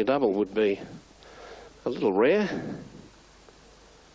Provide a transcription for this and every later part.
Friendly Double would be a little rare.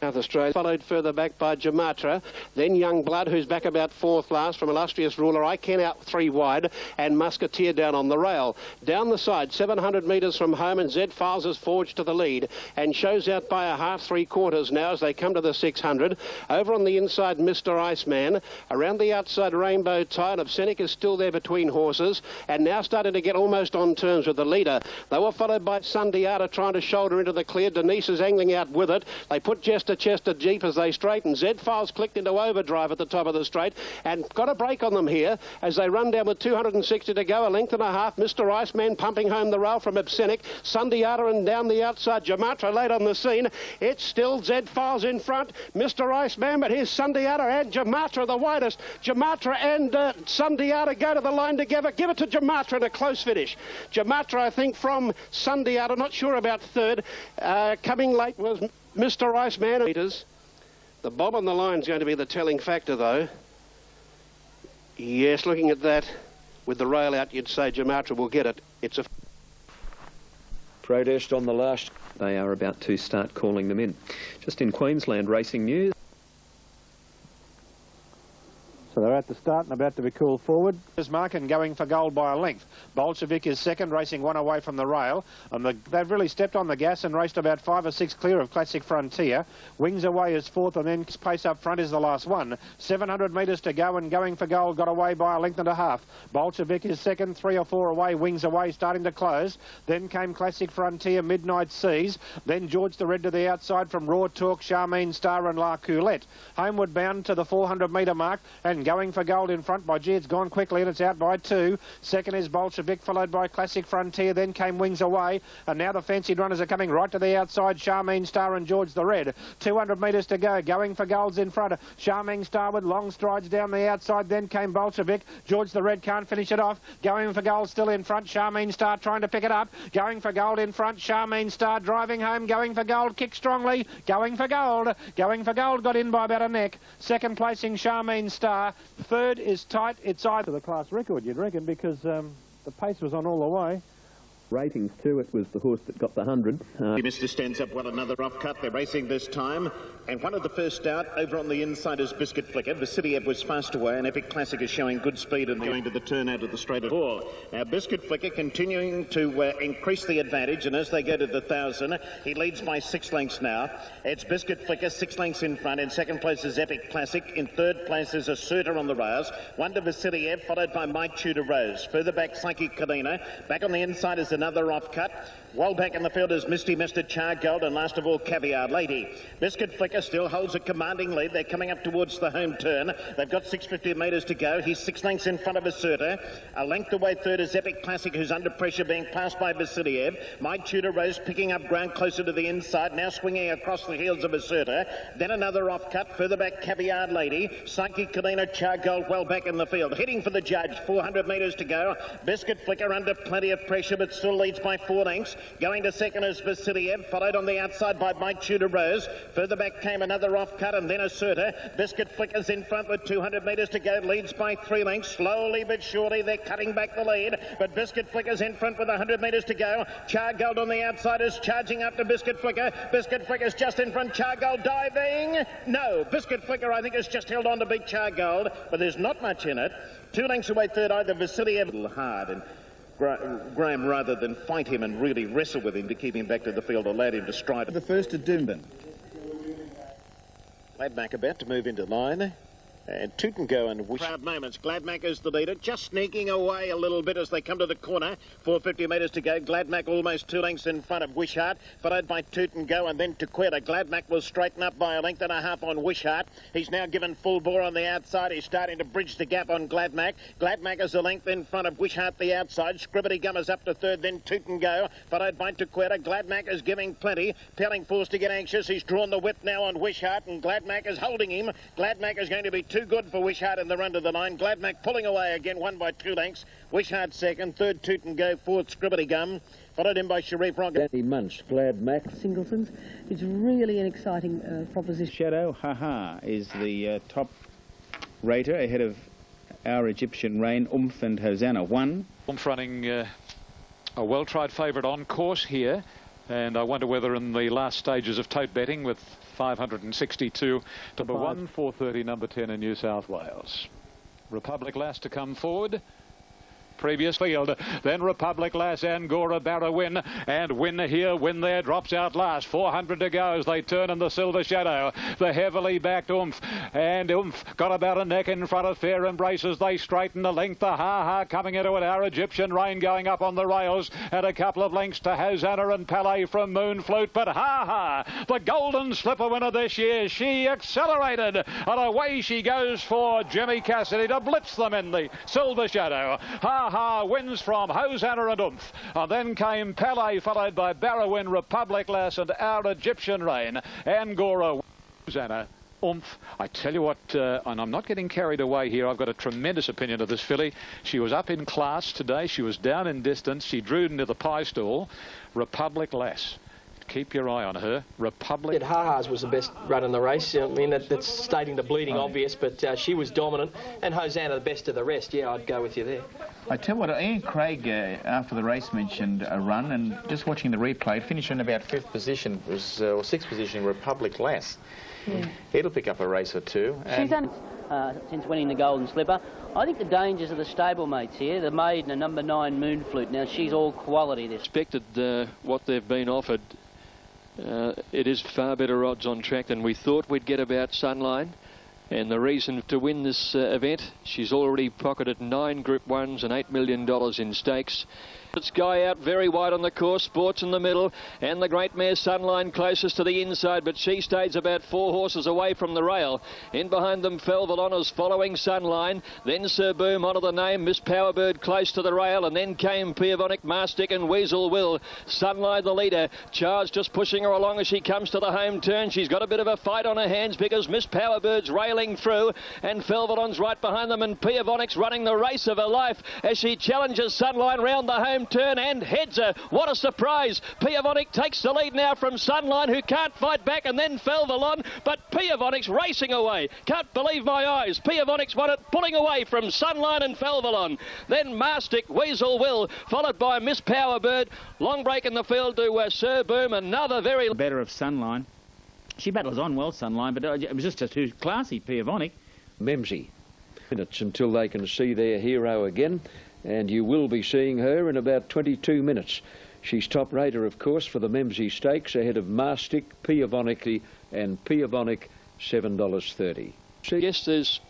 South Australia, followed further back by Jamatra, then Young Blood, who's back about fourth last from Illustrious Ruler. I Ken out 3 wide, and Musketeer down on the rail. Down the side, 700 metres from home, and Zed Files has forged to the lead and shows out by a half 3/4 now as they come to the 600. Over on the inside, Mr. Iceman. Around the outside, Rainbow Tide of Seneca is still there between horses, and now starting to get almost on terms with the leader. They were followed by Sundiata trying to shoulder into the clear. Denise is angling out with it. They put Chester deep as they straighten. Zed Files clicked into overdrive at the top of the straight and got a break on them here as they run down with 260 to go, a length and a half. Mr. Iceman pumping home the rail from Absenic. Sundiata and down the outside, Jamatra late on the scene. It's still Zed Files in front, Mr. Iceman, but here's Sundiata and Jamatra the widest. Jamatra and Sundiata go to the line together. Give it to Jamatra in a close finish. Jamatra, I think, from Sundiata, not sure about third. Coming late was Mr. Iceman. The bob on the line is going to be the telling factor, though. Yes, looking at that, with the rail out, you'd say Jamatra will get it. It's a protest on the last. They are about to start calling them in. Just in Queensland racing news. So they're at the start and about to be called forward. There's Markin going for gold by a length. Bolshevik is second, racing 1 away from the rail. And they've really stepped on the gas and raced about 5 or 6 clear of Classic Frontier. Wings Away is fourth, and then Pace Up Front is the last one. 700 metres to go, and Going for Gold got away by a length and a half. Bolshevik is second, 3 or 4 away. Wings Away starting to close. Then came Classic Frontier, Midnight Seas. Then George the Red to the outside from Raw Talk, Charmine Star and La Coulette. Homeward bound to the 400 metre mark, and Going for Gold in front by G. It's gone quickly and it's out by 2. Second is Bolshevik, followed by Classic Frontier. Then came Wings Away, and now the fancied runners are coming right to the outside. Charmine Star and George the Red. 200 metres to go. Going for Gold's in front. Charmine Star with long strides down the outside. Then came Bolshevik. George the Red can't finish it off. Going for Gold still in front. Charmine Star trying to pick it up. Going for Gold in front. Charmine Star driving home. Going for Gold kicked strongly. Going for Gold. Going for Gold got in by about a neck. Second placing Charmine Star. Third is tight. It's either the class record, you'd reckon, because the pace was on all the way. Ratings too, it was the horse that got the 100. Mr. Stands Up won another off cut. They're racing this time, and one of the first out over on the inside is Biscuit Flicker. Vasiliev was fast away, and Epic Classic is showing good speed and going to the turn out of the straight at all. Now Biscuit Flicker continuing to increase the advantage, and as they go to the 1,000, he leads by 6 lengths now. It's Biscuit Flicker 6 lengths in front. In second place is Epic Classic. In third place is Asserta on the rails. Wonder Vasiliev, followed by My Tudor Rose. Further back, Psychic Kalina. Back on the inside is another off cut. Well back in the field is Misty Mr. Char Gold, and last of all Caviar Lady. Biscuit Flicker still holds a commanding lead. They're coming up towards the home turn. They've got 650 metres to go. He's 6 lengths in front of Asserta. A length away third is Epic Classic, who's under pressure, being passed by Vasiliev. My Tudor Rose picking up ground closer to the inside, now swinging across the heels of Asserta. Then another off cut. Further back Caviar Lady. Psychic Kalina, Char Gold well back in the field. Heading for the judge. 400 metres to go. Biscuit Flicker under plenty of pressure, but still leads by 4 lengths. Going to second is Vasiliev, followed on the outside by My Tudor Rose. Further back came another off cut, and then Asserta. Biscuit Flicker's in front with 200 metres to go, leads by 3 lengths. Slowly but surely they're cutting back the lead, but Biscuit Flicker's in front with 100 metres to go. Char Gold on the outside is charging up to Biscuit Flicker. Biscuit Flicker's just in front. Char Gold diving. No, Biscuit Flicker I think has just held on to beat Char Gold, but there's not much in it. 2 lengths away third either Vasiliev. A little hard, and Graham, rather than fight him and really wrestle with him to keep him back to the field, allowed him to stride. The first to Doomben. Gladmack about to move into line. And Tootengo and Proud Moments. Gladmack is the leader, just sneaking away a little bit as they come to the corner. 450 metres to go. Gladmack almost 2 lengths in front of Wishart, followed by Tootengo and then Tequila. Gladmack will straighten up by a length and a half on Wishart. He's now given full bore on the outside. He's starting to bridge the gap on Gladmack. Gladmack is a length in front of Wishart the outside. Scribbity Gum is up to third, then Tootengo, followed by Tequila. Gladmack is giving plenty. Pelling forced to get anxious. He's drawn the whip now on Wishart, and Gladmack is holding him. Gladmack is going to be too good for Wishart in the run to the line. Gladmack pulling away again, won by 2 lengths. Wishart second, third Tootengo, fourth Scribbity Gum, followed in by Sharif Rocket. Danny Munch, Gladmack. Singletons. It's really an exciting proposition. Shadow Haha is the top rater ahead of Our Egyptian Rain, Oomph and Hosanna. 1. Oomph running a well-tried favourite on course here, and I wonder whether in the last stages of tote betting with 562, number 1, 430, number 10 in New South Wales. Republic Lass to come forward. Previous field, then Republic Lass, Angora, Barrowin, and Win here, Win there, drops out last. 400 to go as they turn in the Silver Shadow. The heavily backed Oomph, and Oomph got about a neck in front of Fair Embrace as they straighten the length. The Ha-Ha coming into it, our Egyptian Rain going up on the rails, and a couple of lengths to Hosanna and Palais from Moonflute. But Ha-Ha, the golden slipper winner this year, she accelerated, and away she goes for Jimmy Cassidy to blitz them in the Silver Shadow. Ha-Ha wins from Hosanna and Oomph. And then came Palais, followed by Barrowin, Republic Lass, and our Egyptian Rain. Angora, Hosanna, Oomph. I tell you what, and I'm not getting carried away here, I've got a tremendous opinion of this filly. She was up in class today. She was down in distance. She drew into the pie stall. Republic Lass. Keep your eye on her. Republic. Ha-Ha's was the best run in the race. I mean, that's stating the bleeding obvious, but she was dominant. And Hosanna, the best of the rest. Yeah, I'd go with you there. I tell you what, Ian Craig, after the race, mentioned a run, and just watching the replay, finished in about 5th position, or 6th position, Republic Lass. Yeah. It'll pick up a race or two. She's done since winning the Golden Slipper. I think the dangers of the stablemates here, the maiden and number 9 Moonflute. Now, she's all quality. This expected what they've been offered. It is far better odds on track than we thought we'd get about Sunline. And the reason to win this event, she's already pocketed 9 Group 1s and $8 million in stakes. It's Guy out very wide on the course, Sports in the middle, and the great mare Sunline closest to the inside, but she stays about 4 horses away from the rail. In behind them, Felvalhona's following Sunline, then Sir Boom onto the name, Miss Powerbird close to the rail, and then came Piavonic, Mastic and Weasel Will. Sunline the leader, Charge just pushing her along as she comes to the home turn. She's got a bit of a fight on her hands because Miss Powerbird's railing through, and Felvalhona's right behind them, and Piavonic's running the race of her life as she challenges Sunline round the home turn and heads her. What a surprise. Piavonic takes the lead now from Sunline, who can't fight back, and then Felvalhona, but Piavonic's racing away. Can't believe my eyes. Piavonic's won it, pulling away from Sunline and Felvalhona. Then Mastic, Weasel Will, followed by Miss Powerbird. Long break in the field to Sir Boom, another very... Better of Sunline. She battles on well, Sunline, but it was just too classy, Piavonic. Memsie. Minutes until they can see their hero again, and you will be seeing her in about 22 minutes. She's top rater, of course, for the Memsie Stakes, ahead of Mastic, Piavonic, and Piavonic, $7.30. So yes, there's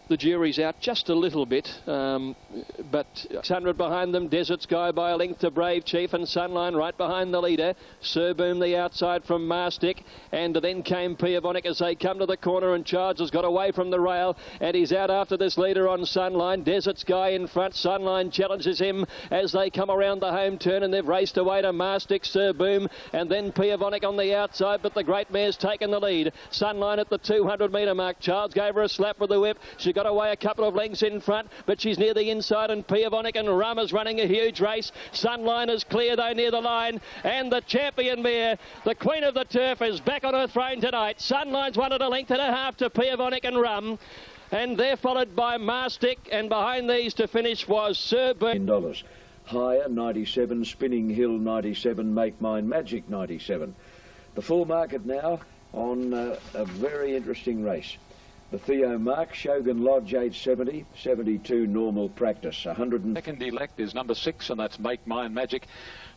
the jury's out just a little bit, but 600 behind them, Desert Sky by a length to Brave Chief, and Sunline right behind the leader. Sir Boom the outside from Mastic, and then came Piavonic as they come to the corner, and Charge has got away from the rail, and he's out after this leader on Sunline. Desert Sky in front, Sunline challenges him as they come around the home turn, and they've raced away to Mastic, Sir Boom, and then Piavonic on the outside, but the great mare's taken the lead. Sunline at the 200 metre mark. Charles gave her a slap with the whip. She got away a couple of lengths in front, but she's near the inside, and Piavonic and Rama's running a huge race. Sunline is clear though near the line, and the champion mare, the Queen of the Turf, is back on her throne tonight. Sunline's won at a length and a half to Piavonic and Rum, and they're followed by Mastic, and behind these to finish was Sir Boom. $10. Higher 97, Spinning Hill 97, Make Mine Magic 97. The full market now on a very interesting race. The Theo Mark, Shogun Lodge 870, 72 Normal Practice, 100. Second elect is number 6, and that's Make Mine Magic.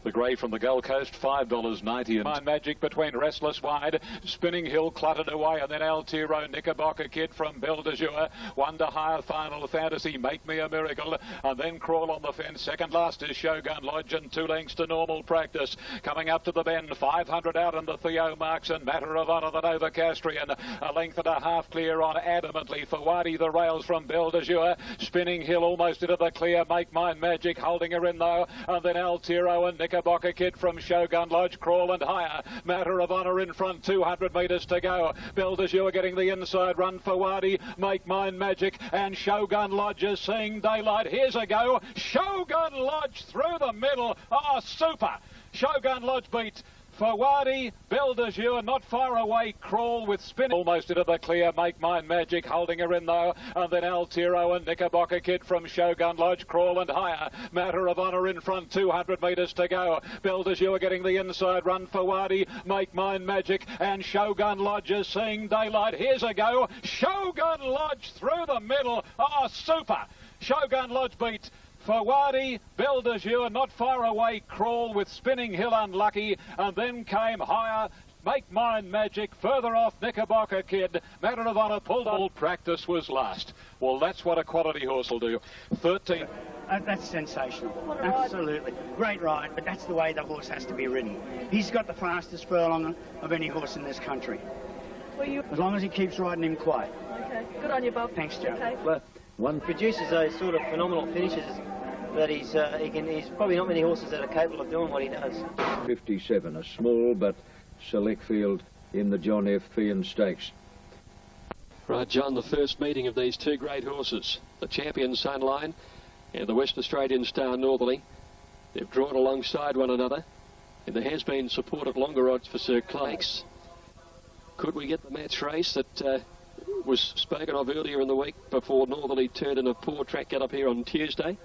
The grey from the Gold Coast, $5.90. And Mine Magic between Restless Wide, Spinning Hill cluttered away, and then Altiro, Knickerbocker Kid from Belle de Jour, Wonder Higher, Final Fantasy, Make Me a Miracle, and then Crawl on the Fence. Second last is Shogun Lodge, and 2 lengths to Normal Practice. Coming up to the bend, 500 out in the Theo Marks, and Matter of Honour, the Novocastrian. A length and a half clear on adamantly for Wadi, the rails from Belle de Jour. Spinning Hill almost into the clear, Make Mine Magic holding her in though, and then Altiro and Knickerbocker Kid from Shogun Lodge, Crawl and Higher. Matter of Honour in front, 200 metres to go. Belle de Jour getting the inside run for Wadi, Make Mine Magic, and Shogun Lodge is seeing daylight. Here's a go. Shogun Lodge through the middle. Oh, super. Shogun Lodge beat Fawadi, Beldejour, not far away, Crawl with spin. Almost into the clear, Make Mine Magic, holding her in though. And then Altiro and Knickerbocker Kid from Shogun Lodge, Crawl and higher. Matter of Honour in front, 200 metres to go. Beldejour getting the inside run. Fawadi, Make Mine Magic, and Shogun Lodge is seeing daylight. Here's a go. Shogun Lodge through the middle. Oh, super. Shogun Lodge beat Fawadi, Beldejour, not far away, Crawl with Spinning Hill unlucky, and then came higher, Make Mine Magic, further off Knickerbocker Kid. Matter of Honour pulled on. Practice was last. Well, that's what a quality horse will do. 13. That's sensational. Absolutely. Great ride, but that's the way the horse has to be ridden. He's got the fastest furlong of any horse in this country. As long as he keeps riding him quiet. Okay, good on you, Bob. Thanks, Joe. Okay. Well, one produces those sort of phenomenal finishes that he's probably not many horses that are capable of doing what he does. 57, a small but select field in the John F. Feehan Stakes. Right, John, the first meeting of these two great horses, the champion Sunline and the West Australian Star Northerly. They've drawn alongside one another, and there has been support at longer odds for Sir Clake's. Could we get the match race that was spoken of earlier in the week before Northerly turned in a poor track get up here on Tuesday?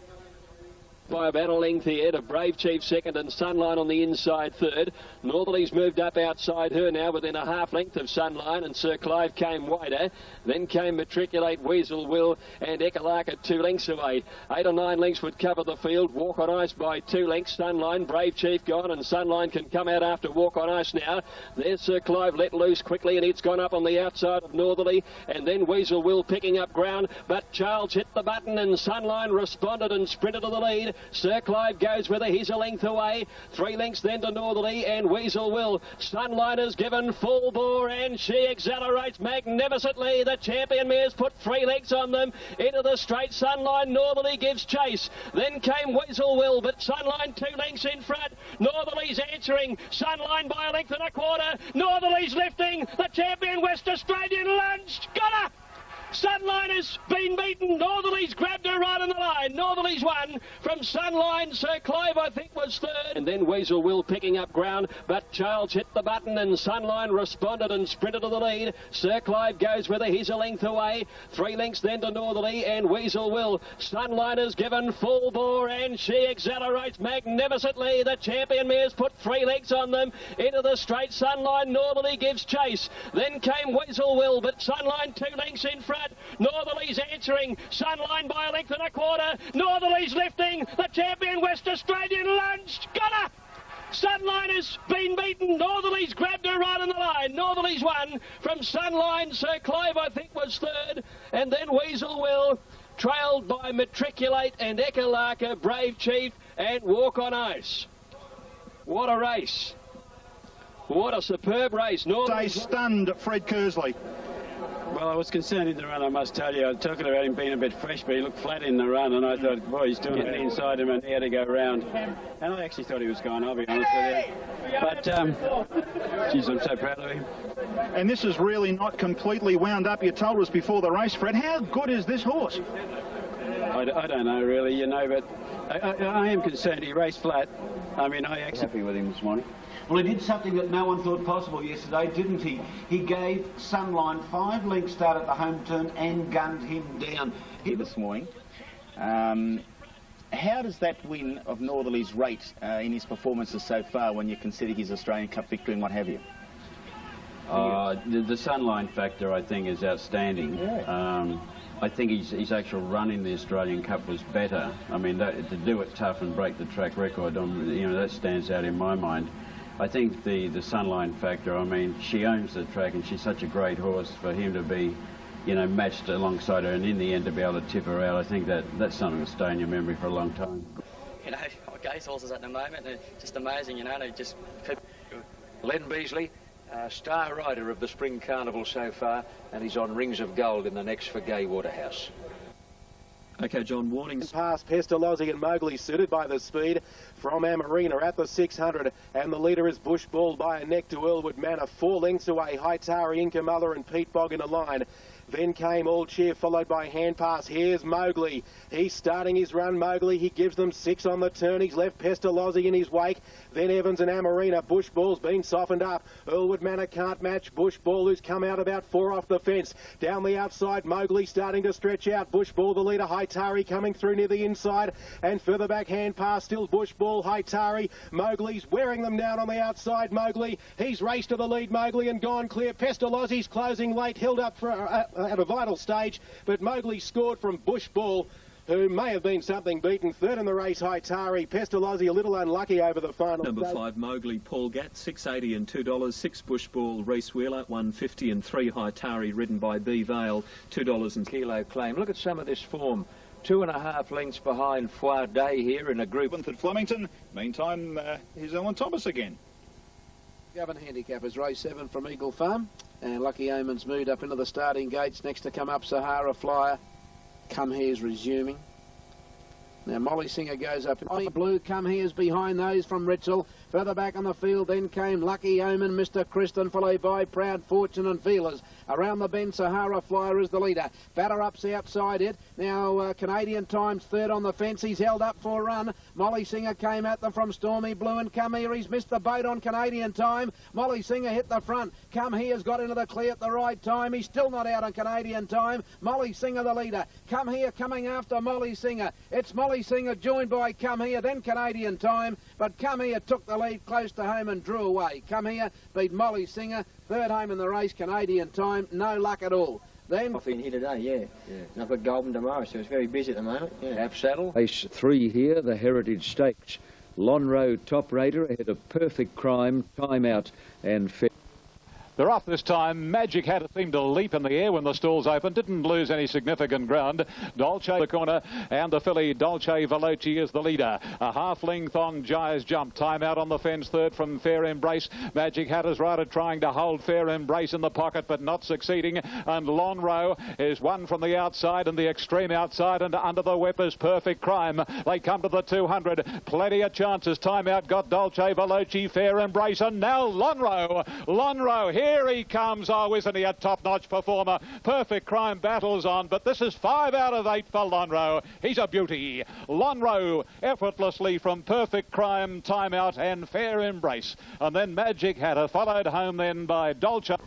By about a length here to Brave Chief second and Sunline on the inside third. Northerly's moved up outside her now within a half length of Sunline, and Sir Clive came wider. Then came Matriculate, Weasel Will and Ekalaka 2 lengths away. 8 or 9 lengths would cover the field. Walk on Ice by 2 lengths. Sunline, Brave Chief gone, and Sunline can come out after Walk on Ice now. There's Sir Clive let loose quickly, and it's gone up on the outside of Northerly, and then Weasel Will picking up ground, but Charles hit the button and Sunline responded and sprinted to the lead. Sir Clive goes with her. He's a length away. 3 lengths then to Northerly and Weasel Will. Sunline is given full bore and she accelerates magnificently. The champion mares put 3 lengths on them into the straight. Sunline, Northerly gives chase. Then came Weasel Will, but Sunline 2 lengths in front. Northerly's answering. Sunline by a length and a quarter. Northerly's lifting. The champion West Australian lunged. Got her! Sunline has been beaten. Northerly's grabbed her right on the line. Northerly's won from Sunline. Sir Clive, I think, was third. And then Weasel Will picking up ground, but Charles hit the button and Sunline responded and sprinted to the lead. Sir Clive goes with her. He's a length away. 3 lengths then to Northerly and Weasel Will. Sunline is given full bore and she accelerates magnificently. The champion mares put 3 lengths on them into the straight. Sunline, Northerly gives chase. Then came Weasel Will, but Sunline 2 lengths in front. Northerly's answering. Sunline by a length and a quarter. Northerly's lifting. The champion West Australian lunged. Got her! Sunline has been beaten. Northerly's grabbed her right on the line. Northerly's won from Sunline. Sir Clive, I think, was third. And then Weasel Will, trailed by Matriculate and Ekalaka, Brave Chief and Walk on Ice. What a race. What a superb race. Stay stunned, Fred Kersley. Well, I was concerned in the run, I must tell you. I was talking about him being a bit fresh, but he looked flat in the run, and I thought, boy, he's doing it inside him, and he had to go round. And I actually thought he was gone, I'll be honest with you. But, geez, I'm so proud of him. And this is really not completely wound up. You told us before the race, Fred. How good is this horse? I don't know, really, you know, but I am concerned. He raced flat. I mean, I actually happy with him this morning. Well, he did something that no one thought possible yesterday, didn't he? He gave Sunline 5 lengths start at the home turn and gunned him down. This morning. How does that win of Northerly's rate in his performances so far when you consider his Australian Cup victory and what have you? The Sunline factor, I think, is outstanding. Yeah. I think his actual run in the Australian Cup was better. I mean, to do it tough and break the track record, you know, that stands out in my mind. I think the Sunline factor, I mean, she owns the track and she's such a great horse. For him to be, you know, matched alongside her and in the end to be able to tip her out, I think that's something to stay in your memory for a long time. You know, Gay's horses at the moment, they're just amazing, you know, they just... Len Beasley, star rider of the Spring Carnival so far, and he's on Rings of Gold in the next for Gay Waterhouse. Okay, John, warnings. Past Pestalozzi and Mowgli, suited by the speed from Amarina at the 600, and the leader is Bush Ball by a neck to Elwood Manor, 4 lengths away. Haitari, Inca Mother and Pete Bog in a line. Then came All Cheer, followed by Hand Pass. Here's Mowgli. He's starting his run, Mowgli. He gives them 6 on the turn. He's left Pestalozzi in his wake. Then Evans and Amarina. Bush Ball's been softened up. Earlwood Manor can't match Bush Ball, who's come out about 4 off the fence. Down the outside, Mowgli starting to stretch out. Bush Ball, the leader, Haitari coming through near the inside. And further back, Hand Pass, still Bush Ball, Haitari. Mowgli's wearing them down on the outside, Mowgli. He's raced to the lead, Mowgli, and gone clear. Pestalozzi's closing late, held up for, at a vital stage, but Mowgli scored from Bush Ball, who may have been something beaten. Third in the race, Haitari. Pestalozzi a little unlucky over the final. Number 5, Mowgli, Paul Gatt, $6.80 and $2. 6, Bush Ball, Reese Wheeler, $1.50 and 3, Haitari, ridden by B. Vale, $2 and kilo claim. Look at some of this form. 2.5 lengths behind Foire Day here in a group. At Flemington. Meantime, here's Ellen Thomas again. Govan handicappers, race 7 from Eagle Farm, and Lucky Omen's moved up into the starting gates. Next to come up, Sahara Flyer. Come Here's resuming. Now Molly Singer goes up in blue. Come Here's behind those from Ritzel. Further back on the field then came Lucky Omen, Mr. Kristen, followed by Proud Fortune and Feelers. Around the bend, Sahara Flyer is the leader. Batter Up's outside it. Now Canadian Times third on the fence. He's held up for a run. Molly Singer came at them from Stormy Blue, and Come Here, he's missed the boat on Canadian Time. Molly Singer hit the front. Come Here's got into the clear at the right time. He's still not out on Canadian Time. Molly Singer the leader. Come Here coming after Molly Singer. It's Molly Singer joined by Come Here, then Canadian Time, but Come Here took the lead close to home and drew away. Come Here beat Molly Singer. Third home in the race, Canadian Time. No luck at all. Then off in here today, yeah. And I've got Goulburn tomorrow, so it's very busy at the moment. Yeah. Half saddle. Race 3 here, the Heritage Stakes. Lonhro Top Raider ahead of Perfect Crime, Time Out and Fair. They're off this time. Magic Hatter seemed to leap in the air when the stalls opened. Didn't lose any significant ground. Dolce the corner, and the filly Dolce Veloci is the leader. A half length on Jai's Jump. Time Out on the fence. Third from Fair Embrace. Magic Hatter's rider trying to hold Fair Embrace in the pocket, but not succeeding. And Lonhro is one from the outside and the extreme outside, and under the whip is Perfect Crime. They come to the 200. Plenty of chances. Time Out got Dolce Veloci, Fair Embrace, and now Lonhro. Lonhro here. Here he comes. Oh, isn't he a top-notch performer? Perfect Crime battles on, but this is 5 out of 8 for Lonhro. He's a beauty. Lonhro effortlessly from Perfect Crime, Time Out and Fair Embrace. And then Magic Hatter followed home then by Dolce.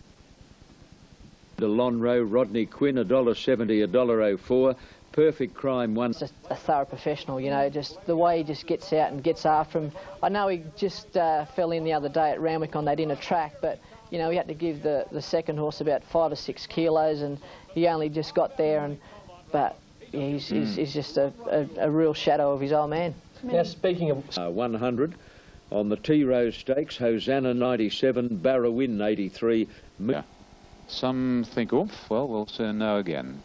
Lonhro, Rodney Quinn, $1.70, $1.04. Perfect Crime one. Just a thorough professional, you know, just the way he just gets out and gets after him. I know he just fell in the other day at Randwick on that inner track, but you know, he had to give the second horse about 5 or 6 kilos, and he only just got there. But yeah, he's just a real shadow of his old man. Now, speaking of 100 on the T Rose Stakes, Hosanna 97, Barrawin 83. Yeah. Some think, oof, well, we'll soon know again.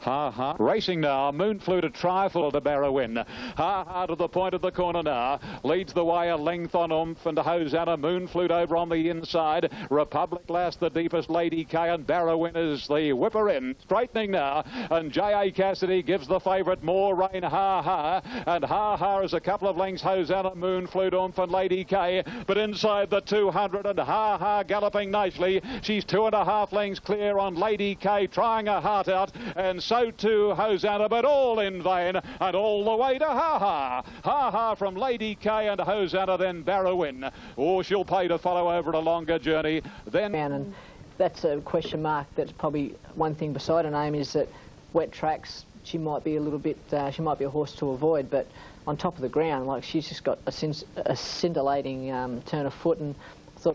Ha Ha. Racing now. Moonflew to trifle to Barrawin. Ha Ha to the point of the corner now. Leads the way a length on Oomph and Hosanna. Moonflew over on the inside. Republic Lass the deepest, Lady K, and Barrawin is the whipper in. Straightening now. And J.A. Cassidy gives the favourite more rain. Ha Ha. And Ha Ha is a couple of lengths. Hosanna, Moonflew, Oomph and Lady K. But inside the 200 and Ha Ha galloping nicely. She's 2.5 lengths clear on Lady K, trying her heart out. And so too Hosanna, but all in vain, and all the way to Ha Ha. Ha Ha from Lady K and Hosanna, then Barrawin. Oh, she'll pay to follow over a longer journey. Then... And that's a question mark. That's probably one thing beside her name, is that wet tracks, she might be a little bit, she might be a horse to avoid, but on top of the ground, like, she's just got a scintillating turn of foot. And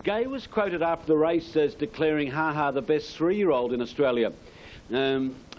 Gay was quoted after the race as declaring Ha Ha the best 3-year-old in Australia.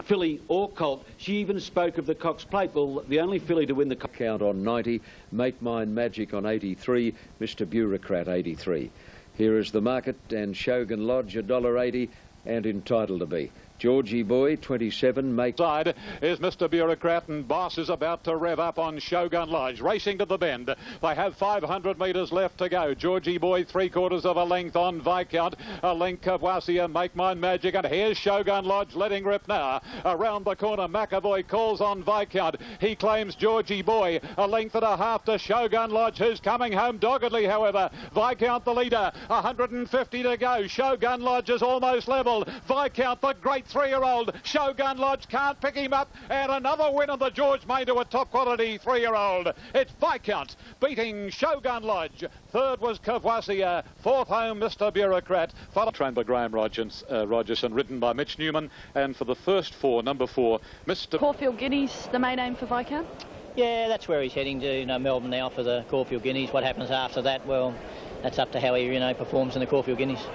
Filly or colt. She even spoke of the Cox Plate. Well, the only filly to win the count on 90, Make Mine Magic on 83, Mr. Bureaucrat 83. Here is the market, and Shogun Lodge $1.80 and entitled to be. Georgie Boy, 27, make... Side is Mr. Bureaucrat, and Boss is about to rev up on Shogun Lodge, racing to the bend. They have 500 metres left to go. Georgie Boy, 3/4 of a length on Viscount, a length Kawassia, Make Mine Magic, and here's Shogun Lodge letting rip now. Around the corner, McAvoy calls on Viscount. He claims Georgie Boy, a length and a half to Shogun Lodge, who's coming home doggedly, however. Viscount the leader, 150 to go. Shogun Lodge is almost levelled. Viscount, the great 3-year-old. Shogun Lodge can't pick him up. And another win of the George May to a top-quality 3-year-old. It's Viscount beating Shogun Lodge. Third was Cavoisier. Fourth home, Mr. Bureaucrat. Trained by Graham Rogerson, ridden by Mitch Newman. And for the first 4, number 4, Mr. Caulfield Guineas, the main aim for Viscount? Yeah, that's where he's heading to, Melbourne now for the Caulfield Guineas. What happens after that, well, that's up to how he, performs in the Caulfield Guineas.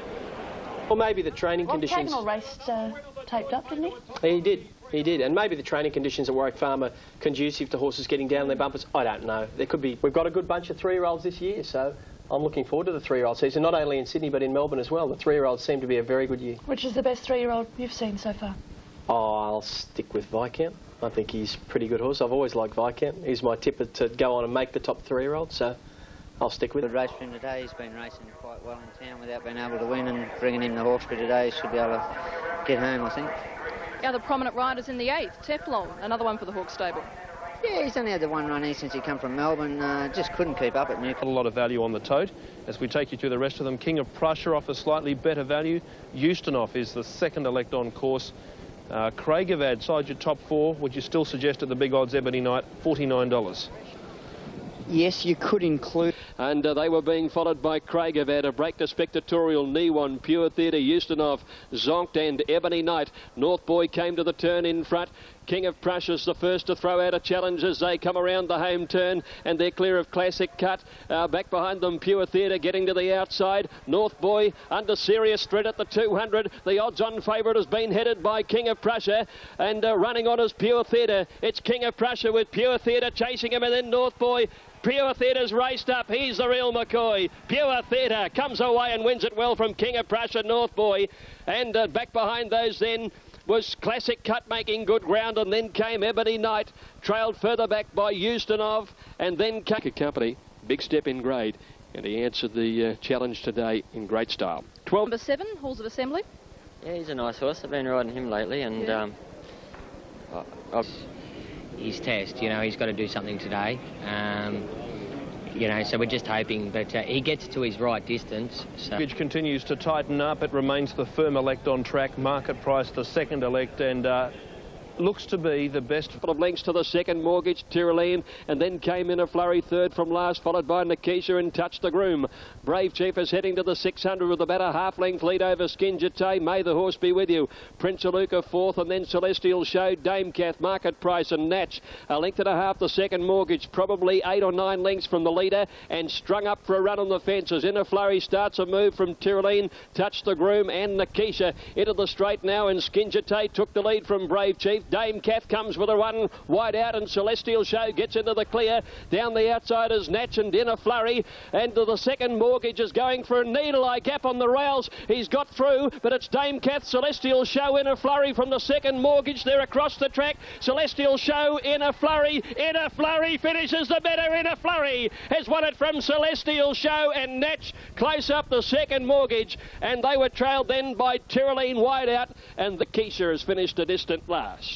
Or maybe the training conditions. Dragonell raced taped up, didn't he? He did, and maybe the training conditions at Warwick Farm are conducive to horses getting down their bumpers. I don't know. There could be. We've got a good bunch of 3-year-olds this year, so I'm looking forward to the 3-year-old season, not only in Sydney but in Melbourne as well. The 3-year-olds seem to be a very good year. Which is the best 3-year-old you've seen so far? Oh, I'll stick with Viscount. I think he's a pretty good horse. I've always liked Viscount. He's my tipper to go on and make the top 3-year-old, so I'll stick with it. Good race for him today. He's been racing quite well in town without being able to win, and bringing him the Hawkesbury today should be able to get home, I think. The other prominent riders in the 8th, Teflon, another one for the Hawke stable. Yeah, he's only had the one run here since he come from Melbourne. Just couldn't keep up at Newcastle. A lot of value on the tote. As we take you through the rest of them, King of Prussia offers slightly better value. Eustonov is the second elect on course. Craigovad, side your top 4. Would you still suggest at the big odds Ebony Knight, $49? Yes, you could include. And they were being followed by Craigovad, a break to Spectatorial, Niwon, Pure Theatre, Eustonov, Zonkt and Ebony Knight. North Boy came to the turn in front. King of Prussia's the first to throw out a challenge as they come around the home turn, and they're clear of Classic Cut. Back behind them, Pure Theatre getting to the outside. North Boy under serious threat at the 200. The odds-on favourite has been headed by King of Prussia, and running on is Pure Theatre. It's King of Prussia with Pure Theatre chasing him, and then North Boy. Pure Theatre's raced up. He's the real McCoy. Pure Theatre comes away and wins it well from King of Prussia, North Boy. And back behind those then was Classic Cut making good ground, and then came Ebony Knight, trailed further back by Eustonov, and then Company. Big step in grade, and he answered the challenge today in great style. 12. Number 7, Halls of Assembly. Yeah, he's a nice horse. I've been riding him lately, and His test, he's got to do something today. So we're just hoping, but he gets to his right distance. So. Package continues to tighten up. It remains the firm elect on track. Market price the second elect, and looks to be the best. Couple of lengths to the second Mortgage, Tyrolean, and then came in a flurry third from last, followed by Nikisha and Touch the Groom. Brave Chief is heading to the 600 with about a half-length lead over Skinjate. May the horse be with you. Prince Aluka fourth, and then Celestial Show, Dame Cath, Market Price and Natch. A length and a half the second Mortgage, probably 8 or 9 lengths from the leader, and strung up for a run on the fences. In a flurry starts a move from Tyrolean, Touch the Groom and Nikisha. Into the straight now, and Skinjate took the lead from Brave Chief. Dame Cath comes with a run wide out, and Celestial Show gets into the clear. Down the outside is Natch and in a flurry, and to the second Mortgage is going for a needle-eye gap on the rails. He's got through, but it's Dame Cath, Celestial Show in a flurry from the second Mortgage. They're across the track. Celestial Show in a flurry, finishes the better. In a flurry has won it from Celestial Show, and Natch close up the second Mortgage, and they were trailed then by Tyrolean wide out, and the Keisha has finished a distant last.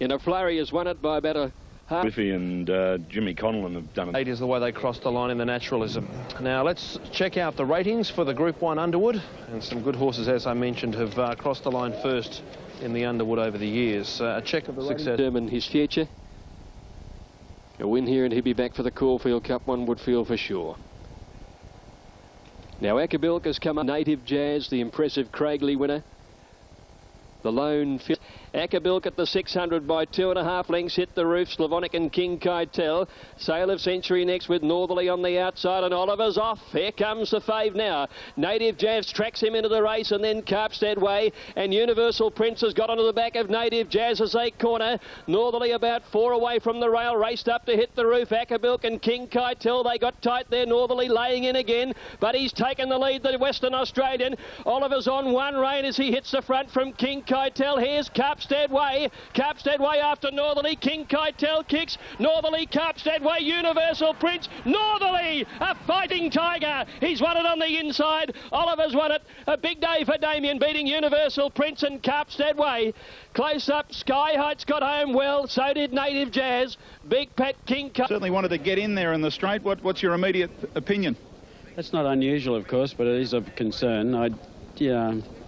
In a flurry has won it by about a half. Whiffy and Jimmy Conlon have done it. 8 is the way they crossed the line in the naturalism. Now let's check out the ratings for the Group 1 Underwood, and some good horses, as I mentioned, have crossed the line first in the Underwood over the years. A check of the success. Determine his future. A win here and he'll be back for the Caulfield Cup, one would feel for sure. Now Akabilk has come up. Native Jazz, the impressive Craigley winner. The lone Akabilk at the 600 by 2.5 lengths hit the roof. Slavonic and King Keitel. Sail of Century next with Northerly on the outside, and Oliver's off. Here comes the fave now. Native Jazz tracks him into the race, and then Carpstead Way, and Universal Prince has got onto the back of Native Jazz as they corner. Northerly about 4 away from the rail, raced up to hit the roof. Akabilk and King Keitel, they got tight there. Northerly laying in again, but he's taken the lead, the Western Australian. Oliver's on one rein as he hits the front from King Keitel. Here's Carpstead Way after Northerly. King Keitel kicks. Northerly, Carpstead Way, Universal Prince. Northerly, a fighting tiger. He's won it on the inside. Oliver's won it. A big day for Damien, beating Universal Prince and Carpstead Way. Close up, Sky Heights got home well. So did Native Jazz. Big Pat King. Certainly wanted to get in there in the straight. What's your immediate opinion? That's not unusual, of course, but it is of concern.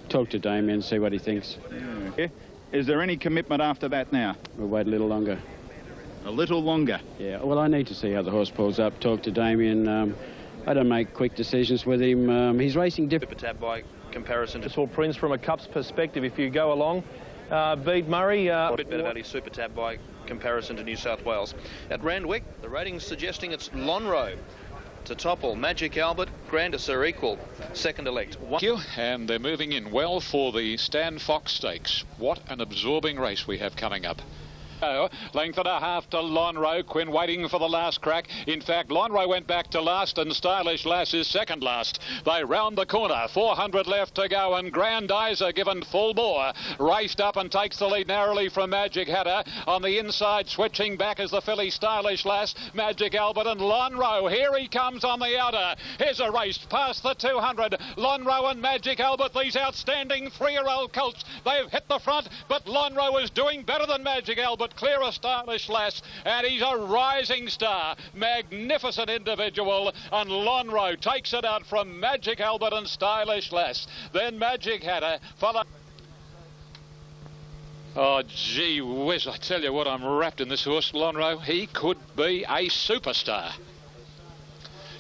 talk to Damien, see what he thinks. Yeah. Is there any commitment after that now? We'll wait a little longer. A little longer? Yeah, well, I need to see how the horse pulls up, talk to Damien. I don't make quick decisions with him. He's racing different. Super Tab by comparison to Saw Prince from a Cup's perspective, if you go along. Bede Murray. A bit better value Super Tab by comparison to New South Wales. At Randwick, the rating's suggesting it's Lonhro to topple. Magic Albert, Grandis are equal. Second elect. Thank you. And they're moving in well for the Stan Fox Stakes. What an absorbing race we have coming up. Length and a half to Lonhro. Quinn waiting for the last crack. In fact, Lonhro went back to last and Stylish Lass is second last. They round the corner. 400 left to go and Grandizer given full bore. Raced up and takes the lead narrowly from Magic Hatter. On the inside, switching back is the filly Stylish Lass, Magic Albert and Lonhro. Here he comes on the outer. Here's a race past the 200. Lonhro and Magic Albert, these outstanding 3-year-old colts. They've hit the front, but Lonhro is doing better than Magic Albert. Clear a Stylish Lass, and he's a rising star. Magnificent individual, and Lonhro takes it out from Magic Albert and Stylish Lass. Then Magic Hatter follow. Oh, gee whiz, I tell you what, I'm wrapped in this horse, Lonhro. He could be a superstar.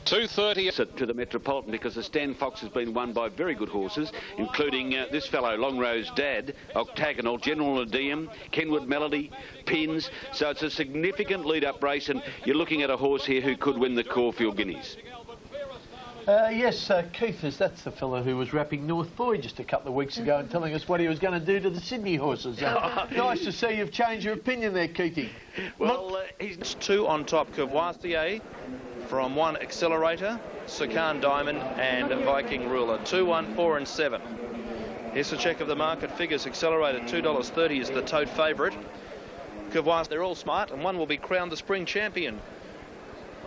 2:30 to the Metropolitan, because the Stan Fox has been won by very good horses, including this fellow, Lonhro's dad, Octagonal, General Nadeem, Kenwood Melody, Pins. So it's a significant lead-up race, and you're looking at a horse here who could win the Caulfield Guineas. Yes, Keith, that's the fellow who was rapping North Boy just a couple of weeks ago and telling us what he was going to do to the Sydney horses. Nice to see you've changed your opinion there, Keithy. Well, he's two on top. Courvoisier from one Accelerator, Sakan Diamond and Viking Ruler. 2, 1, 4 and 7. Here's a check of the market figures. Accelerator $2.30 is the tote favourite. Courvoisier, they're all smart, and one will be crowned the spring champion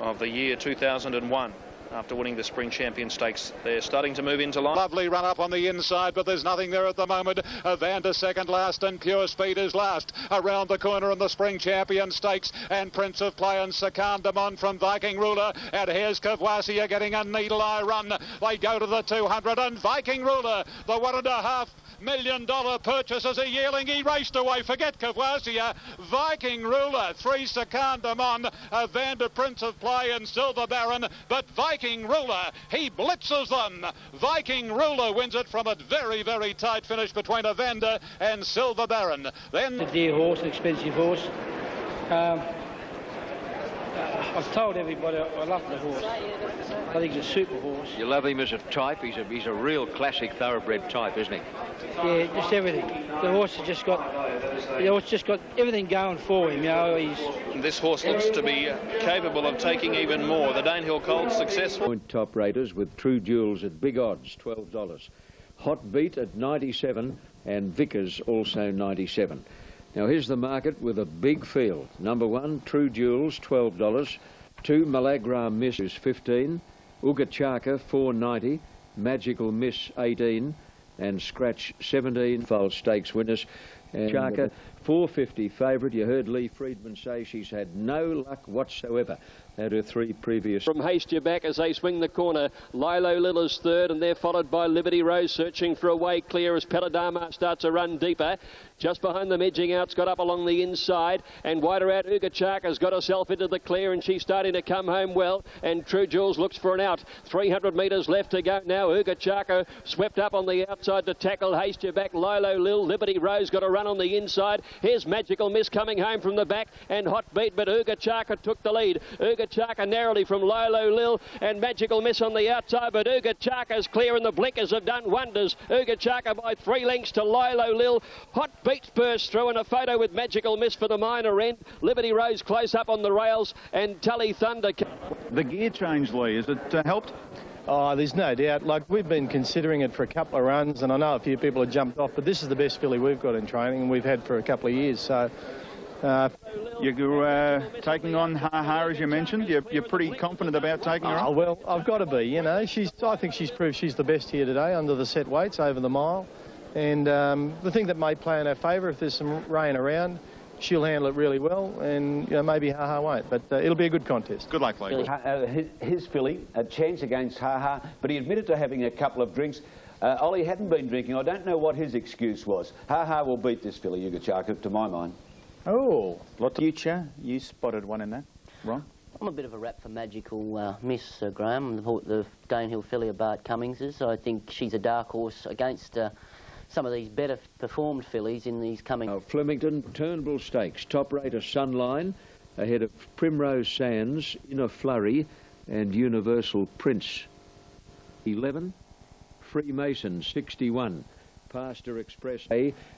of the year 2001. After winning the Spring Champion Stakes, they're starting to move into line. Lovely run up on the inside, but there's nothing there at the moment. Evander second last and Pure Speed is last. Around the corner in the Spring Champion Stakes, and Prince of Play and Secandamon from Viking Ruler. And here's Courvoisier getting a needle eye run. They go to the 200, and Viking Ruler, the $1.5 million purchase as a yearling. He raced away. Forget Courvoisier. Viking Ruler, 3 Secandamon, Evander, Prince of Play and Silver Baron. But Viking Ruler, he blitzes them. Viking Ruler wins it from a very, very tight finish between Evander and Silver Baron. Then a dear horse, an expensive horse. I've told everybody I love the horse. I think he's a super horse. You love him as a type. He's a real classic thoroughbred type, isn't he? Yeah, just everything. The horse has just got everything going for him. You know, this horse looks to be capable of taking even more. The Danehill Colt's successful. Point top raters with True Jewels at big odds, $12. Hot Beat at 97 and Vickers also 97. Now here's the market with a big field. Number 1, True Jewels, $12. 2, Malagra Miss is 15. Ugachaka, $4.90. Magical Miss, 18. And Scratch, 17. Foal Stakes winners. And Chaka, $4.50 favourite. You heard Lee Friedman say she's had no luck whatsoever at her 3 previous. From Haste Your Back as they swing the corner, Lilo Lilla's third, and they're followed by Liberty Rose searching for a way clear as Peladama starts to run deeper. Just behind them, edging out's got up along the inside, and wider out, Ugachaka's got herself into the clear, and she's starting to come home well, and True Jewels looks for an out. 300 metres left to go now. Ugachaka swept up on the outside to tackle Haste Your Back. Lilo Lil, Liberty Rose got a run on the inside. Here's Magical Miss coming home from the back, and Hot Beat, but Ugachaka took the lead. Ugachaka narrowly from Lilo Lil, and Magical Miss on the outside, but Ugachaka's clear, and the blinkers have done wonders. Ugachaka by 3 lengths to Lilo Lil. Hot Beat burst through in a photo with Magical Miss for the minor end. Liberty Rose close up on the rails, and Tully Thunder. The gear change, Lee, has it helped? Oh, there's no doubt. Like, we've been considering it for a couple of runs, and I know a few people have jumped off, but this is the best filly we've got in training, and we've had for a couple of years. So you're taking on Ha Ha, as you mentioned. You're pretty confident about taking her on? Oh, well, I've got to be, you know. I think she's proved she's the best here today under the set weights over the mile. And the thing that may play in her favour, if there's some rain around, she'll handle it really well, and you know, maybe Ha Ha won't. But it'll be a good contest. Good luck, Lee. His filly, a chance against Ha Ha, but he admitted to having a couple of drinks. Ollie hadn't been drinking. I don't know what his excuse was. Ha will beat this filly, Yugachaka, to my mind. Oh, lot of future. You spotted one in that, Ron? I'm a bit of a rap for Magical Miss, Graham, the Danehill filly of Bart Cummings's. I think she's a dark horse against some of these better performed fillies in these coming... Flemington, Turnbull Stakes, top rater Sunline, ahead of Primrose Sands, In a Flurry and Universal Prince. 11, Freemason, 61. Pastor Express,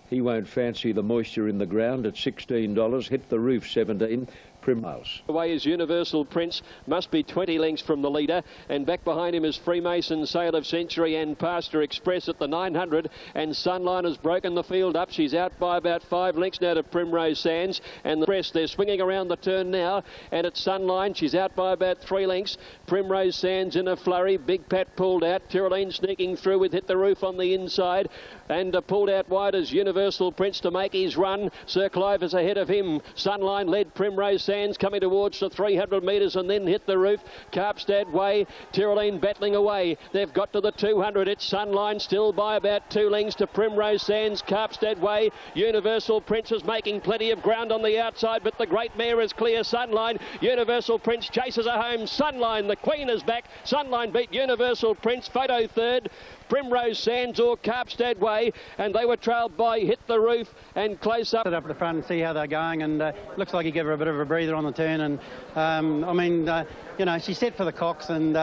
he won't fancy the moisture in the ground at $16. Hit the roof, 17. Primrose. Away is Universal Prince, must be 20 lengths from the leader, and back behind him is Freemason, Sail of Century and Pastor Express at the 900, and Sunline has broken the field up. She's out by about 5 lengths now to Primrose Sands, and the rest, they're swinging around the turn now, and at Sunline she's out by about 3 lengths. Primrose Sands In a Flurry, Big Pat pulled out, Tyroline sneaking through with Hit the Roof on the inside, and pulled out wide as Universal Prince to make his run. Sir Clive is ahead of him. Sunline led Primrose Sands coming towards the 300 metres and then Hit the Roof. Carpstad Way, Tyroline battling away. They've got to the 200. It's Sunline still by about 2 lengths to Primrose Sands. Carpstad Way, Universal Prince is making plenty of ground on the outside, but the great mare is clear. Sunline, Universal Prince chases her home. Sunline, the Queen is back. Sunline beat Universal Prince. Photo third. Primrose Sands or Carpstad Way, and they were trailed by Hit the Roof and close up. Sit up at the front and see how they're going, and looks like he gave her a bit of a breather on the turn, and I mean, you know, she's set for the Cox, and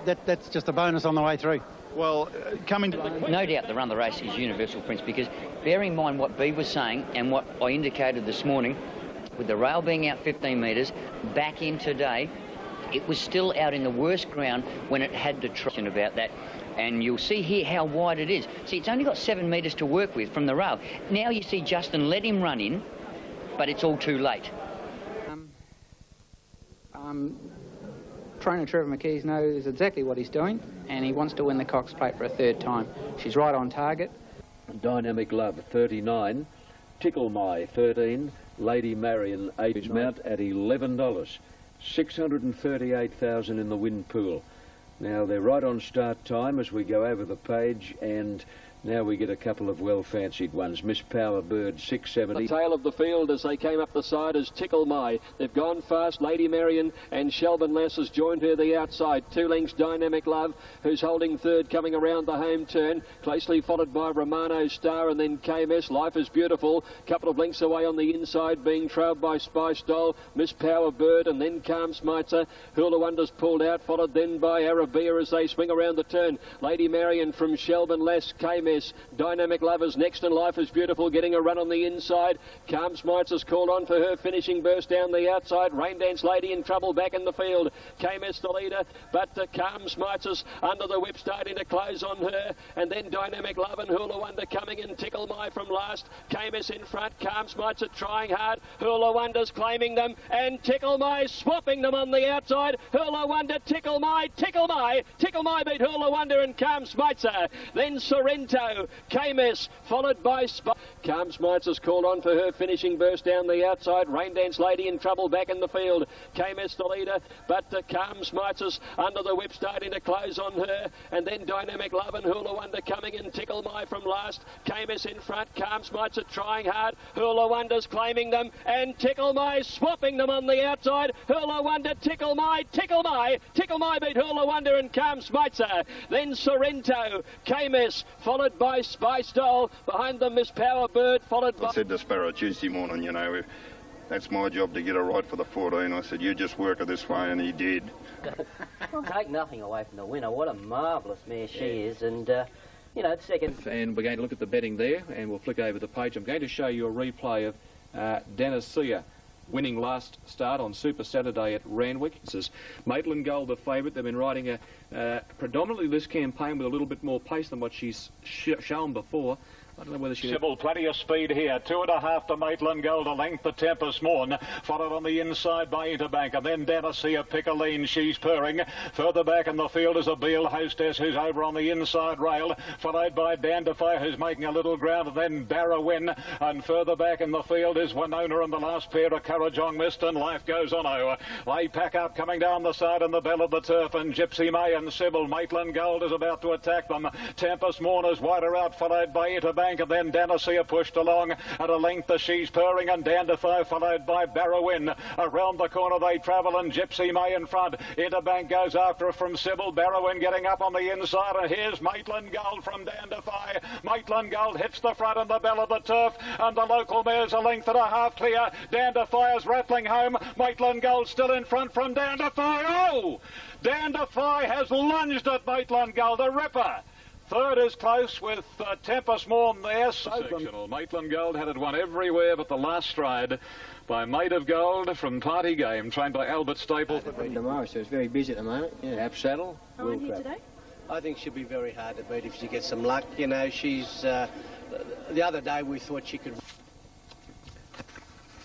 that's just a bonus on the way through. Well, coming to... No doubt the run of the race is Universal Prince, because bearing in mind what Bee was saying and what I indicated this morning, with the rail being out 15 metres, back in today, it was still out in the worst ground when it had to try about that. And you'll see here how wide it is. See, it's only got 7 metres to work with from the rail. Now you see Justin let him run in, but it's all too late. Trainer Trevor McKees knows exactly what he's doing, and he wants to win the Cox Plate for a 3rd time. She's right on target. Dynamic Love, 39. Tickle My, 13. Lady Marion, 8. Mount at $11. 638,000 in the win pool. Now they're right on start time as we go over the page, and now we get a couple of well-fancied ones. Miss Power Bird, 670. The tail of the field as they came up the side is Tickle My. They've gone fast. Lady Marion and Shelburne Lass has joined her the outside. 2 lengths Dynamic Love, who's holding third, coming around the home turn. Closely followed by Romano Star and then KMS. Life is Beautiful. Couple of lengths away on the inside, being trailed by Spice Doll, Miss Power Bird, and then Calm Smitzer. Hula Wonders pulled out, followed then by Arabia as they swing around the turn. Lady Marion from Shelburne Lass, KMS. Dynamic Lovers next, and Life is Beautiful getting a run on the inside. Calm Smites called on for her finishing burst down the outside. Rain Dance Lady in trouble back in the field. KMS the leader, but Calm Smites under the whip starting to close on her, and then Dynamic Love and Hula Wonder coming in. Tickle My from last. KMS in front. Calm Smites trying hard. Hula Wonder's claiming them, and Tickle My swapping them on the outside. Hula Wonder, Tickle My, Tickle My. Tickle My beat Hula Wonder and Calm Smites. Then Sorrento, KMS, followed by Calm Smites called on for her finishing burst down the outside. Rain Dance Lady in trouble back in the field. KMS the leader, but Calm Smites under the whip starting to close on her, and then Dynamic Love and Hula Wonder coming in. Tickle My from last. KMS in front. Calm Smites trying hard. Hula Wonder's claiming them, and Tickle My swapping them on the outside. Hula Wonder, Tickle My, Tickle My. Tickle My beat Hula Wonder and Calm Smites. Then Sorrento, KMS, followed by Spice Doll, behind them Miss Power Bird, followed by... I said to Sparrow Tuesday morning, you know, that's my job to get her right for the 14. I said, you just work her this way, and he did. Take nothing away from the winner. What a marvellous mare she is, and, you know, second... And we're going to look at the betting there, and we'll flick over the page. I'm going to show you a replay of Danacia winning last start on Super Saturday at Randwick. This is Maitland Gold, the favourite. They've been riding predominantly this campaign with a little bit more pace than what she's shown before. I don't know whether she... Sybil, plenty of speed here. 2.5 to Maitland Gold, a length to Tempest Morn. Followed on the inside by Interbank, and then Danacia Piccoline, she's purring. Further back in the field is a Beale Hostess, who's over on the inside rail. Followed by Dandify, who's making a little ground, and then Barrowin. And further back in the field is Winona and the last pair of Currajong Mist, and Life Goes On. They pack up coming down the side in the bell of the turf, and Gypsy May and Sybil. Maitland Gold is about to attack them. Tempest Morn is wider out, followed by Interbank, and then Danacia pushed along at a length as She's Purring, and Dandify followed by Barrowin. Around the corner they travel, and Gypsy May in front. Interbank goes after from Sybil. Barrowin getting up on the inside, and here's Maitland Gold from Dandify. Maitland Gold hits the front in the bell of the turf, and the local mare's a length and a half clear. Dandify is rattling home. Maitland Gold still in front from Dandify. Oh! Dandify has lunged at Maitland Gold, a ripper. Third is close with Tempest Morn there. Sectional. Maitland Gold had it won everywhere but the last stride by Maid of Gold from Party Game, trained by Albert Staple. Tomorrow, so it's very busy at the moment. Yeah, Half Saddle. Today? I think she'll be very hard to beat if she gets some luck. You know, she's... the other day we thought she could...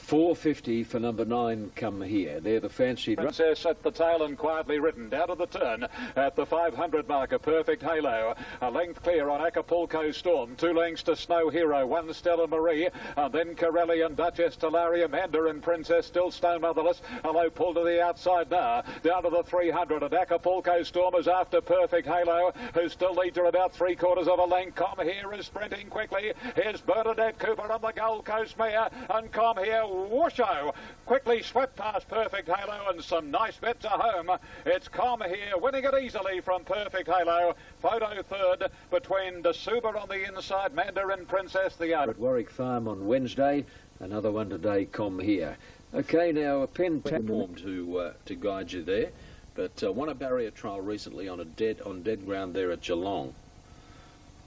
450 for number 9, Come Here. They're the fancied... Princess at the tail and quietly ridden down to the turn at the 500 mark. A Perfect Halo, a length clear on Acapulco Storm. 2 lengths to Snow Hero, 1 Stella Marie, and then Corelli and Duchess Talaria, Amanda and Princess still Stone Motherless. A low pull to the outside now, down to the 300, and Acapulco Storm is after Perfect Halo, who still leads her about 3/4 of a length. Come Here is sprinting quickly. Here's Bernadette Cooper on the Gold Coast mare, and Come Here, whoosho, quickly swept past Perfect Halo, and some nice bets are home. It's Come Here winning it easily from Perfect Halo. Photo third between DeSuba on the inside, Mandarin Princess the other. At Warwick Farm on Wednesday, another one today, Come Here. Okay, now a pen platform to guide you there, but won a barrier trial recently on dead ground there at Geelong.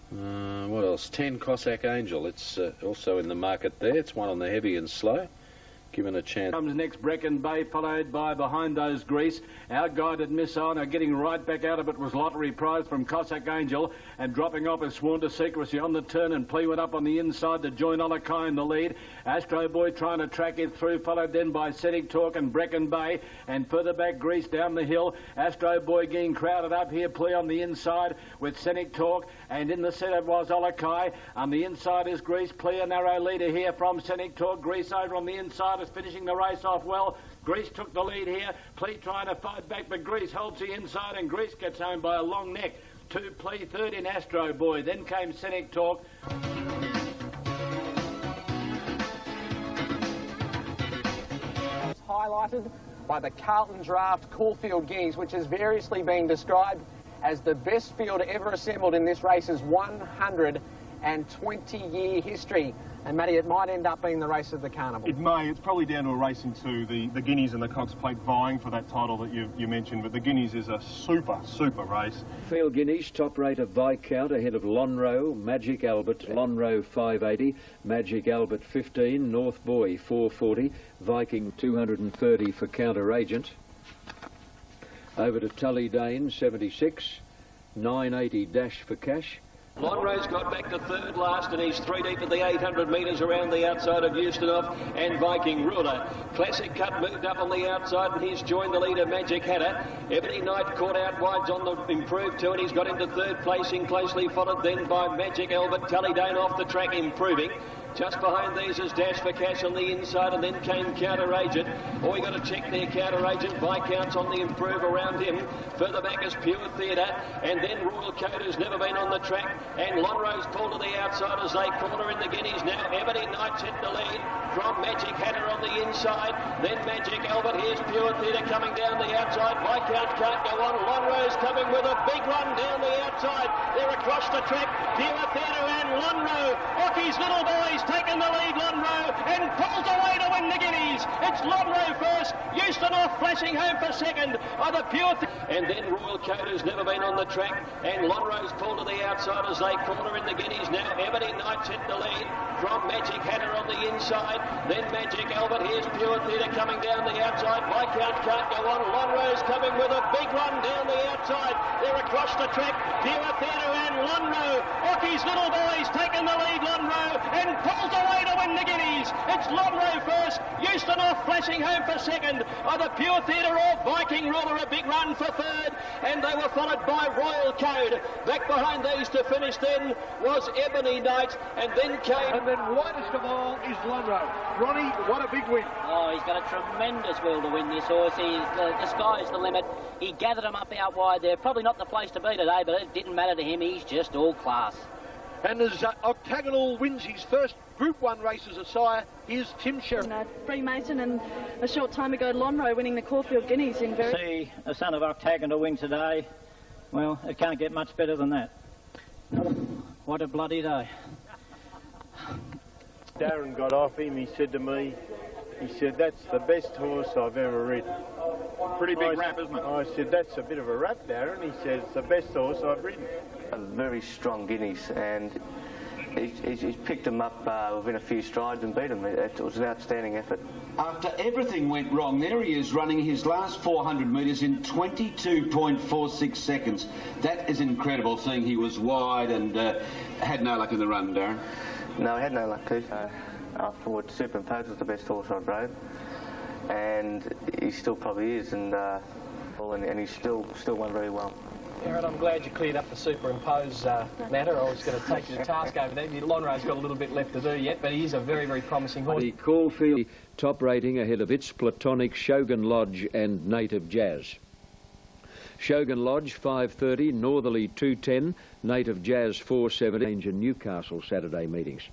What else? 10 Cossack Angel. It's also in the market there. It's one on the heavy and slow. Given a chance. Comes next Brecon Bay, followed by Behind Those Grease. Our guided missile, now getting right back out of it was Lottery Prize from Cossack Angel, and dropping off is Sworn to Secrecy on the turn, and Plea went up on the inside to join Olakai in the lead. Astro Boy trying to track it through, followed then by Scenic Talk and Brecon Bay, and further back Grease down the hill. Astro Boy getting crowded up here, Plea on the inside with Scenic Talk, and in the centre was Olakai. On the inside is Grease, Plea a narrow leader here from Scenic Talk. Grease over on the inside is finishing the race off well. Grease took the lead here. Plea trying to fight back, but Grease holds the inside, and Grease gets home by a long neck. 2 Plea, third in Astro Boy. Then came Scenic Talk. Highlighted by the Carlton Draft Caulfield Guineas, which is variously being described as the best field ever assembled in this race's 120-year history. And Matty, it might end up being the race of the carnival. It may. It's probably down to a race into the Guineas and the Cox Plate vying for that title that you mentioned, but the Guineas is a super race. Field Guineas, top rate of Viscount ahead of Lonro, Magic Albert, Lonro 580, Magic Albert 15, North Boy 440, Viking 230 for Counter Agent. Over to Tully Dane 76, 980 Dash for Cash. Lonro's got back to third last, and he's 3 deep at the 800 metres around the outside of Eustonov and Viking Ruler. Classic Cut moved up on the outside, and he's joined the leader, Magic Hatter. Ebony Knight caught out wides on the improved two, and he's got into third placing, closely followed then by Magic Albert. Tullydane off the track, improving. Just behind these is Dash for Cash on the inside, and then came Counter Agent. Oh, we got to check there, Counter Agent. Viscount's on the improve around him. Further back is Pure Theatre, and then Royal Coat, who's never been on the track, and Lonro's pulled to the outside as they corner in the Guineas now. Ebony Knight's hit the lead from Magic Hatter on the inside, then Magic Albert. Here's Pure Theatre coming down the outside. Viscount can't go on. Lonro's coming with a big run down the outside. They're across the track. Pure Theatre and Lonro. Ocky's little boys taking the lead, Lonro, and pulls away to win the Guineas. It's Lonro first, Eustonov flashing home for second. Either Pure and then Royal Coat, who's never been on the track, and Lonro's pulled to the outside as they corner in the Guineas now. Ebony Knight's hit the lead from Magic Hatter on the inside, then Magic Albert. Here's Pure Theatre coming down the outside. Viscount can't go on. Lonro's coming with a big run down the outside. They're across the track. Pure Theatre and Lonro. Ocky's little boys taking the lead, Lonro. and pulls away to win the Guineas. It's Lonro first, Euston off, flashing home for second. The Pure Theatre of Viking Ruler, a big run for third, and they were followed by Royal Code. Back behind these to finish then was Ebony Knight, and then came... And then widest of all is Lonro. Ronnie, what a big win. Oh, he's got a tremendous will to win this horse. The sky's the limit. He gathered him up out wide there. Probably not the place to be today, but it didn't matter to him. He's just all class. And as Octagonal wins his first Group 1 race as a sire, here's Tim Sheriff. Freemason and a short time ago Lonro winning the Caulfield Guineas in very... See a son of Octagonal win today, well, it can't get much better than that. What a bloody day. Darren got off him, he said to me, he said, that's the best horse I've ever ridden. Pretty big rap, isn't it? I said, that's a bit of a rap, Darren. He says, it's the best horse I've ridden. A very strong Guineas, and he's picked him up within a few strides and beat him. It was an outstanding effort. After everything went wrong, there he is running his last 400 metres in 22.46 seconds. That is incredible, seeing he was wide and had no luck in the run, Darren. No, he had no luck too. I thought Superimpose was the best horse I rode, and he still probably is, and he still won very well. Aaron, I'm glad you cleared up the Superimpose matter. I was going to take you to task over there. Lonro's got a little bit left to do yet, but he is a very, very promising horse. The Caulfield top rating ahead of its Platonic, Shogun Lodge and Native Jazz. Shogun Lodge 5:30, Northerly 2:10, Native Jazz 4:70. In Newcastle Saturday meetings.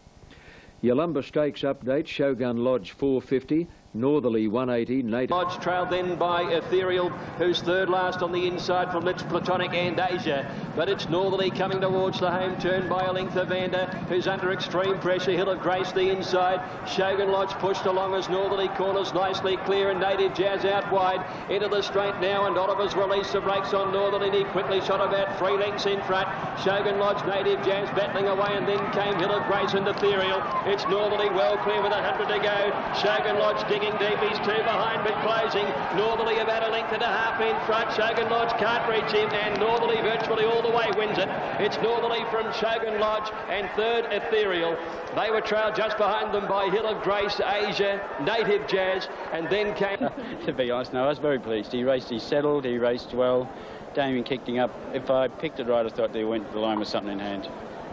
Yalumba Stakes update, Shogun Lodge 4:50, Northerly 180, Native... Lodge trailed then by Ethereal, who's third last on the inside from Litz, Platonic and Asia. But it's Northerly coming towards the home turn by a length of Vander, who's under extreme pressure. Hill of Grace the inside. Shogun Lodge pushed along as Northerly corners nicely clear, and Native Jazz out wide. Into the straight now, and Oliver's release the brakes on Northerly, and he quickly shot about 3 lengths in front. Shogun Lodge, Native Jazz battling away, and then came Hill of Grace and Ethereal. It's Northerly well clear with 100 to go. Shogun Lodge digging deep, he's 2 behind but closing. Northerly about 1.5 lengths in front. Shogun Lodge can't reach him, and Northerly virtually all the way wins it. It's Northerly from Shogun Lodge and third Ethereal. They were trailed just behind them by Hill of Grace, Asia, Native Jazz, and then came... To be honest, no, I was very pleased. He settled, he raced well. Damien kicked him up. If I picked it right, I thought they went the line with something in hand.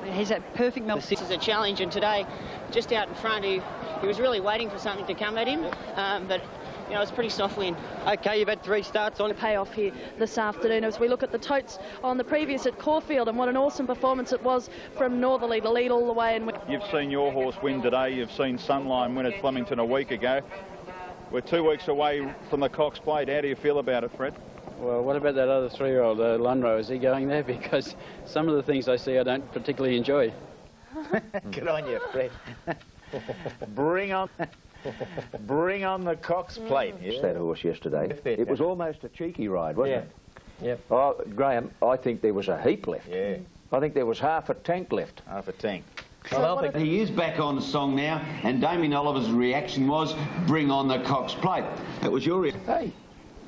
He's a perfect milk. This is a challenge, and today, just out in front, he was really waiting for something to come at him, but you know, it's a pretty soft win. OK, you've had 3 starts on. Payoff here this afternoon as we look at the totes on the previous at Caulfield, and what an awesome performance it was from Northerly to lead all the way. And You've seen your horse win today. You've seen Sunline win at Flemington a week ago. We're 2 weeks away from the Cox Plate. How do you feel about it, Fred? Well, what about that other 3-year-old, Lonro? Is he going there? Because some of the things I see I don't particularly enjoy. Good on you, Fred. Bring on the Cox Plate. Yeah. That horse yesterday. It was almost a cheeky ride, wasn't it? Yeah. Oh, Graham, I think there was a heap left. Yeah. I think there was half a tank left. Half a tank. Well, he is back on song now, and Damien Oliver's reaction was, bring on the Cox Plate. That was your... Hey,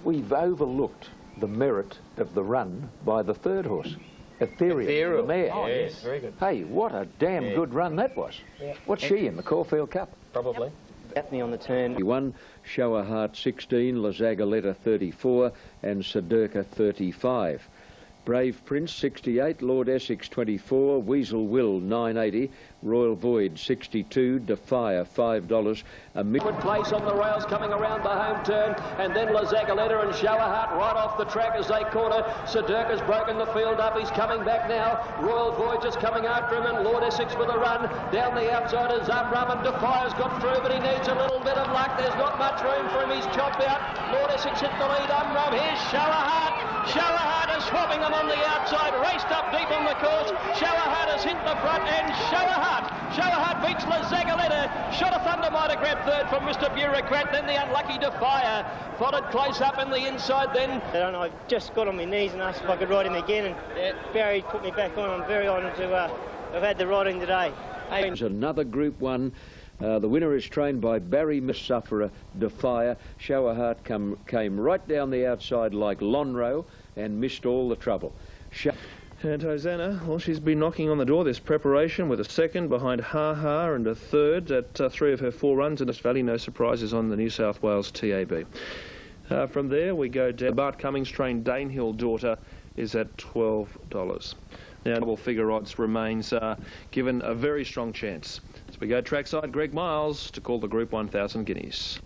we've overlooked the merit of the run by the third horse, Ethereal, the mare. Oh, yes, very good. Hey, what a damn good run that was. Yeah. What's she in, the Caulfield Cup? Probably. Daphne on the turn. 1, Shower Heart 16, La Zagaletta 34, and Sedurka 35. Brave Prince 68, Lord Essex 24, Weasel Will 980, Royal Void 62, Defier $5. Good place on the rails coming around the home turn, and then La Zagaletta and Shower Heart right off the track as they corner. Sedurka's broken the field up, he's coming back now. Royal Void just coming after him, and Lord Essex with a run. Down the outside is Umrum, and Defier's got through, but he needs a little bit of luck. There's not much room for him, he's chopped out. Lord Essex hit the lead, Umrum. Here's Shower Heart. Shower Heart is swapping them on the outside, raced up deep on the course. Shower Heart has hit the front, and Shower Heart beats La Zagaletta. Shot of Thunder might have grabbed third from Mr. Bureaucrat, then the unlucky Defier. Followed close up in the inside then. I just got on my knees and asked if I could ride him again, and Barry put me back on. I'm very honoured to have had the riding today. There's another Group 1. The winner is trained by Barry Sufferer, Defier. Shower Heart came right down the outside like Lonro and missed all the trouble. And Hosanna, well, she's been knocking on the door this preparation with a second behind Ha Ha and a third at 3 of her 4 runs in this Valley. No surprises on the New South Wales TAB. From there we go down. Bart Cummings trained Danehill Daughter is at $12. Now double figure odds remains given a very strong chance. As we go trackside, Greg Miles to call the Group 1000 Guineas.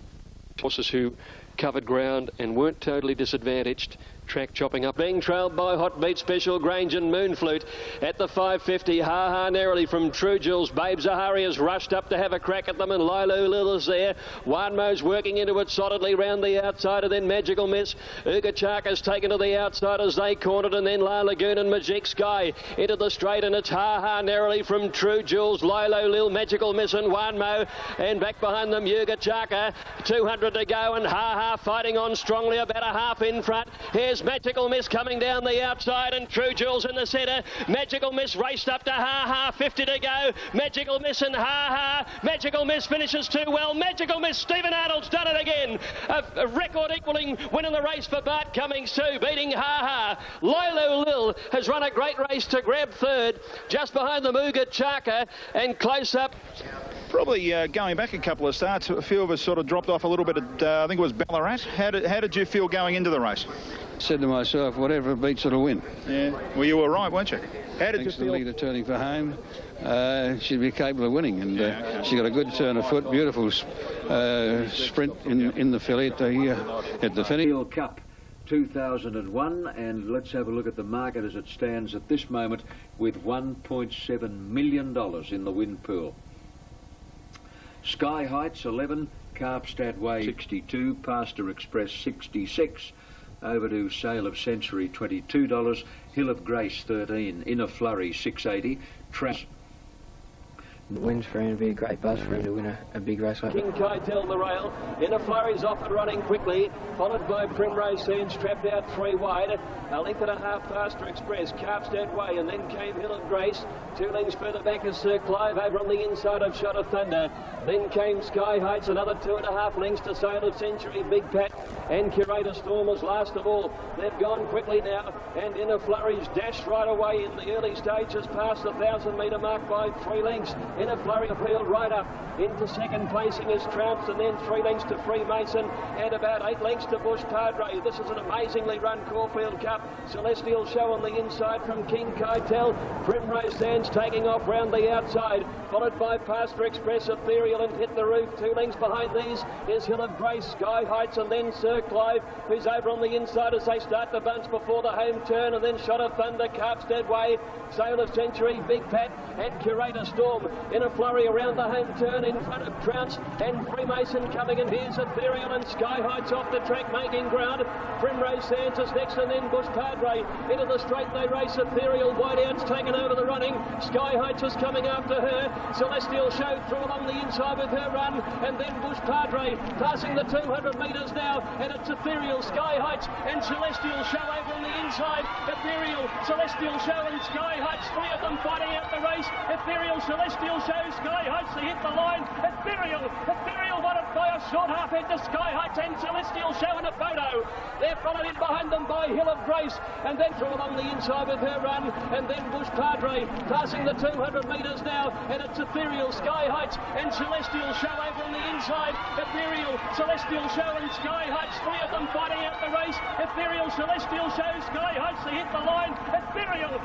Horses who covered ground and weren't totally disadvantaged. Track chopping up, being trailed by Hot Beat, Special Grange and Moonflute at the 550. Ha Ha narrowly from True Jules. Babe Zahari has rushed up to have a crack at them, and Lilo Lil is there. Wanmo's working into it solidly round the outside, and then Magical Miss. Uga Chaka's taken to the outside as they cornered, and then La Lagoon and Magic Sky into the straight, and it's Ha Ha narrowly from True Jules, Lilo Lil, Magical Miss and Wanmo, and back behind them Uga Chaka. 200 to go, and Ha Ha fighting on strongly, about a half in front. Here's Magical Miss coming down the outside, and True Jules in the centre. Magical Miss raced up to Ha Ha, 50 to go. Magical Miss and Ha Ha. Magical Miss finishes too well. Magical Miss, Stephen Arnold's done it again. A record equalling win in the race for Bart Cummings too, beating Ha Ha. Lilo Lil has run a great race to grab third, just behind the Uga Chaka, and close up. Probably going back a couple of starts, a few of us sort of dropped off a little bit at, I think it was Ballarat. How did you feel going into the race? Said to myself, whatever it beats, it'll win. Yeah, well, you were right, weren't you? How did Thanks you feel? to the leader turning for home, she'd be capable of winning, and she got a good turn of foot, beautiful sprint in the filly at the finish. World Cup 2001, and let's have a look at the market as it stands at this moment with $1.7 million in the win pool. Sky Heights 11, Carpstad Way 62, Pastor Express 66, over to Sale of Century $22, Hill of Grace 13, Inner Flurry 680, Trash. Wins for him to be a great buzz for him to win a big race like that. King Keitel the rail. Inner Flurry's off and running quickly, followed by Primrose Sands, trapped out 3 wide. A length and a half Pastor Express, Carpstad Way, and then came Hill of Grace. 2 lengths further back is Sir Clive over on the inside of Shot of Thunder. Then came Sky Heights, another 2.5 lengths to Sale of Century, Big Pat, and Curator Storm was last of all. They've gone quickly now, and Inner Flurry's dashed right away in the early stages past the 1,000-metre mark by 3 lengths. Inner Flurry appealed right up into second placing is Trounced, and then 3 lengths to Freemason, and about 8 lengths to Bush Padre. This is an amazingly run Caulfield Cup. Celestial Show on the inside from King Keitel. Primrose Sands taking off round the outside, followed by Pastor Express, Ethereal and Hit the Roof. 2 lengths behind these is Hill of Grace, Sky Heights, and then Sir Clive, who's over on the inside as they start the bunch before the home turn, and then Shot of Thunder, Carpstead Way, Sale of Century, Big Pat, and Curator Storm. In a flurry around the home turn in front of Trounce and Freemason coming, and here's Ethereal and Sky Heights off the track making ground. Primrose Sands is next, and then Bush Padre into the straight they race. Ethereal Whiteout's taken over the running. Sky Heights is coming after her. Celestial Show through along the inside with her run, and then Bush Padre passing the 200 metres now, and it's Ethereal, Sky Heights and Celestial Show over on the inside. Ethereal, Celestial Show and Sky Heights, 3 of them fighting out the race. Ethereal, Celestial Show, Sky Heights to hit the line. Ethereal won it by a short half head to Sky Heights and Celestial Show in a photo. They're followed in behind them by Hill of Grace, and then through along the inside with her run, and then Bush Padre passing the 200 metres now, and it's Ethereal, Sky Heights and Celestial Show over on the inside. Ethereal, Celestial Show and Sky Heights, 3 of them fighting out the race. Ethereal, Celestial Show, Sky Heights to hit the line. Ethereal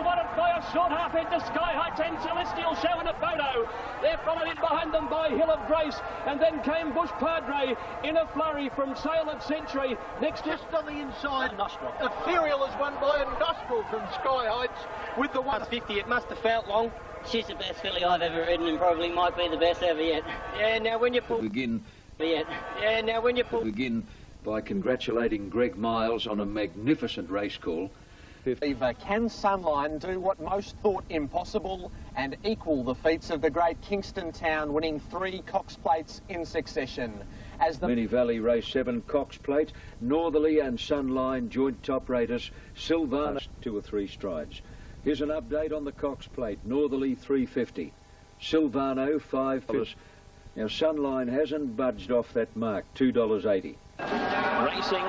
won it by a short half head to Sky Heights and Celestial Show in a photo. They're followed in behind them by Hill of Grace, and then came Bush Padre in a flurry from Sale of Century. Next just on the inside, Ethereal is won by a Nostril from Sky Heights with the 150. It must have felt long. She's the best filly I've ever ridden, and probably might be the best ever yet. Yeah, now when you begin by congratulating Greg Miles on a magnificent race call. Can Sunline do what most thought impossible and equal the feats of the great Kingston Town, winning 3 Cox Plates in succession? As the Mini Valley Race 7 Cox Plate, Northerly and Sunline joint top raters, Silvana 2 or 3 strides. Here's an update on the Cox Plate. Northerly $3.50, Silvano $5. Now Sunline hasn't budged off that mark, $2.80. Racing,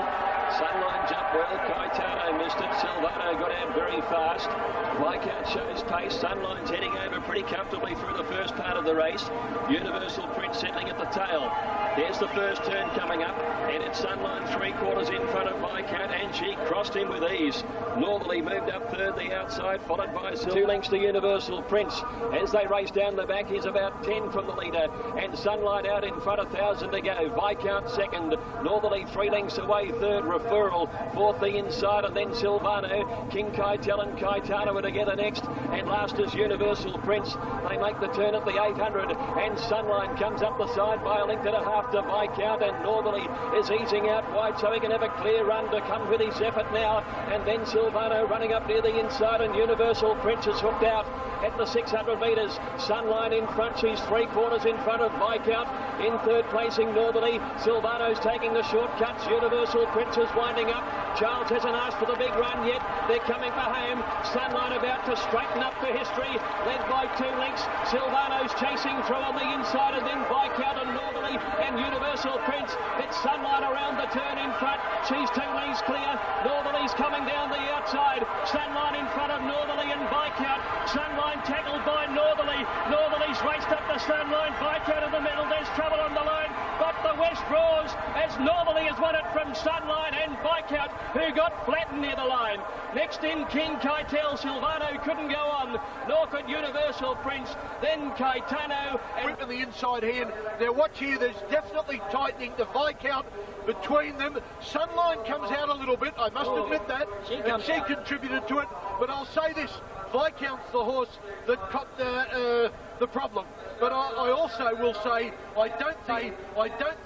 Sunline jump Well, Caetano missed it. Silvano got out very fast. Viscount shows pace. Sunline's heading over pretty comfortably through the first part of the race. Universal Prince settling at the tail. There's the first turn coming up, and it's Sunline 3/4 in front of Viscount, and she crossed him with ease. Northerly moved up third the outside, followed by 2 lengths to Universal Prince. As they race down the back, he's about 10 from the leader, and Sunlight out in front, 1,000 to go. Viscount second, Northerly 3 lengths away, third Referral, fourth the inside, and then Silvano. King Keitel and Caetano are together next, and last is Universal Prince. They make the turn at the 800, and Sunline comes up the side by 1.5 lengths to Viscount, and Northerly is easing out wide so he can have a clear run to come with his effort now, and then Silvano running up near the inside, and Universal Prince is hooked out at the 600 metres. Sunline in front, she's 3/4 in front of Viscount. In third placing Northerly. Silvano's taking the shortcuts. Universal Prince is winding up. Charles hasn't asked for the big run yet. They're coming for home. Sunline about to straighten up for history, led by 2 lengths. Silvano's chasing through on the inside, and then Viscount and Northerly and Universal Prince. It's Sunline around the turn in front. She's 2 lengths clear. Northerly's coming down the outside. Sunline in front of Northerly and Viscount. Sunline tackled by Northerly. Northerly's raced up the Sunline. Viscount in the middle. There's trouble on the line, but the West roars as Northerly has won it from Sunline and Viscount, who got flattened near the line. Next in King Keitel. Silvano couldn't go on, nor could Universal Prince. Then Caetano and whipping the inside hand. Now watch here, there's definitely tightening the Viscount between them. Sunline comes out a little bit, I must admit that, and she contributed to it. But I'll say this, Viscount's the horse that caught the problem. But I also will say I don't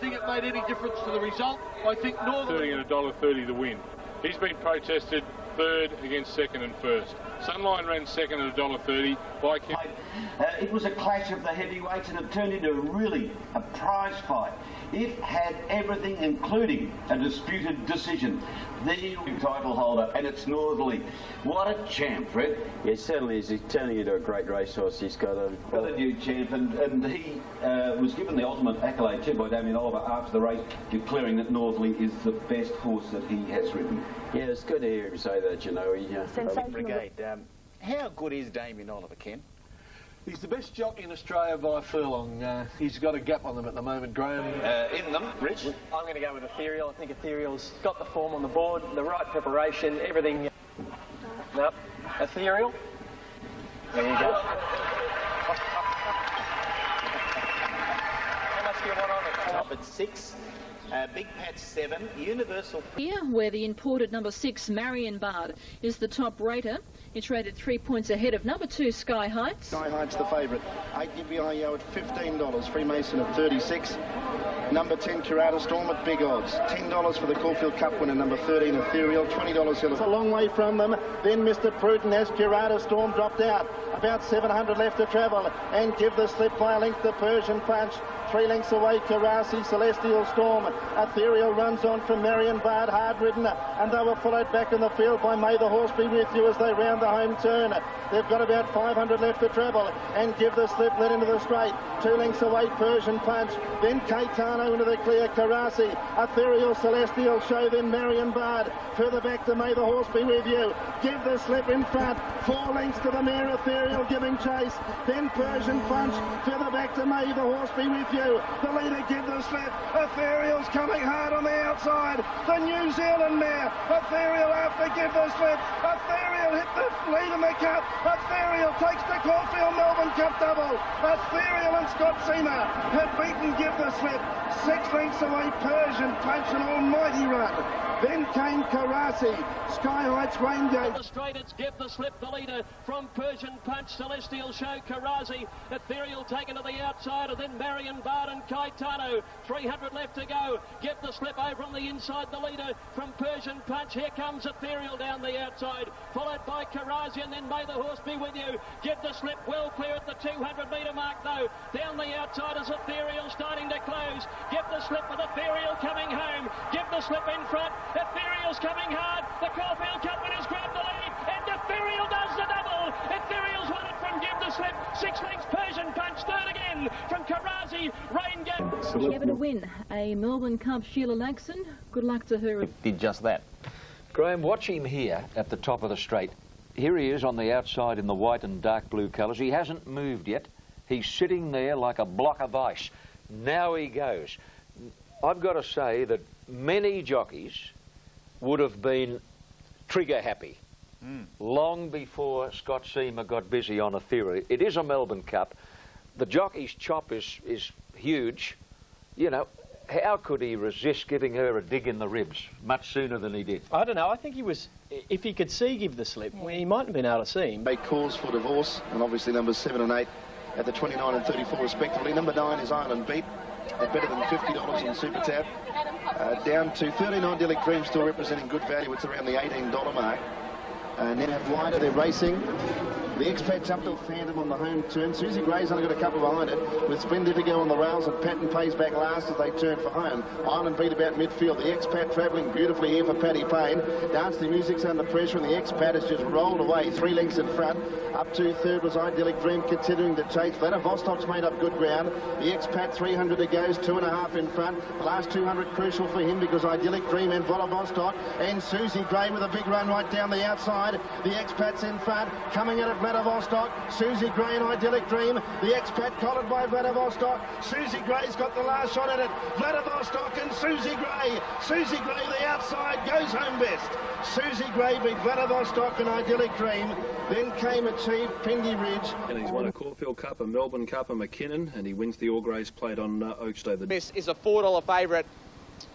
think it made any difference to the result. I think Northern at $1.30 to win. He's been protested third against second and first. Sunline ran second at $1.30. It was a clash of the heavyweights, and it turned into really a prize fight. It had everything, including a disputed decision. The title holder, and it's Northerly. What a champ, Fred. Yeah, certainly is. He's turning into a great racehorse. He's got a new champ, and he was given the ultimate accolade too by Damien Oliver after the race, declaring that Northerly is the best horse that he has ridden. Yeah, it's good to hear him say that, you know. Brigade, how good is Damien Oliver, Ken? He's the best jockey in Australia by a furlong. He's got a gap on them at the moment, Graham. In them, Rich? I'm going to go with Ethereal. I think Ethereal's got the form on the board, the right preparation, everything. Nope. Ethereal. There you go. How much do you want on it? Top at 6. Big Pat 7, Universal. Here, where the imported number 6, Marion Bard, is the top rater. It's rated 3 points ahead of number 2, Sky Heights. Sky Heights the favourite. 8 Yibiayo at $15. Freemason at 36. Number 10, Curata Storm at big odds. $10 for the Caulfield Cup winner, number 13, Ethereal. $20 Hill. It's a long way from them. Then Mr. Prudent as Curata Storm dropped out. About 700 left to travel. And give the slip by a length the Persian Punch. 3 lengths away, Karasi, Celestial Storm. Ethereal runs on from Marion Bard, hard ridden, and they were followed back in the field by May the Horse Be With You as they round the home turn. They've got about 500 left to travel, and give the slip, let into the straight. 2 lengths away, Persian Punch. Then Caetano into the clear, Karasi. Ethereal, Celestial Show, then Marion Bard. Further back to May the Horse Be With You. Give the slip in front. 4 lengths to the mare, Ethereal giving chase. Then Persian Punch. Further back to May the Horse Be With You. The leader give the slip. Ethereal's coming hard on the outside. The New Zealand mare. Ethereal after give the slip. Ethereal hit the lead in the cup. Ethereal takes the Caulfield Melbourne Cup double. Ethereal and Scott Seamer have beaten give the slip. 6 lengths away, Persian Punch, an almighty run. Then came Karasi. Sky Heights Raingate. The straight, it's give the slip, the leader from Persian Punch, Celestial Show, Karasi. Ethereal taken to the outside, and then Marion Bard and Caetano. 300 left to go. Give the slip over on the inside, the leader from Persian Punch. Here comes Ethereal down the outside, followed by Karasi, and then May the Horse Be With You. Give the slip well clear at the 200-metre mark, though. Down the outside is Ethereal starting to close. Give the slip with Ethereal coming home. Give the slip in front. Ethereal's coming hard. The Caulfield Cup winners grab the lead, and Ethereal does the double. Ethereal's won it from Give the Slip. 6 lengths, Persian Punch. Third again from Karasi. Raingate. Ever to win a Melbourne Cup, Sheila Laxon. Good luck to her. Did just that. Graham, watch him here at the top of the straight. Here he is on the outside in the white and dark blue colours. He hasn't moved yet. He's sitting there like a block of ice. Now he goes. I've got to say that many jockeys would have been trigger happy long before Scott Seamer got busy on a theory. It is a Melbourne Cup. The jockey's chop is huge. You know, how could he resist giving her a dig in the ribs much sooner than he did? I don't know. I think he was, if he could see give the slip, he mightn't have been able to see him. A cause for divorce, and obviously numbers 7 and 8 at the 29 and 34 respectively. Number 9 is Island Beat at better than $50 in Super Tab. Down to 39 Idyllic Dream, still representing good value. It's around the $18 mark. And then have wider, they're racing. The expats up to Phantom on the home turn. Susie Gray's only got a couple behind it, with Splendifigo on the rails, and Patton pays back last as they turn for home. Island Beat about midfield. The expat travelling beautifully here for Paddy Payne. Dance the Music's under pressure, and the expat has just rolled away 3 lengths in front. Up to third was Idyllic Dream, continuing to chase. Vladivostok's made up good ground. The expat 300 to goes, 2.5 in front. The last 200 crucial for him because Idyllic Dream and Vladivostok and Susie Gray with a big run right down the outside. The expat's in front, coming in at Vladivostok. Susie Gray and Idyllic Dream. The expat collared by Vladivostok. Susie Gray's got the last shot at it. Vladivostok and Susie Gray. Susie Gray, the outside, goes home best. Susie Gray beat Vladivostok and Idyllic Dream. Then came Achieve Pendy Ridge. And he's won a Caulfield Cup, a Melbourne Cup, a McKinnon, and he wins the All Greys Plate on Oaks Day. This is a $4 favourite.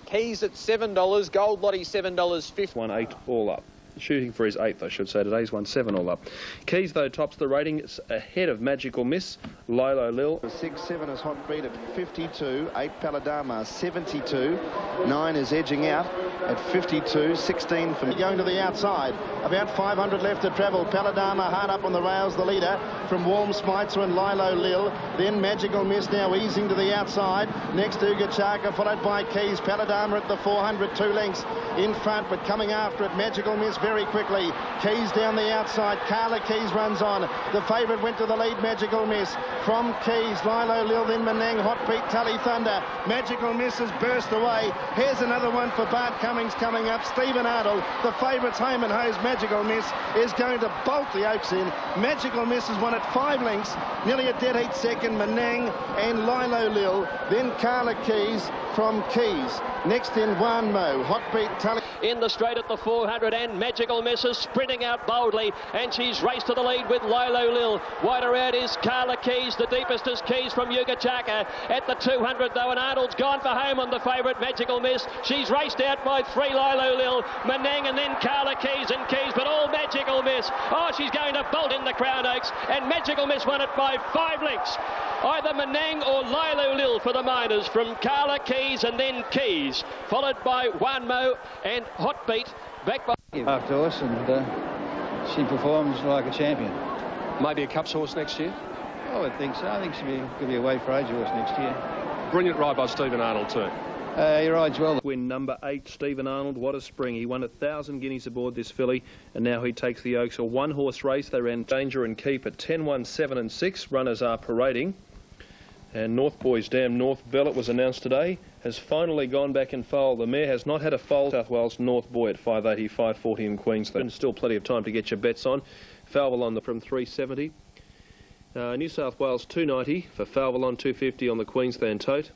Keys at $7. Gold Lottie $7.50. 1-8 all up. Shooting for his 8th, I should say. Today's won 7 all up. Keys, though, tops the rating. It's ahead of Magical Miss, Lilo Lil. 6-7 is Hot Beat at 52. 8 Paladama 72. 9 is edging out at 52. 16 from going to the outside. About 500 left to travel. Paladama hard up on the rails, the leader from Warm Smitzer and Lilo Lil. Then Magical Miss now easing to the outside. Next Uga Chaka, followed by Keys. Paladama at the 400, 2 lengths in front, but coming after it, Magical Miss very quickly. Keys down the outside. Carla Keys runs on. The favourite went to the lead, Magical Miss. From Keys, Lilo Lil, then Menang, Hot Beat, Tully Thunder. Magical Miss has burst away. Here's another one for Bart Cummings coming up. Stephen Arnold, the favourite's home and hose. Magical Miss is going to bolt the Oaks in. Magical Miss has won at 5 lengths. Nearly a dead heat second, Menang and Lilo Lil. Then Carla Keys from Keys. Next in Wanmo, Hot Beat, Tully. In the straight at the 400, and Magical Miss is sprinting out boldly, and she's raced to the lead with Lilo Lil. Wider out is Carla Keys. The deepest is Keys from Uga Chaka at the 200 though, and Arnold's gone for home on the favourite Magical Miss. She's raced out by 3 Lilo Lil, Menang, and then Carla Keys and Keys, but all Magical Miss. Oh, she's going to bolt in the Crown Oaks, and Magical Miss won it by 5 lengths. Either Menang or Lilo Lil for the Miners, from Carla Keys and then Keys, followed by Wanmo and Hot Beat, back by... After us, and she performs like a champion. Maybe a Cups horse next year? I would think so. I think she'll be a weight for age horse next year. Brilliant ride by Stephen Arnold too. He rides well. Win number 8, Stephen Arnold. What a spring. He won 1,000 guineas aboard this filly, and now he takes the Oaks. A 1-horse race. They ran Danger and Keep at 10, 1, 7 and 6. Runners are parading. And North Boys Dam North Bell, it was announced today, has finally gone back in foal. The mare has not had a foal. South Wales North Boy at 580, 540 in Queensland. Still plenty of time to get your bets on. Falvalon from 370. New South Wales 290 for Falvalon, 250 on the Queensland tote.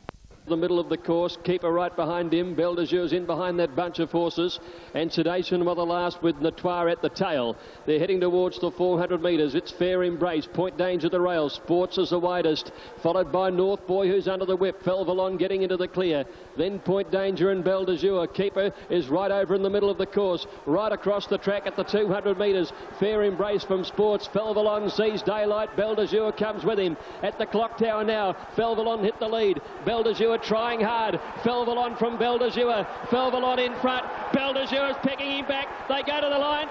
The middle of the course, Keeper right behind him, Belle de Jour's in behind that bunch of horses, and Sedation were the last with Natoire at the tail. They're heading towards the 400 metres. It's Fair Embrace, Point Danger the rail, Sports is the widest, followed by North Boy who's under the whip, Falvalon getting into the clear, then Point Danger and Belle de Jour. Keeper is right over in the middle of the course, right across the track at the 200 metres. Fair Embrace from Sports, Falvalon sees daylight, Belle de Jour comes with him. At the clock tower now, Falvalon hit the lead, Belle de Jour trying hard. Falvalon from Belle de Jour. Falvalon in front. Belle de Jour is picking him back. They go to the line.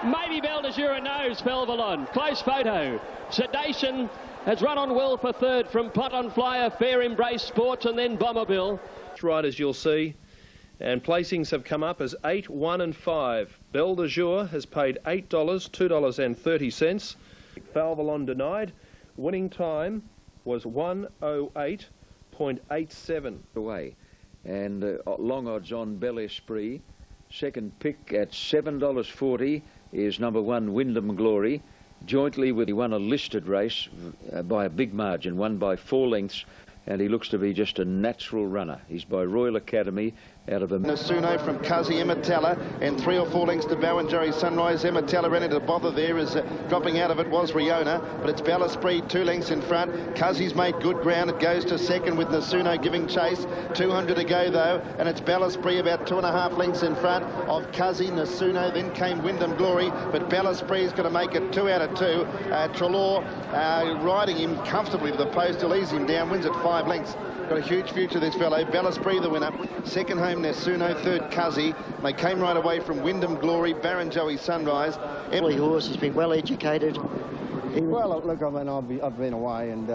Maybe Belle de Jour knows Falvalon. Close photo. Sedation has run on well for third from Pot on Flyer, Fair Embrace, Sports, and then Bomberbill. Right, as you'll see. And placings have come up as 8, 1 and 5. Belle de Jour has paid $8, $2.30. Falvalon denied. Winning time was 1:08.87 away, and long odds on Bel Esprit Second pick at $7.40 is number 1 Wyndham Glory. Jointly with, he won a listed race by a big margin, won by 4 lengths, and he looks to be just a natural runner. He's by Royal Academy out of a... Nasuno from Kazi Ematella, and 3 or 4 lengths to Barrenjoey Sunrise. Ematella ran into bother there as dropping out of it was Riona, but it's Bella Spree 2 lengths in front. Kazi's made good ground. It goes to second with Nasuno giving chase. 200 to go though, and it's Bella Spree about 2.5 lengths in front of Kazi. Nasuno, then came Wyndham Glory, but Bella Spree's going to make it 2 out of 2. Trelaw riding him comfortably to the post. He'll ease him down, wins at 5 lengths. Got a huge future, this fellow. Bella Spree the winner. Second home, Nasuno. Third, Kazi. They came right away from Wyndham Glory, Barrenjoey Sunrise. Every horse has been well educated. Well, look, I mean, I've been away, and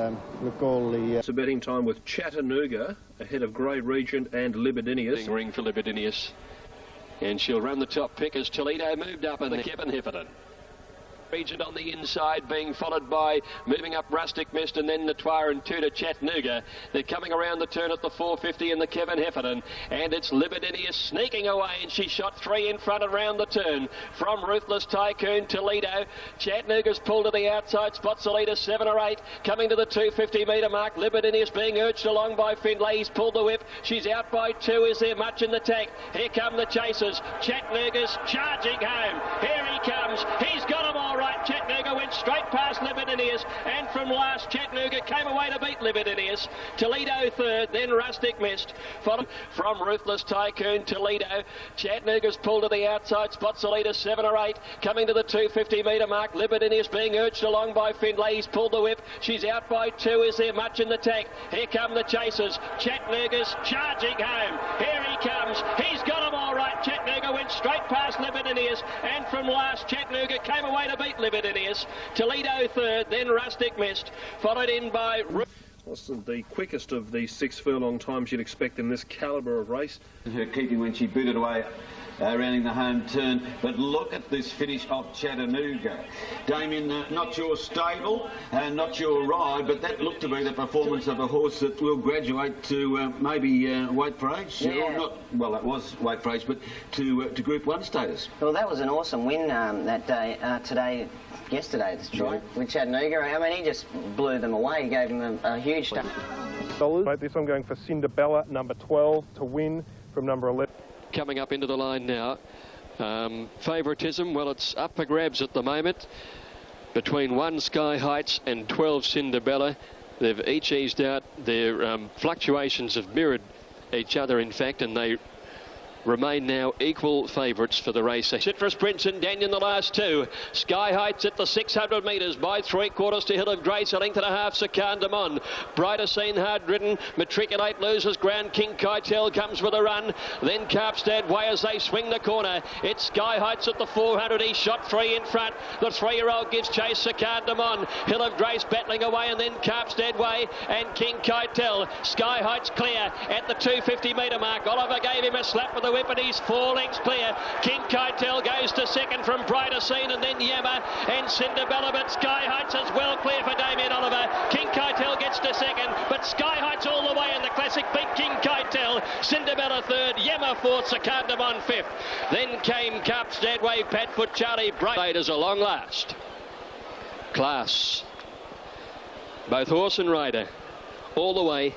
look, all the... It's a betting time with Chattanooga ahead of Grey Regent and Libidinius. Ring for Libidinius. And she'll run the top pick as Toledo moved up in the Kevin Heffernan. Regent on the inside, being followed by moving up Rustic Mist and then Natwar and 2 to Chattanooga. They're coming around the turn at the 450 in the Kevin Heffernan, and it's Libidinius sneaking away, and she shot 3 in front around the turn from Ruthless Tycoon. Toledo. Chattanooga's pulled to the outside spots, the leader 7 or 8 coming to the 250 metre mark. Libidinius being urged along by Findlay. He's pulled the whip. She's out by 2. Is there much in the tank? Here come the chasers. Chattanooga's charging home. Here he comes. He's got them all right. Chattanooga went straight past Libidinius, and from last Chattanooga came away to beat Libidinius. Toledo third, then Rustic Mist. Followed from Ruthless Tycoon. Toledo. Chattanooga's pulled to the outside spots, the leader 7 or 8 coming to the 250 metre mark. Libidinius being urged along by Findlay. He's pulled the whip. She's out by 2. Is there much in the tank? Here come the chasers. Chattanooga's charging home. Here he comes. He's got them all right. Chattanooga went straight past Libidinius, and from last Chattanooga came away to beat Libidinius. Toledo third, then Rustic Mist, followed in by... What's the quickest of the 6 furlong times you'd expect in this calibre of race? Her keeping when she booted away rounding the home turn, but look at this finish of Chattanooga. Damien, not your stable and not your ride, but that looked to be the performance of a horse that will graduate to maybe weight for age. Yeah. Or not, well, that was weight for age, but to Group 1 status. Well, that was an awesome win that day, yesterday, Troy, with Chattanooga. I mean, he just blew them away. He gave them a huge start. Right, this I'm going for Cinderbella, number 12, to win from number 11. Coming up into the line now. Favouritism, well, it's up for grabs at the moment. Between 1 Sky Heights and 12 Cinderbella, they've each eased out. Their fluctuations have mirrored each other, in fact, and they remain now equal favourites for the race. Citrus Prince and Daniel the last 2. Sky Heights at the 600 metres by 3/4 to Hill of Grace, a length and a half Secundamon. Brighter Scene hard ridden. Matriculate loses ground. King Keitel comes with a run. Then Carpstead Way as they swing the corner. It's Sky Heights at the 400. He shot 3 in front. The 3-year-old gives chase. Secundamon. Hill of Grace battling away, and then Carpstead Way and King Keitel. Sky Heights clear at the 250 metre mark. Oliver gave him a slap with the whip, and he's 4 lengths clear. King Keitel goes to second from Brighter Scene, and then Yammer and Cinderbella, but Sky Heights is well clear for Damien Oliver. King Keitel gets to second, but Sky Heights all the way in the classic beat King Keitel. Cinderbella third, Yammer fourth, Secundamon fifth. Then came Carpstead Way, Padfoot Charlie Bright as a long last. Class. Both horse and rider all the way.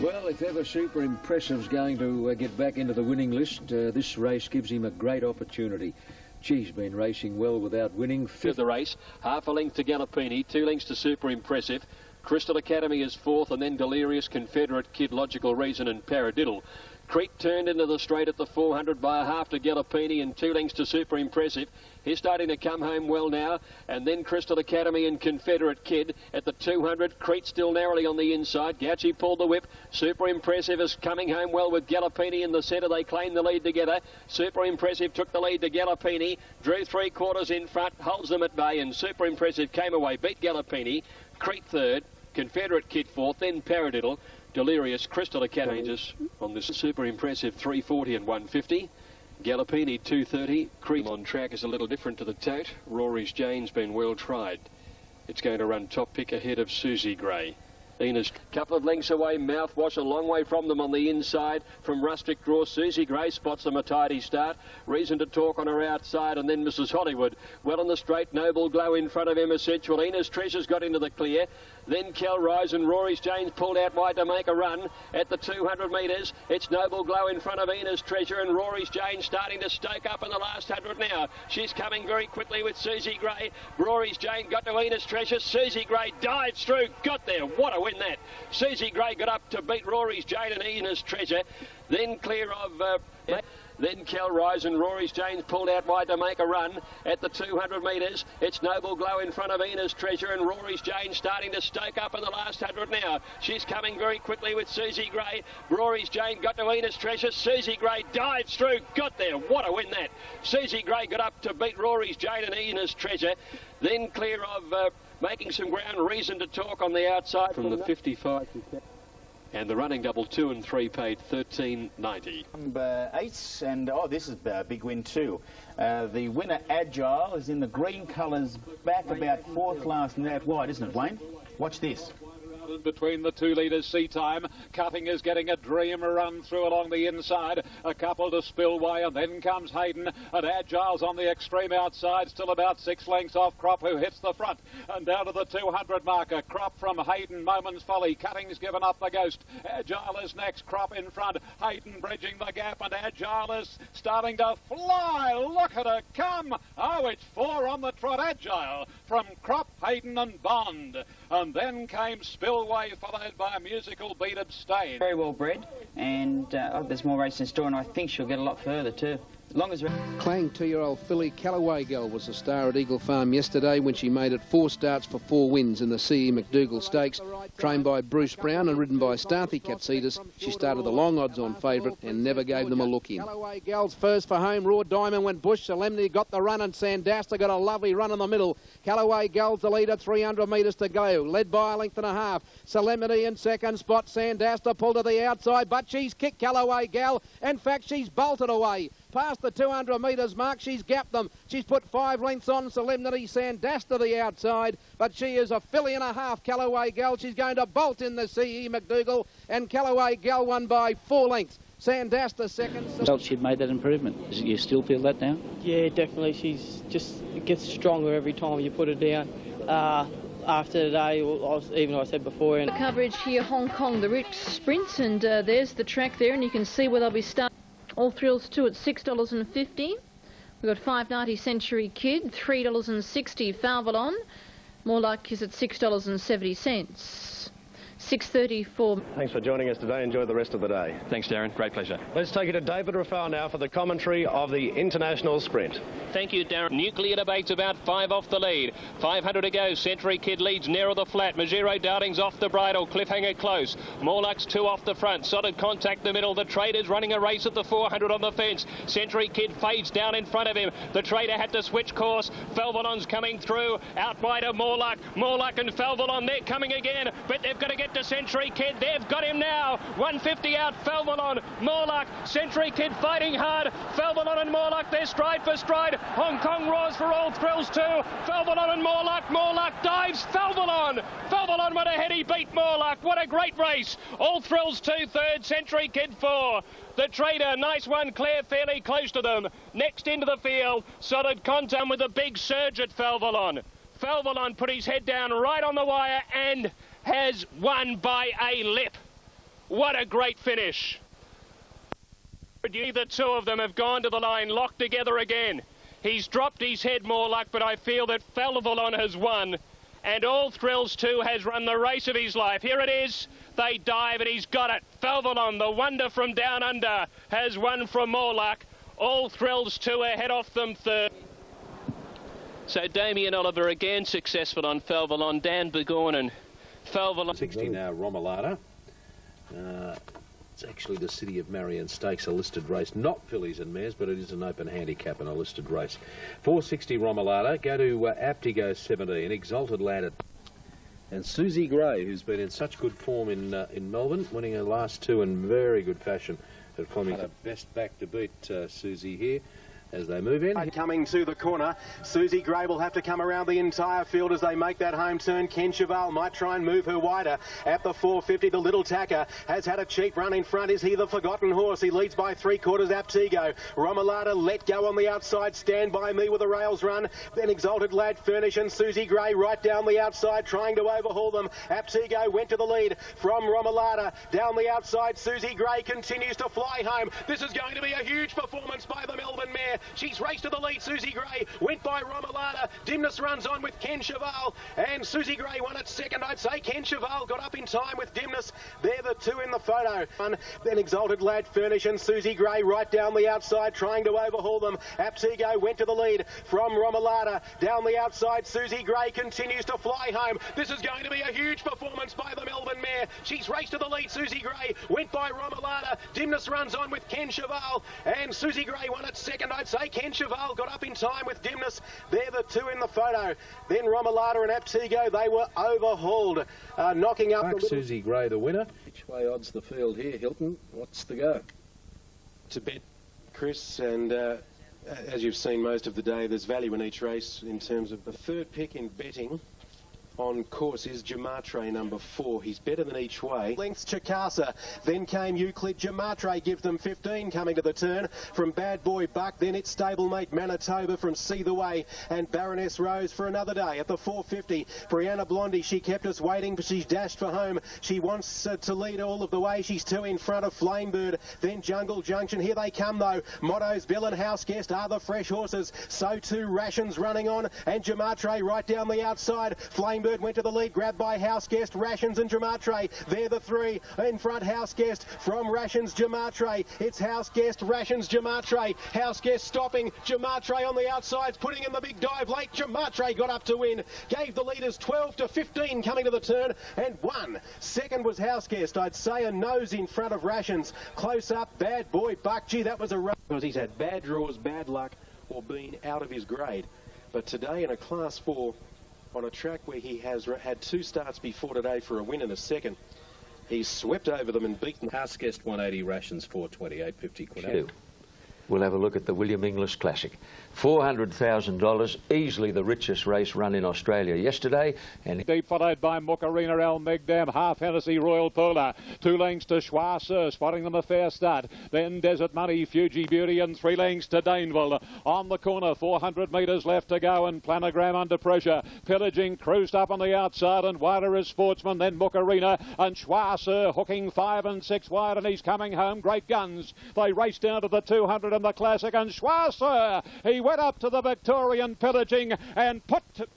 Well, if ever Super Impressive's going to get back into the winning list, this race gives him a great opportunity. She's been racing well without winning. Fifth the race, half a length to Gallopini, 2 lengths to Super Impressive. Crystal Academy is 4th, and then Delirious, Confederate Kid, Logical Reason and Paradiddle. Crete turned into the straight at the 400 by a half to Gallopini and 2 lengths to Super Impressive. He's starting to come home well now. And then Crystal Academy and Confederate Kid at the 200. Crete still narrowly on the inside. Gauci pulled the whip. Super Impressive is coming home well with Gallopini in the centre. They claim the lead together. Super Impressive took the lead to Gallopini. Drew 3/4 in front. Holds them at bay. And Super Impressive came away. Beat Gallopini. Crete third. Confederate Kid fourth. Then Paradiddle. Delirious, Crystal Academy ranges on this Super Impressive 340 and 150. Gallopini 230. Cream on track is a little different to the tote. Rory's Jane's been well tried. It's going to run top pick ahead of Susie Gray. Enos, couple of lengths away, Mouthwash a long way from them on the inside. From Rustic Draw, Susie Gray spots them a tidy start. Reason to Talk on her outside, and then Mrs. Hollywood. Well on the straight, Noble Glow in front of Emma Sensual. Enos Treasure's got into the clear. Then Cal Rise and Rory's James pulled out wide to make a run at the 200 metres. It's Noble Glow in front of Enos Treasure, and Rory's James starting to stoke up in the last 100 now. She's coming very quickly with Susie Gray. Rory's Jane got to Enos Treasure. Susie Gray dives through, got there. What a win that. Susie Gray got up to beat Rory's Jane and Enos Treasure. Then clear of... Then Cal Rise and Rory's James pulled out wide to make a run at the 200 metres. It's Noble Glow in front of Enos Treasure, and Rory's James starting to stoke up in the last 100 now. She's coming very quickly with Susie Gray. Rory's Jane got to Enos Treasure. Susie Gray dives through, got there. What a win that. Susie Gray got up to beat Rory's Jane and Enos Treasure. Then clear of making some ground, Reason to Talk on the outside from the 55. And the running double 2 and 3 paid $13.90. Number 8, and this is a big win too. The winner, Agile, is in the green colours, back about 4th last and out wide, isn't it, Wayne? Watch this. Between the 2 leaders, Sea Time. Cutting is getting a dream run through along the inside. A couple to Spillway, and then comes Hayden. And Agile's on the extreme outside, still about 6 lengths off Crop, who hits the front. And down to the 200 marker. Crop from Hayden, Moment's Folly. Cutting's given up the ghost. Agile is next, Crop in front. Hayden bridging the gap, and Agile is starting to fly. Look at her come. Oh, it's 4 on the trot. Agile from Crop, Hayden and Bond. And then came Spillway, followed by a musical beat of Stain. Very well bred, and there's more racing in store, and I think she'll get a lot further too. As long as Clang 2-year-old filly Callaway Girl was the star at Eagle Farm yesterday when she made it 4 starts for 4 wins in the C.E. McDougall Stakes. Trained by Bruce Brown and ridden by Starthy Katsitas, she started the long odds-on favourite and never gave them a look in. Callaway Girl's first for home. Raw Diamond went bush. Solemnity got the run, and Sandasta got a lovely run in the middle. Callaway Girl's the leader, 300 metres to go, led by a length and a half. Solemnity in second spot. Sandasta pulled to the outside, but she's kicked Callaway Girl. In fact, she's bolted away. Past the 200 metres mark, she's gapped them. She's put 5 lengths on. Solemnity, Sandasta the outside, but she is a filly and a half, Callaway Girl. She's going to bolt in the C.E. McDougall, and Callaway Girl won by 4 lengths. Sandasta second. Felt she'd made that improvement. You still feel that now? Yeah, definitely. She's just, it gets stronger every time you put her down. After today, even I said before. And coverage here, Hong Kong, the Rich Sprints, and there's the track there, and you can see where they'll be starting. All Thrills 2 at $6.50. We've got $5.90 Century Kid, $3.60 Falvalon. More Luck is at $6.70. 6:30 for... Thanks for joining us today. Enjoy the rest of the day. Thanks, Darren. Great pleasure. Let's take you to David Rafal now for the commentary of the International Sprint. Thank you, Darren. Nuclear Debate's about 5 off the lead. 500 to go. Century Kid leads nearer the flat. Majiro Darling's off the bridle. Cliffhanger close. Morluck's 2 off the front. Solid Contact the middle. The Trader's running a race at the 400 on the fence. Century Kid fades down in front of him. The Trader had to switch course. Felvalon's coming through. Out wide of Morluck. Morluck and Felvalon, they're coming again, but they've got to get to Century Kid. They've got him now. 150 out, Felvalon, Morluck, Century Kid fighting hard. Felvalon and Morluck, they're stride for stride. Hong Kong roars for All Thrills 2. Felvalon and Morluck. Morluck dives. Felvalon went ahead. He beat Morluck. What a great race. All Thrills 2 third, Century Kid 4. The Trader, nice one, Claire fairly close to them. Next into the field, Solid Contact with a big surge at Felvalon. Felvalon put his head down right on the wire and has won by a lip. What a great finish. The 2 of them have gone to the line, locked together again. He's dropped his head, Morluck, but I feel that Felvalon has won, and All Thrills 2 has run the race of his life. Here it is. They dive, and he's got it. Felvalon, the wonder from down under, has won from Morluck. All Thrills 2 ahead off them third. So Damien Oliver again successful on Felvalon. Dan Begorn and Felvalon. 60 now, Romalata. It's actually the City of Marion Stakes, a listed race. Not fillies and mares, but it is an open handicap and a listed race. 460 Romalata. Go to Aptigo 17, Exalted Lad. And Susie Gray, who's been in such good form in Melbourne, winning her last 2 in very good fashion at Flemington. Best back to beat Susie here. as they move in. Coming to the corner, Susie Gray will have to come around the entire field as they make that home turn. Ken Cheval might try and move her wider. At the 450, the Little Tacker has had a cheap run in front. Is he the forgotten horse? He leads by 3/4 Aptigo. Romolada let go on the outside. Stand By Me with a rails run. Then Exalted Lad Furnish and Susie Gray right down the outside trying to overhaul them. Aptigo went to the lead from Romolada. Down the outside, Susie Gray continues to fly home. This is going to be a huge performance by the Melbourne mare. She's raced to the lead. Susie Gray went by Romolada. Dimness runs on with Ken Cheval, and Susie Gray won at second. I'd say Ken Cheval got up in time with Dimness. They're the two in the photo. Then Exalted Lad Furnish and Susie Gray right down the outside trying to overhaul them. Aptigo went to the lead from Romolada. Down the outside, Susie Gray continues to fly home. This is going to be a huge performance by the Melbourne mare. She's raced to the lead. Susie Gray went by Romolada. Dimness runs on with Ken Cheval, and Susie Gray won at second. I'd say Ken Cheval got up in time with Dimness. They're the two in the photo. Then Romolada and Aptigo, they were overhauled, knocking up the Susie Gray, the winner. Which way odds the field here, Hilton? What's the go? to bet, Chris, and as you've seen most of the day, there's value in each race in terms of the third pick in betting. On course is Jamatre number 4. He's better than each way. Lengths Chicasa. Then came Euclid. Jamatre gives them 15 coming to the turn. From Bad Boy Buck, then it's stablemate Manitoba from See the Way. And Baroness Rose for another day at the 450. Brianna Blondie, she kept us waiting, but she's dashed for home. She wants to lead all of the way. She's 2 in front of Flamebird. Then Jungle Junction. Here they come though. Motto's Bill and House Guest are the fresh horses. So too Rations running on. And Jamatre right down the outside. Flamebird went to the lead, grabbed by House Guest, Rations and Jamatre. They're the 3 in front. House Guest from Rations, Jamatre. It's House Guest, Rations, Jamatre. House Guest stopping. Jamatre on the outsides, putting in the big dive late. Jamatre got up to win. Gave the leaders 12 to 15 coming to the turn and won. Second was House Guest. I'd say a nose in front of Rations. Close up, Bad Boy Buck. Gee, that was a run. Because he's had bad draws, bad luck, or been out of his grade. But today in a Class 4, on a track where he has had 2 starts before today for a win and a second, he's swept over them and beaten. House Guest 180, Rations 420, 850 quid. We'll have a look at the William Inglis Classic. $400,000, easily the richest race run in Australia yesterday. And deep followed by Mukarina Al Megdam, Half Hennessy Royal Polar. 2 lengths to Schwasser, spotting them a fair start. Then Desert Money, Fuji Beauty, and 3 lengths to Daneville. On the corner, 400 metres left to go, and Planogram under pressure. Pillaging cruised up on the outside, and wider is Sportsman, then Mukarina, and Schwasser hooking 5 and 6 wide, and he's coming home. Great guns. They race down to the 200 in the Classic, and Schwasser, he went up to the Victorian Pillaging and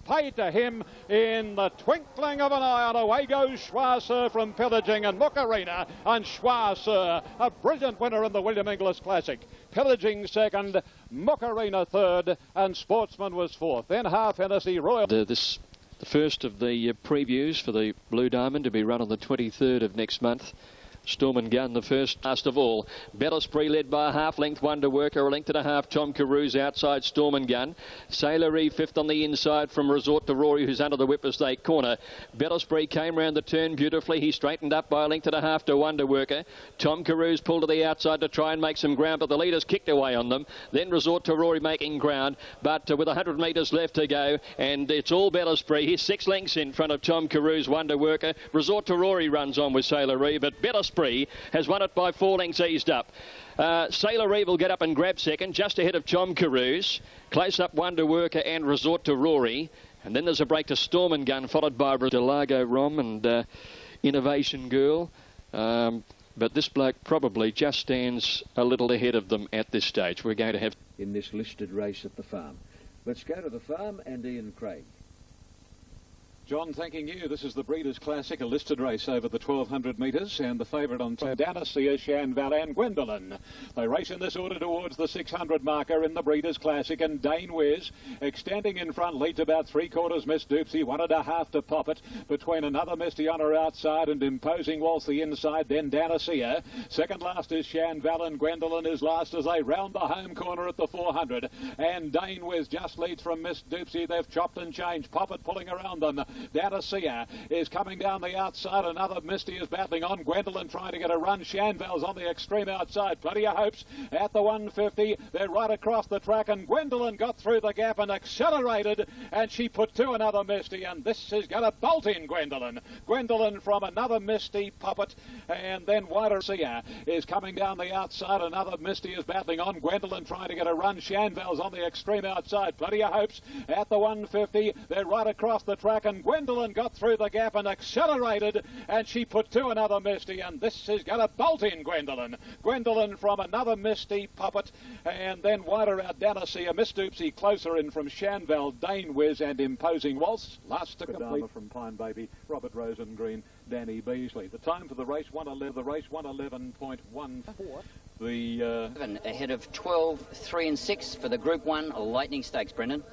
paid to him in the twinkling of an eye, and away goes Schwasser from Pillaging and Mukarina, and Schwasser, a brilliant winner in the William Inglis Classic. Pillaging second, Mukarina third, and Sportsman was fourth. Then Half Hennessy Royal. The first of the previews for the Blue Diamond to be run on the 23rd of next month. Storm and Gun, the first last of all. Bellesprit led by a half-length Wonder Worker, a length and a half. Tom Carews outside Storm and Gun. Sailor Eve fifth on the inside from Resort to Rory, who's under the whip as they corner. Bellesprit came round the turn beautifully. He straightened up by a length and a half to Wonder Worker. Tom Carews pulled to the outside to try and make some ground, but the leaders kicked away on them. Then Resort to Rory making ground, but with 100 metres left to go, and it's all Bellesprit. He's 6 lengths in front of Tom Carews, Wonder Worker. Resort to Rory runs on with Sailor Eve, but Bellesprit has won it by 4 lengths eased up. Sailor Eve will get up and grab second, just ahead of Tom Carews. Close up Wonder Worker and Resort to Rory. And then there's a break to Storm and Gun, followed by Delago Rom and Innovation Girl. But this bloke probably just stands a little ahead of them at this stage. We're going to have in this listed race at the farm. Let's go to the farm and Ian Craig. John, thanking you. This is the Breeders' Classic, a listed race over the 1,200 metres, and the favourite on top, Danacia, Shanval and Gwendolyn. They race in this order towards the 600 marker in the Breeders' Classic, and Dane Wiz, extending in front, leads about 3/4 Miss Doopsy, 1.5 to Poppet, between another Misty on her outside and Imposing Waltz the inside, then Danacia. Second last is Shanval, and Gwendolyn is last as they round the home corner at the 400, and Dane Wiz just leads from Miss Doopsy. They've chopped and changed, Poppet pulling around them. Danacia is coming down the outside. Another Misty is battling on. Gwendolyn trying to get a run. Shanvel's on the extreme outside. Plenty of hopes at the 150. They're right across the track, and Gwendolyn got through the gap and accelerated, and she put to another Misty, and this is going to bolt in Gwendolyn. Gwendolyn from another Misty Puppet, and then Danacia is coming down the outside. Another Misty is battling on. Gwendolyn trying to get a run. Shanvel's on the extreme outside. Plenty of hopes at the 150. They're right across the track, and Gwendolyn got through the gap and accelerated, and she put to another Misty, and this is going to bolt in Gwendolyn. Gwendolyn from another Misty Puppet, and then wider out Danacia. Miss Doopsy closer in from Shanvel, Dane Wiz, and Imposing Waltz. Last to complete from Pine Baby, Robert Rosengreen, Danny Beasley. The time for the race 111. The race 111.14. The ahead of 12, 3 and 6 for the Group 1 Lightning Stakes, Brendan.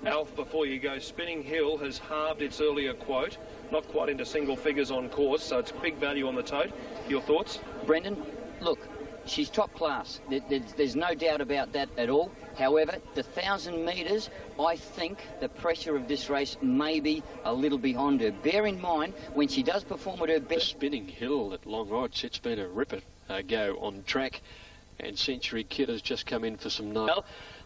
Alf, before you go, Spinning Hill has halved its earlier quote, not quite into single figures on course, so it's big value on the tote. Your thoughts? Brendan, look, she's top class. There's no doubt about that at all. However, the 1,000 metres, I think the pressure of this race may be a little behind her. Bear in mind, when she does perform at her best... Spinning Hill at long odds, it's been a ripper go on track, and Century Kid has just come in for some night.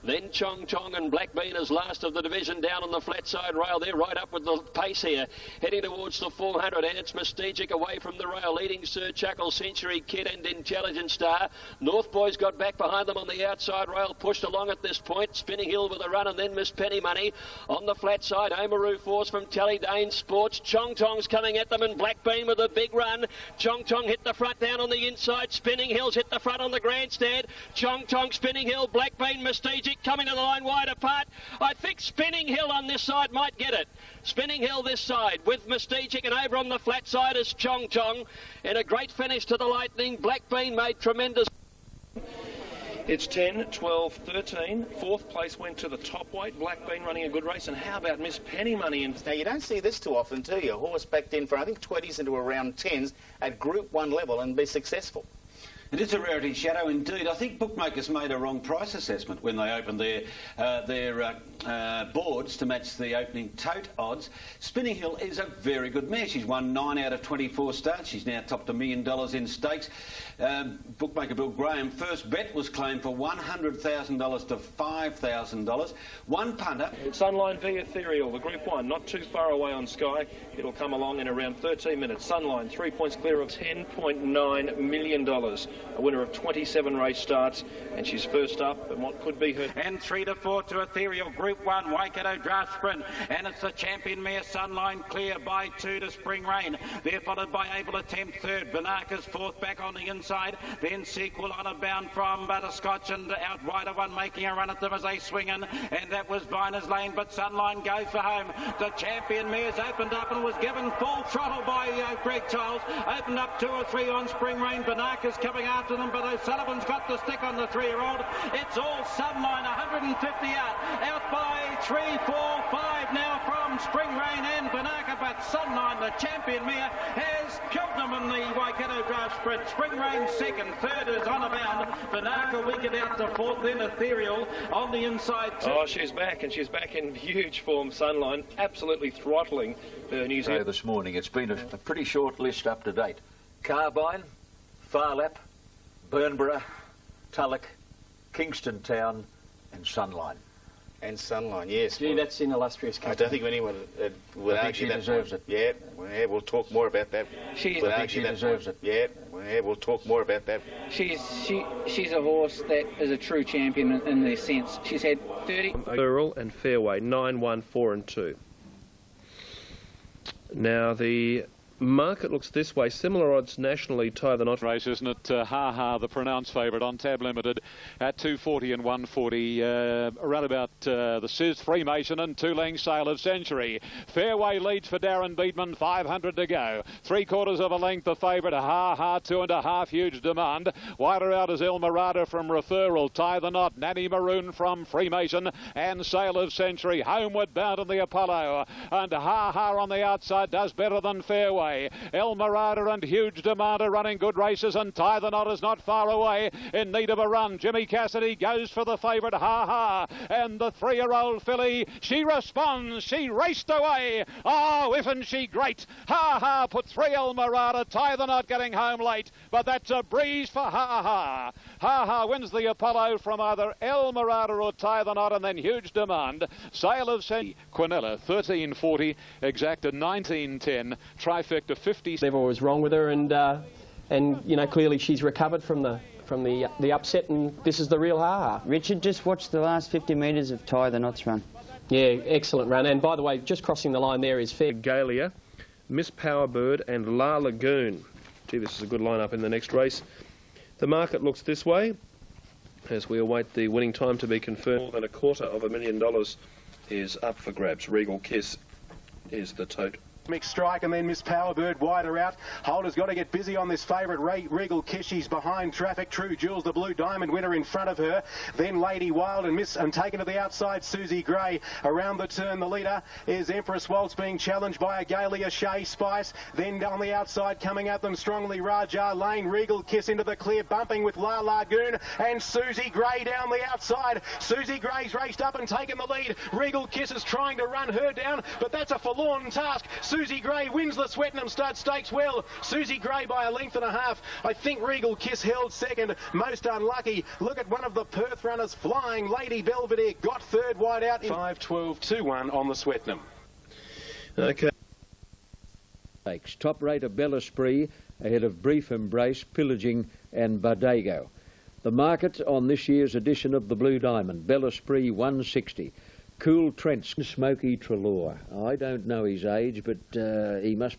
Then Chong Chong and Black Bean as last of the division down on the flat side rail. They're right up with the pace here, heading towards the 400. Ants Mystagic away from the rail, leading Sir Chuckle, Century Kid and Intelligent Star. North Boys got back behind them on the outside rail, pushed along at this point. Spinning Hill with a run, and then Miss Penny Money on the flat side. Oamaru Force from Tally Dane Sports. Chong Chong's coming at them, and Black Bean with a big run. Chong Chong hit the front down on the inside. Spinning Hill's hit the front on the grandstand. Chong Chong, Spinning Hill, Black Bean, Mystagic coming to the line wide apart. I think Spinning Hill on this side might get it. Spinning Hill this side with Mystagic, and over on the flat side is Chong Chong. And a great finish to the Lightning. Black Bean made tremendous... It's 10, 12, 13. Fourth place went to the top weight. Black Bean running a good race. And how about Miss Penny Money? Now, you don't see this too often, do you? A horse backed in for, I think, 20s into around 10s at Group 1 level and be successful. It is a rarity, Shadow, indeed. I think bookmakers made a wrong price assessment when they opened their boards to match the opening tote odds. Spinning Hill is a very good mare. She's won 9 out of 24 starts. She's now topped $1 million in stakes. Bookmaker Bill Graham, first bet was claimed for $100,000 to $5,000. One punter. Sunline v Ethereal, the Group 1, not too far away on Sky. It'll come along in around 13 minutes. Sunline, 3 points clear of $10.9 million. A winner of 27 race starts, and she's first up in what could be her... And 3 to 4 to Ethereal, Group 1, Waikato Draft Sprint, and it's the champion mare Sunline clear by 2 to Spring Rain. They're followed by Able Attempt third, Banaka's fourth back on the inside, then Sequel on a bound from Butterscotch, and Outrider one making a run at them as they swing in, and that was Viner's Lane, but Sunline goes for home. The champion mare's opened up and was given full throttle by Greg Childs, opened up 2 or 3 on Spring Rain. Banaka's coming after them, but O'Sullivan's got the stick on the 3-year-old. It's all Sunline, 150 out by 3, 4, 5 now from Spring Rain and Banaka, but Sunline, the champion mare, has killed them in the Waikato Draft Sprint. Spring Rain second, third is on a bound. Banaka weakened out to fourth, then Ethereal on the inside too. Oh, she's back, and she's back in huge form. Sunline absolutely throttling New Zealand. This morning, it's been a pretty short list up to date. Carbine, Farlap, Burnborough, Tulloch, Kingston Town and Sunline. And Sunline, yes. Gee, that's an illustrious company. I don't think anyone would argue that. Deserves it. Yeah, we'll talk more about that. I think she deserves it. Yeah, we'll talk more about that. She's a horse that is a true champion in the sense. She's had 30... Earl and Fairway, 9, 1, 4 and 2. Now the market looks this way. Similar odds nationally tie the knot. Race, isn't it? Ha Ha, the pronounced favourite on Tab Limited at 240 and 140. Around about the Siz, Freemason and 2 lengths Sail of Century. Fairway leads for Darren Beatman, 500 to go. 3/4 of a length the favourite. Ha Ha, 2.5, huge demand. Wider out is El Mirada from Referral. Tie the knot. Nanny Maroon from Freemason and Sail of Century. Homeward bound in the Apollo. And Ha Ha on the outside does better than Fairway. away. El Mirada and Huge Demand are running good races, and Tie the Knot is not far away, in need of a run. Jimmy Cassidy goes for the favourite, Ha Ha, and the 3-year-old filly, she responds, she raced away. Oh, isn't she great? Ha Ha put 3 El Mirada, Tie the Knot getting home late, but that's a breeze for Ha Ha. Ha Ha wins the Apollo from either El Mirada or Tie the Knot, and then Huge Demand. Sale of Quinella 13.40, Exacta 19.10, Trifecta 50. Whatever was wrong with her, and you know, clearly she's recovered from the upset, and this is the real Ha Ha. Richard, just watch the last 50 metres of Tie the Knot's run. Yeah, excellent run. And by the way, just crossing the line there is Fair Galia, Miss Powerbird and La Lagoon. Gee, this is a good lineup in the next race. The market looks this way as we await the winning time to be confirmed. More than $250,000 is up for grabs. Regal Kiss is the tote. Mixed Strike and then Miss Powerbird wider out. Holder's got to get busy on this favourite, Regal Kiss. She's behind Traffic. True Jules, the Blue Diamond winner, in front of her. Then Lady Wild and taken to the outside, Susie Gray. Around the turn, the leader is Empress Waltz, being challenged by Agalia Shea Spice. Then on the outside, coming at them strongly, Raja Lane. Regal Kiss into the clear, bumping with La Lagoon and Susie Gray down the outside. Susie Gray's raced up and taken the lead. Regal Kiss is trying to run her down, but that's a forlorn task. Susie Gray wins the Swettenham Stud Stakes well. Susie Gray by a length and a half. I think Regal Kiss held second. Most unlucky. Look at one of the Perth runners flying. Lady Belvedere got third wide out. 5-12-2-1 on the Swettenham. Okay. Top rate of Bella Spree ahead of Brief Embrace, Pillaging and Bardago. The market on this year's edition of the Blue Diamond, Bella Spree 160. Cool Trent's Smoky Trelaw. I don't know his age, but he must...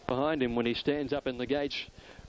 Behind him when he stands up in the gates,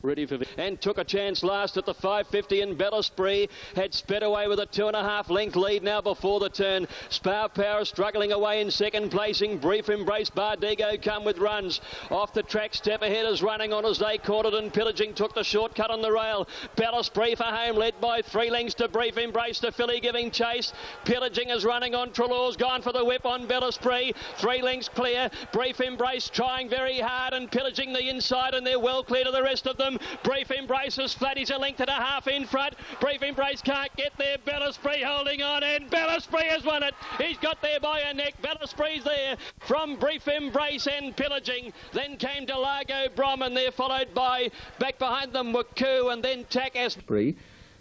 ready for the... And took a chance last at the 550 in Bella Spree. Had sped away with a 2.5 length lead now before the turn. Spa Power struggling away in second placing. Brief Embrace, Bardago come with runs. Off the track, Step Ahead is running on as they caught it, and Pillaging took the shortcut on the rail. Bella Spree for home, led by 3 lengths to Brief Embrace. The filly giving chase. Pillaging is running on. Trelaw's gone for the whip on Bella Spree. 3 lengths clear. Brief Embrace trying very hard, and Pillaging the inside, and they're well clear to the rest of them. Brief Embrace is flat. He's a length and a half in front. Brief Embrace can't get there. Bella Spree holding on, and Bella Spree has won it. He's got there by a neck. Bella Spree's there from Brief Embrace and Pillaging. Then came Delago Brom, and they're followed by, back behind them, Waku, and then Takas.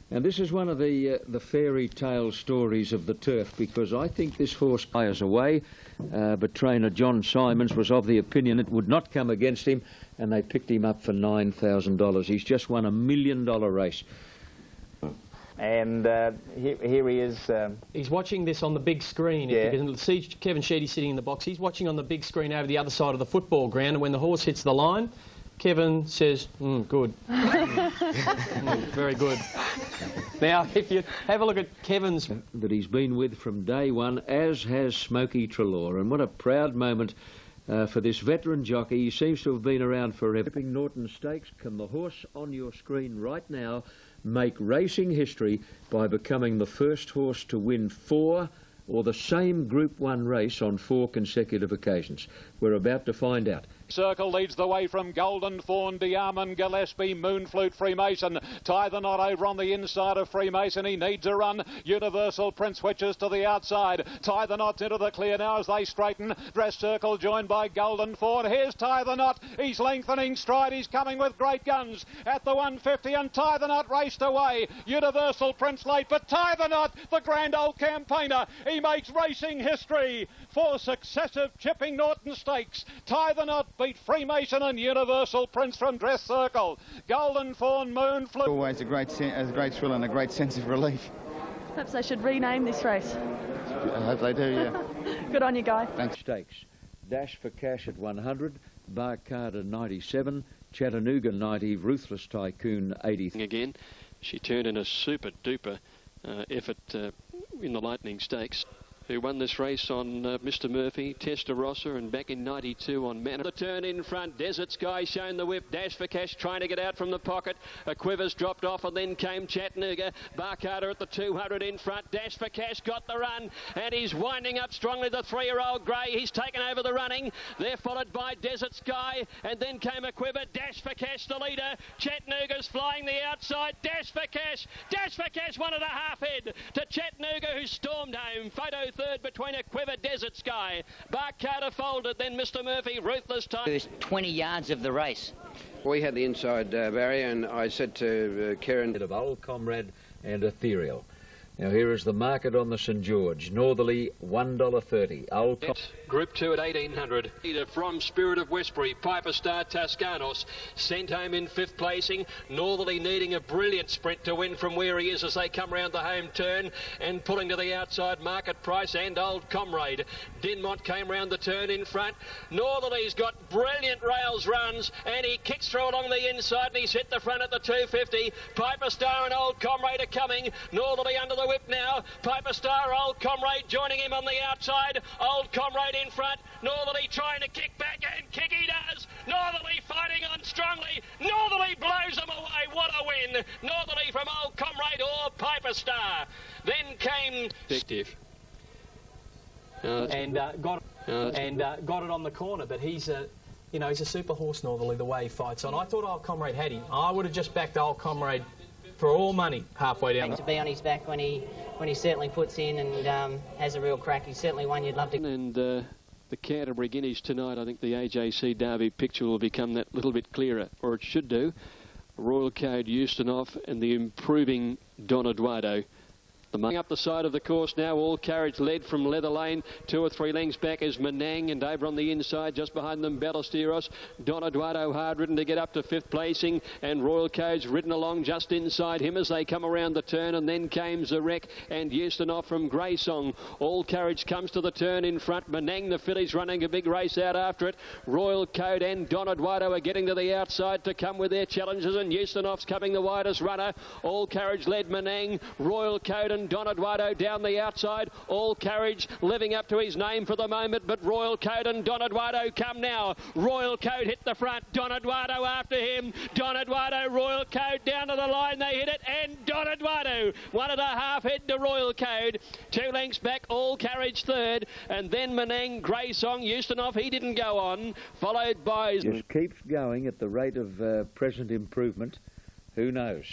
And this is one of the fairy tale stories of the turf, because I think this horse fires away, but trainer John Simons was of the opinion it would not come against him, and they picked him up for $9,000. He's just won $1 million race. And here he is. He's watching this on the big screen. Yeah. If you can see Kevin Sheedy sitting in the box, he's watching on the big screen over the other side of the football ground, and when the horse hits the line, Kevin says, good. Very good. Now, if you have a look at Kevin's... That he's been with from day one, as has Smoky Trelaw, and what a proud moment for this veteran jockey. He seems to have been around forever. Norton Stakes, can the horse on your screen right now make racing history by becoming the first horse to win 4 or the same Group 1 race on 4 consecutive occasions? We're about to find out. Circle leads the way from Golden Fawn, Diamond, Gillespie, Moonflute, Freemason. Tie the Knot over on the inside of Freemason. He needs a run. Universal Prince switches to the outside. Tie the Knot's into the clear now as they straighten. Dress Circle joined by Golden Fawn. Here's Tie the Knot. He's lengthening stride. He's coming with great guns at the 150, and Tie the Knot raced away. Universal Prince late, but Tie the Knot, the grand old campaigner, he makes racing history. 4 successive Chipping Norton Stakes. Tie the Knot beat Freemason and Universal Prince from Dress Circle. Golden Fawn, Moonflute. Always a great thrill and a great sense of relief. Perhaps they should rename this race. I hope they do, yeah. Good on you, Guy. Thanks. Stakes. Dash for Cash at 100, Barcada 97, Chattanooga 90, Ruthless Tycoon 80. Again, she turned in a super duper effort in the Lightning Stakes. who won this race on Mr. Murphy, Testarossa, and back in 92 on Man. The turn in front, Desert Sky showing the whip, Dash for Cash trying to get out from the pocket. A Quivers dropped off, and then came Chattanooga. Barcarter at the 200 in front, Dash for Cash got the run, and he's winding up strongly, the 3-year-old Grey. He's taken over the running. They're followed by Desert Sky, and then came a Quiver, Dash for Cash the leader. Chattanooga's flying the outside, Dash for Cash, 1.5 head to Chattanooga, who stormed home. Photo third between a Quiver, Desert Sky. Barcarter folded, then Mr. Murphy, Ruthless Time. First 20 yards of the race. We had the inside barrier, and I said to Kieran... ...of Old Comrade and Ethereal. Now here is the market on the St George. Northerly, $1.30. Old Group 2 at 1800. From Spirit of Westbury, Piper Star Toscanos sent home in 5th placing. Northerly needing a brilliant sprint to win from where he is as they come round the home turn, and pulling to the outside, Market Price and Old Comrade. Dinmont came round the turn in front. Northerly's got brilliant rails runs, and he kicks through along the inside, and he's hit the front at the 250. Piper Star and Old Comrade are coming. Northerly under the whip now. Piper Star, Old Comrade joining him on the outside. Old Comrade in front. Northerly trying to kick back, and kick he does. Northerly fighting on strongly. Northerly blows them away. What a win. Northerly from Old Comrade or Piper Star. Then came... Effective. Got it on the corner, but he's a... You know, he's a super horse, Northerly, the way he fights on. I thought Old Comrade had him. I would have just backed Old Comrade for all money halfway down. To be on his back when he certainly puts in and has a real crack. He's certainly one you'd love to... And the Canterbury Guineas tonight, I think the AJC Derby picture will become that little bit clearer, or it should do. Royal Code, Eustenoff, and the improving Don Eduardo. Up the side of the course now, All Carriage led from Leather Lane. 2 or 3 lengths back is Menang, and over on the inside, just behind them, Ballesteros. Don Eduardo hard ridden to get up to 5th placing, and Royal Code's ridden along just inside him as they come around the turn, and then came Zarek and Eustenoff from Greysong. All Carriage comes to the turn in front. Menang, the filly's running a big race out after it. Royal Code and Don Eduardo are getting to the outside to come with their challenges, and Eustenoff's coming the widest runner. All Carriage led Menang. Royal Code and Don Eduardo down the outside. All Carriage living up to his name for the moment, but Royal Code and Don Eduardo come now. Royal Code hit the front. Don Eduardo after him. Don Eduardo, Royal Code down to the line. They hit it, and Don Eduardo 1.5 head to Royal Code. 2 lengths back, All Carriage third, and then Menang, Greysong, Eustenoff, he didn't go on, followed by... Just keeps going at the rate of present improvement. Who knows?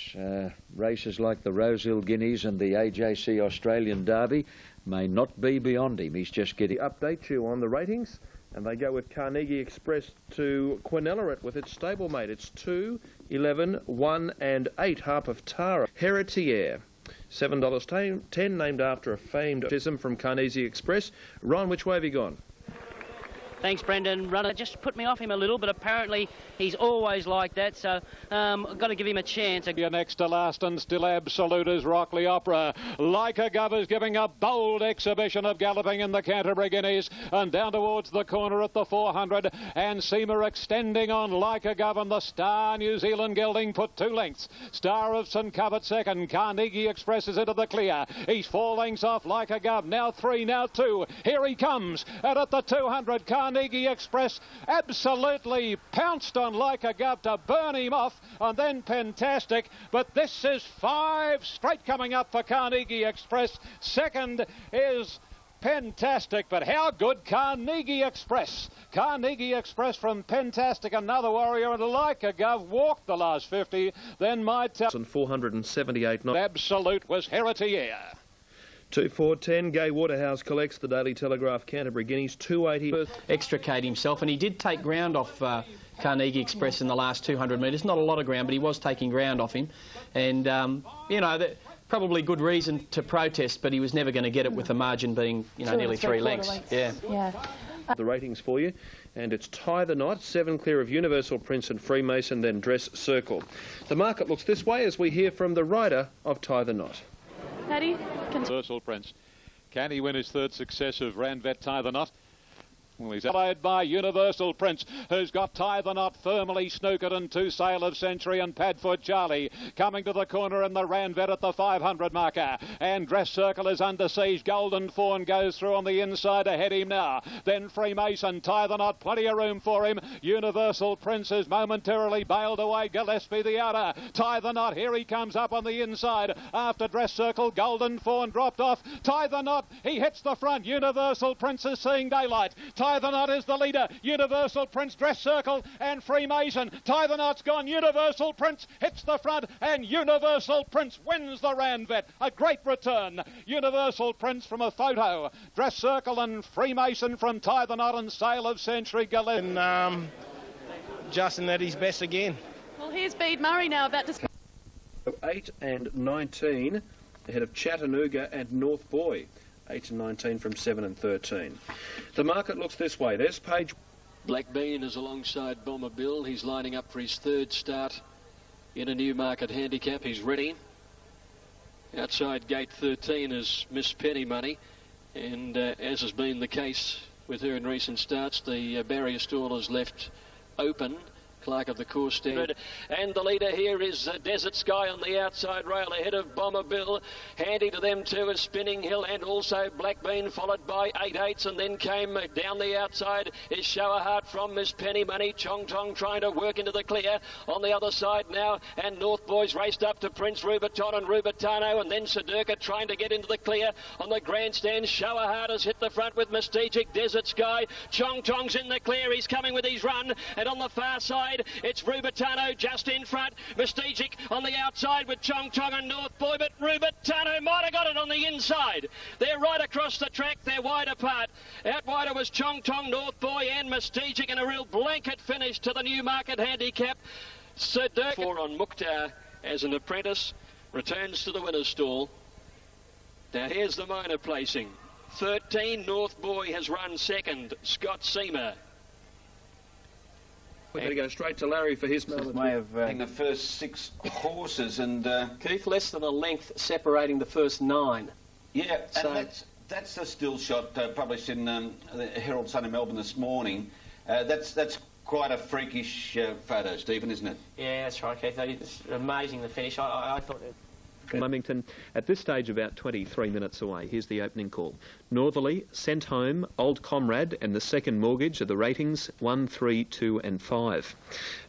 Races like the Rosehill Guineas and the AJC Australian Derby may not be beyond him. He's just getting... Update you on the ratings, and they go with Carnegie Express to Quinella with its stablemate. It's 2, 11, 1 and 8, Harp of Tara. Heritier, $7.10, named after a famed ism from Carnegie Express. Ron, which way have you gone? Thanks, Brendan. Runner just put me off him a little, but apparently he's always like that, so I've got to give him a chance. Your next to last and still absolute is Rockley Opera. Leica Gov is giving a bold exhibition of galloping in the Canterbury Guineas, and down towards the corner at the 400, and Seamer extending on Leica Gov, and the Star New Zealand gelding put 2 lengths. Star of St Covert second. Carnegie Express is into the clear. He's 4 lengths off Leica Gov. Now 3, now 2. Here he comes, and at the 200, Carnegie Express absolutely pounced on Leica Gov to burn him off, and then Pentastic. But this is 5 straight coming up for Carnegie Express. Second is Pentastic, but how good Carnegie Express. Carnegie Express from Pentastic, another warrior, and Leica Gov walked the last 50. Then My Town. 478. Absolute was Heritier. 2-4-10, Gay Waterhouse collects the Daily Telegraph Canterbury Guineas, 280. Extricate himself, and he did take ground off Carnegie Express in the last 200 metres. Not a lot of ground, but he was taking ground off him. And, you know, probably good reason to protest, but he was never going to get it with the margin being, you know, nearly 3 lengths. Yeah. The ratings for you, and it's Tie the Knot, 7 clear of Universal Prince and Freemason, then Dress Circle. The market looks this way as we hear from the rider of Tie the Knot. Paddy? Universal Prince. Can he win his 3rd successive Randvet Tie the Knot? He's followed by Universal Prince, who's got Tie the Knot firmly snookered, and Two Sail of Century and Padfoot Charlie coming to the corner in the Ranvet at the 500 marker. And Dress Circle is under siege. Golden Fawn goes through on the inside ahead him now. Then Freemason, Tie the Knot, plenty of room for him. Universal Prince is momentarily bailed away. Gillespie the outer. Tie the Knot, here he comes up on the inside after Dress Circle. Golden Fawn dropped off. Tie the Knot, he hits the front. Universal Prince is seeing daylight. Tie the Knot is the leader. Universal Prince, Dress Circle and Freemason. Tie the Knot's gone. Universal Prince hits the front and Universal Prince wins the Ranvet. A great return. Universal Prince from a photo. Dress Circle and Freemason from Tie the Knot and Sail of Century. Gillespie. Justin at his best again. Well, here's Bede Murray now about to... 8 and 19 ahead of Chattanooga and North Boy. 8 and 19 from 7 and 13. The market looks this way. There's Page. Black Bean is alongside Bomber Bill. He's lining up for his third start in a Newmarket handicap. He's ready. Outside gate 13 is Miss Penny Money, and as has been the case with her in recent starts, the barrier stall is left open. Clark of the course stand. And the leader here is Desert Sky on the outside rail ahead of Bomber Bill. Handy to them too is Spinning Hill and also Black Bean, followed by 8/8, and then came down the outside is Shower Heart from Miss Penny Money. Chong Tong trying to work into the clear on the other side now, and North Boys raced up to Prince Rubiton and Rubitano, and then Sedurka trying to get into the clear on the grandstand. Shower Heart has hit the front with Mystique. Desert Sky, Chong Tong's in the clear, he's coming with his run, and on the far side it's Rubitano just in front. Mystique on the outside with Chong Tong and North Boy, but Rubitano might have got it on the inside. They're right across the track, they're wide apart. Out wider was Chong Tong, North Boy and Mystique, and a real blanket finish to the Newmarket handicap. Sedurka 4 on Mukhtar as an apprentice, returns to the winner's stall. Now here's the minor placing. 13, North Boy has run second, Scott Seamer. We're going to go straight to Larry for his way of the first 6 horses, and Keith, less than a length separating the first 9. Yeah, so and that's the still shot published in the Herald Sun in Melbourne this morning. That's quite a freakish photo, Stephen, isn't it? Yeah, that's right, Keith. It's amazing, the finish. I thought it... Mummington, at this stage about 23 minutes away. Here's the opening call. Northerly, Sent Home, Old Comrade and the Second Mortgage are the ratings 1, 3, 2 and 5.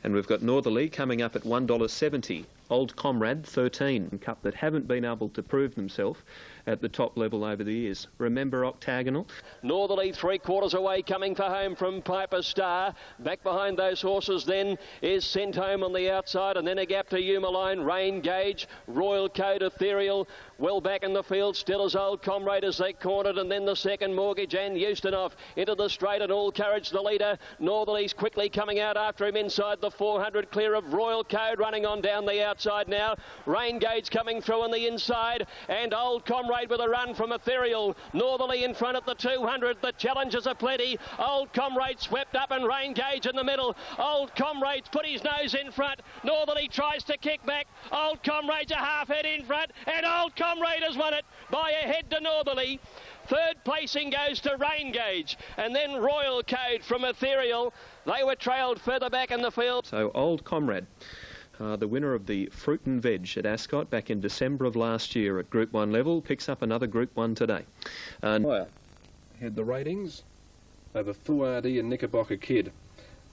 And we've got Northerly coming up at $1.70. Old Comrade 13, cup that haven't been able to prove themselves at the top level over the years. Remember Octagonal? Northerly 3/4 away, coming for home from Piper Star. Back behind those horses then is Sent Home on the outside, and then a gap to Umaline, Rain Gauge, Royal Code, Ethereal, well back in the field, still as Old Comrade as they cornered, and then the Second Mortgage and Eustonoff into the straight, and All Courage the leader. Northerly's quickly coming out after him inside the 400, clear of Royal Code, running on down the outside now. Rain Gauge coming through on the inside, and Old Comrade with a run from Ethereal. Northerly in front at the 200. The challenges are plenty. Old Comrade swept up and Rain Gauge in the middle. Old Comrade's put his nose in front. Northerly tries to kick back. Old Comrade's a half head in front, and Old Comrade has won it by a head to Northerly. Third placing goes to Rain Gauge, and then Royal Code from Ethereal. They were trailed further back in the field. So Old Comrade, the winner of the Fruit and Veg at Ascot back in December of last year at Group 1 level, picks up another Group 1 today. Had the ratings over Fuadi and Knickerbocker Kid.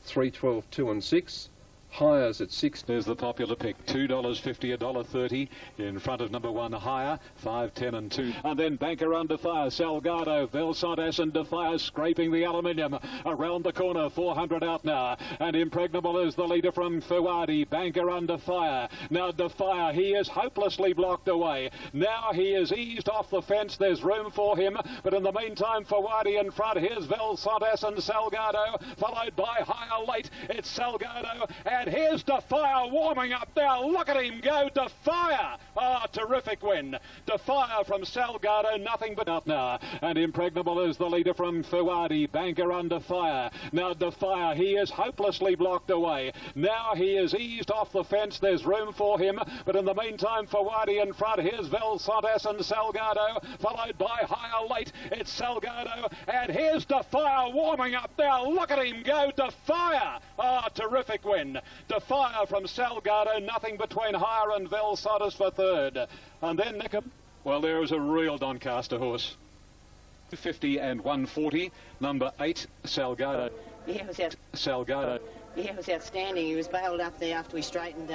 3, 12, 2 and 6. Hires at 6. There's the popular pick, $2.50, $1.30 in front of number 1 Higher, 5, 10 and 2. And then Banker Under Fire, Salgado, Velsantas and Defire scraping the aluminium around the corner, 400 out now. And Impregnable is the leader from Fuadi, Banker Under Fire. Now Defire, he is hopelessly blocked away. Now he is eased off the fence, there's room for him. But in the meantime, Fuadi in front, here's Velsantas and Salgado, followed by Higher late. It's Salgado and And here's Defier warming up now. Look at him go, Defier. Ah, terrific win. Defier from Salgado, nothing but up now. And Impregnable is the leader from Fuadi. Banker under fire. Now Defier, he is hopelessly blocked away. Now he is eased off the fence. There's room for him. But in the meantime, Fuadi in front. Here's Velsantes and Salgado, followed by Higher Late. It's Salgado. And here's Defier warming up now. Look at him go, Defier. Ah, terrific win. Defier from Salgado, nothing between Higher and Velsantes for third. And then Nickham. Well, there is a real Doncaster horse. 50 and 140, number 8, Salgado. Yeah, it was Salgado. Yeah, it was outstanding. He was bailed up there after we straightened.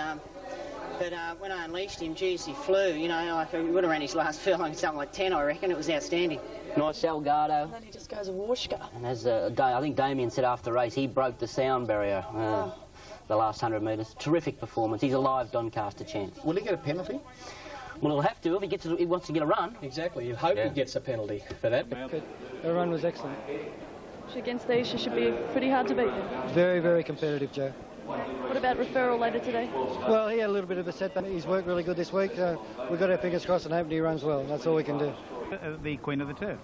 But when I unleashed him, geez, he flew. You know, like he would have ran his last furlong something like 10, I reckon. It was outstanding. Nice Salgado. And then he just goes a whooshka. And as I think Damien said after the race, he broke the sound barrier the last 100 metres. Terrific performance. He's a live Doncaster chance. Will he get a penalty? Well, he'll have to if he wants to get a run. Exactly. You hope he gets a penalty for that. The run was excellent. Against these, she should be pretty hard to beat. Very, very competitive, Joe. What about Referral later today? Well, he had a little bit of a setback. He's worked really good this week. We've got our fingers crossed and hope he runs well. That's all we can do. The Queen of the Turf.